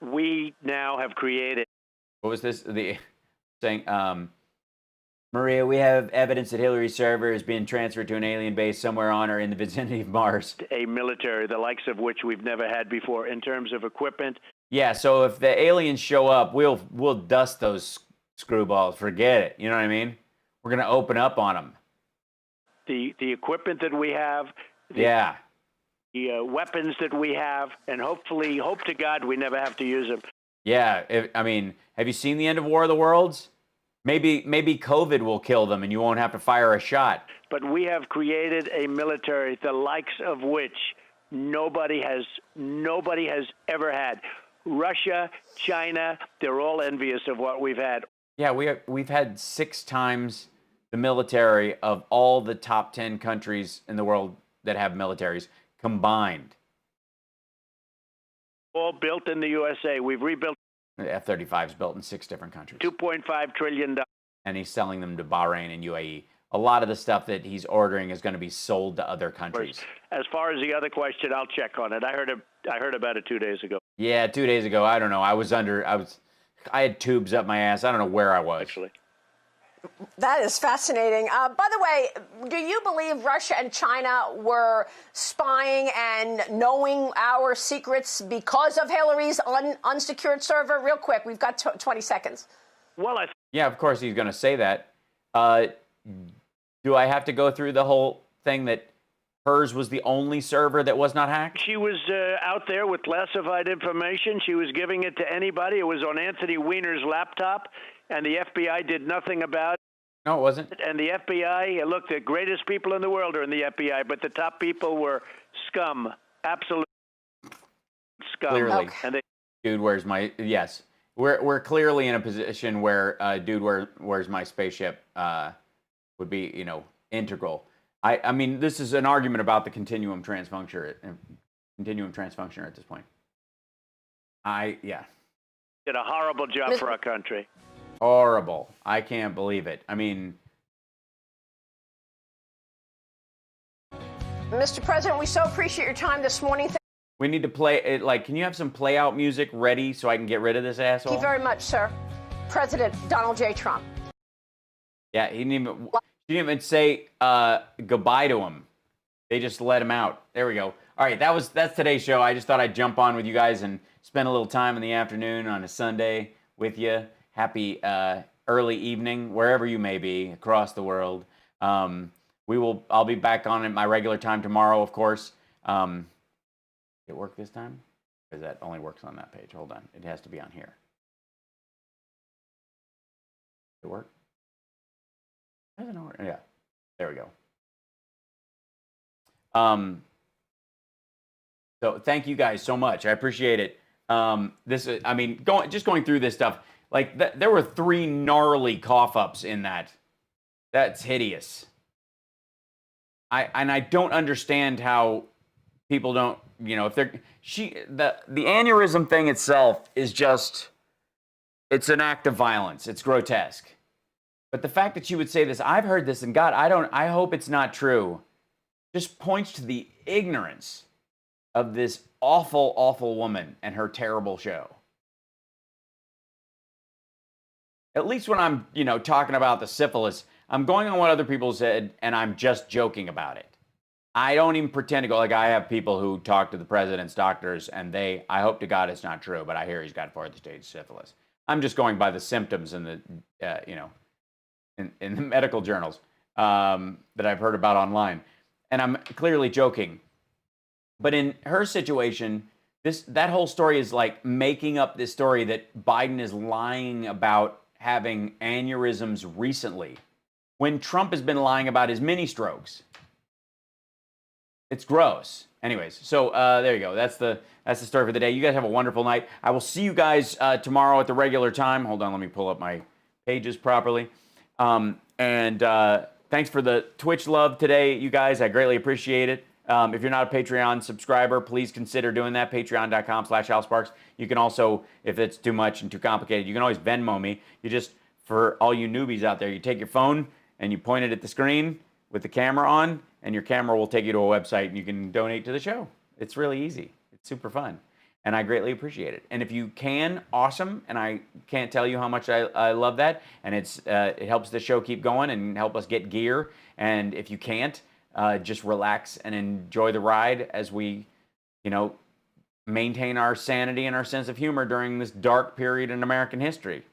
We now have created... What was this? Saying, Maria, we have evidence that Hillary's server is being transferred to an alien base somewhere on or in the vicinity of Mars. A military, the likes of which we've never had before in terms of equipment. Yeah, so if the aliens show up, we'll dust those screwballs. Forget it. You know what I mean? We're going to open up on them. The equipment that we have. The weapons that we have, and hopefully, hope to God, we never have to use them. Yeah, I mean, have you seen the end of War of the Worlds? Maybe COVID will kill them and you won't have to fire a shot. But we have created a military, the likes of which nobody has ever had. Russia, China, they're all envious of what we've had. Yeah, we've had 6 times the military of all the top 10 countries in the world that have militaries combined. All built in the USA. We've rebuilt. The F-35 is built in 6 different countries. $2.5 trillion. And he's selling them to Bahrain and UAE. A lot of the stuff that he's ordering is going to be sold to other countries. As far as the other question, I'll check on it. I heard about it 2 days ago. Yeah, 2 days ago. I don't know. I had tubes up my ass. I don't know where I was. Actually. That is fascinating. By the way, do you believe Russia and China were spying and knowing our secrets because of Hillary's unsecured server? Real quick, we've got 20 seconds. Well, yeah, of course he's going to say that. Do I have to go through the whole thing that hers was the only server that was not hacked? She was out there with classified information. She was giving it to anybody. It was on Anthony Weiner's laptop, and the FBI did nothing about it. No, it wasn't. And the FBI, look, the greatest people in the world are in the FBI, but the top people were scum. Absolute scum. Clearly. Okay. And Dude, where's my... Yes. We're clearly in a position where dude, where's my spaceship would be, integral. I mean, this is an argument about the continuum transfunctioner at this point. Did a horrible job for our country. Horrible. I can't believe it. I mean... Mr. President, we so appreciate your time this morning. We need to play it. Like, can you have some play out music ready so I can get rid of this asshole? Thank you very much, sir. President Donald J. Trump. Yeah, he didn't even say goodbye to him. They just let him out. There we go. All right, that's today's show. I just thought I'd jump on with you guys and spend a little time in the afternoon on a Sunday with you. Happy early evening, wherever you may be across the world. I'll be back on at my regular time tomorrow, of course. Did it work this time? Because that only works on that page. Hold on. It has to be on here. Did it work? Doesn't work. Yeah. There we go. So thank you guys so much. I appreciate it. Going through this stuff, like there were 3 gnarly cough-ups in that. That's hideous. I don't understand how people don't, if they're the aneurysm thing itself is just, it's an act of violence. It's grotesque. But the fact that you would say this, I've heard this, and God, I hope it's not true, just points to the ignorance of this awful, awful woman and her terrible show. At least when I'm, talking about the syphilis, I'm going on what other people said, and I'm just joking about it. I don't even pretend to go, like, I have people who talk to the president's doctors, and I hope to God it's not true, but I hear he's got 4th stage syphilis. I'm just going by the symptoms in the, in the medical journals that I've heard about online. And I'm clearly joking. But in her situation, that whole story is like making up this story that Biden is lying about having aneurysms recently, when Trump has been lying about his mini strokes. It's gross. Anyways, so there you go. That's the story for the day. You guys have a wonderful night. I will see you guys tomorrow at the regular time. Hold on, let me pull up my pages properly. And thanks for the Twitch love today, you guys. I greatly appreciate it. If you're not a Patreon subscriber, please consider doing that. Patreon.com/HalSparks. You can also, if it's too much and too complicated, you can always Venmo me. You just, for all you newbies out there, you take your phone and you point it at the screen with the camera on, and your camera will take you to a website and you can donate to the show. It's really easy. It's super fun. And I greatly appreciate it. And if you can, awesome. And I can't tell you how much I love that. And it helps the show keep going and help us get gear. And if you can't, just relax and enjoy the ride as we, maintain our sanity and our sense of humor during this dark period in American history.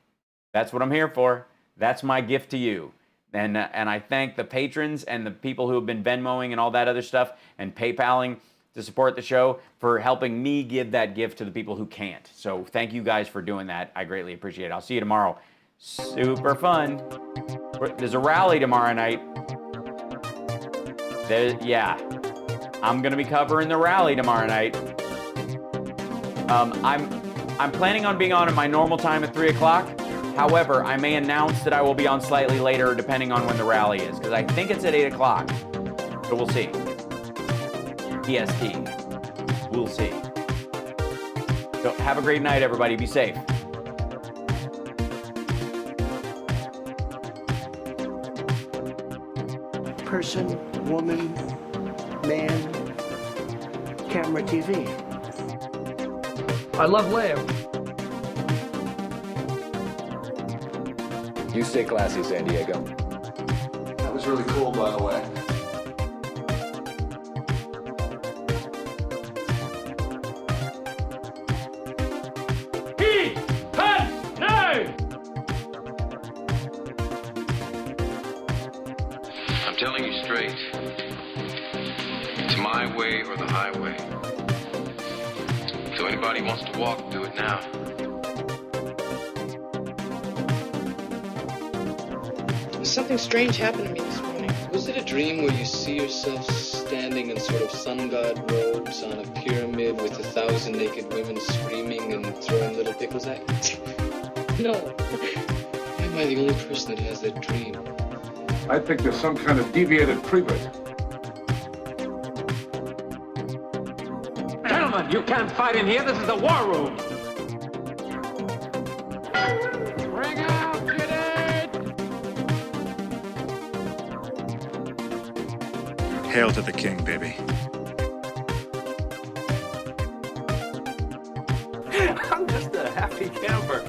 That's what I'm here for. That's my gift to you. And I thank the patrons and the people who have been Venmoing and all that other stuff and PayPaling to support the show for helping me give that gift to the people who can't. So thank you guys for doing that. I greatly appreciate it. I'll see you tomorrow. Super fun. There's a rally tomorrow night. I'm going to be covering the rally tomorrow night. I'm planning on being on at my normal time at 3 o'clock. However, I may announce that I will be on slightly later depending on when the rally is, because I think it's at 8 o'clock. So we'll see. EST. We'll see. So have a great night, everybody. Be safe. Person, woman, man, camera, TV. I love lamb. You stay classy, San Diego. That was really cool, by the way. I'm telling you straight. It's my way or the highway. So anybody wants to walk, do it now. Something strange happened to me this morning. Was it a dream where you see yourself standing in sort of sun god robes on a pyramid with 1,000 naked women screaming and throwing little pickles at you? No. Why am I the only person that has that dream? I think there's some kind of deviated pre-bit. Gentlemen, you can't fight in here. This is the war room. Bring out Hail to the king, baby. I'm just a happy camper.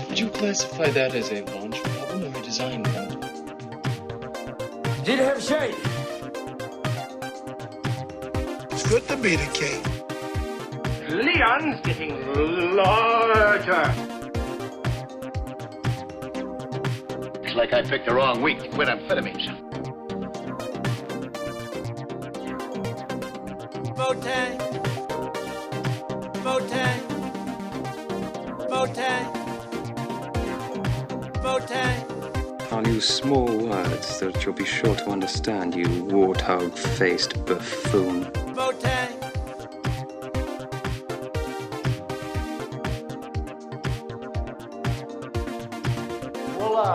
Would you classify that as a launch problem or a design problem? Did have shade. It's good to be the king. Leon's getting larger. Looks like I picked the wrong week to quit amphetamines. Motang. Motang. Motang. Motang. I'll use small words that you'll be sure to understand, you warthog-faced buffoon. Motang. Voila.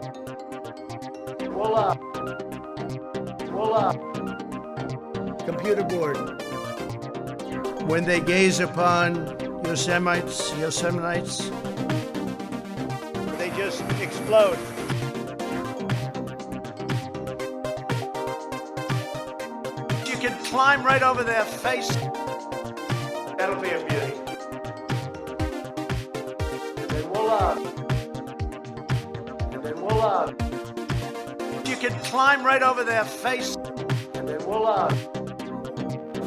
Voila. Voila. Computer board. When they gaze upon Yosemites, They just explode. You can climb right over their face. That'll be a beauty. and then voila. And then voila. You can climb right over their face. And then voila.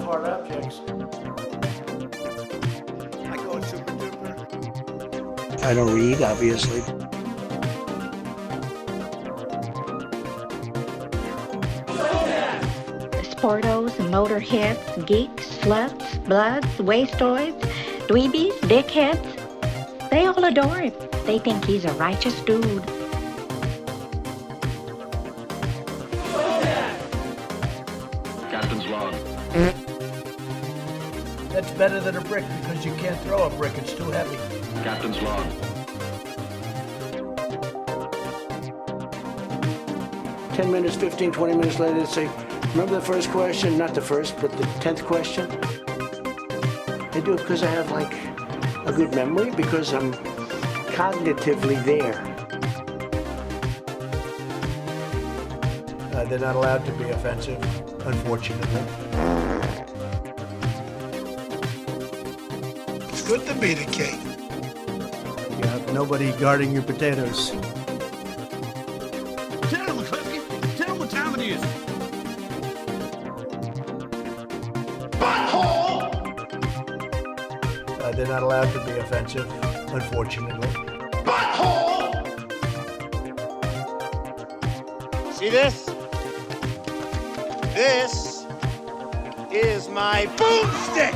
Hard objects. I go super duper. I don't read, obviously. Sportos, motorheads, geeks, sluts, bloods, wastoids, dweebies, dickheads. They all adore him. They think he's a righteous dude. Captain's log. That's better than a brick because you can't throw a brick, it's too heavy. Captain's log. 10 minutes, 15, 20 minutes later, they say, remember the first question? Not the first, but the 10th question? I do it because I have, like, a good memory, because I'm cognitively there. They're not allowed to be offensive, unfortunately. It's good to be the king. You have nobody guarding your potatoes. Tell him, Cliffy. Tell him what time it is. They're not allowed to be offensive, unfortunately. See this? This is my boomstick.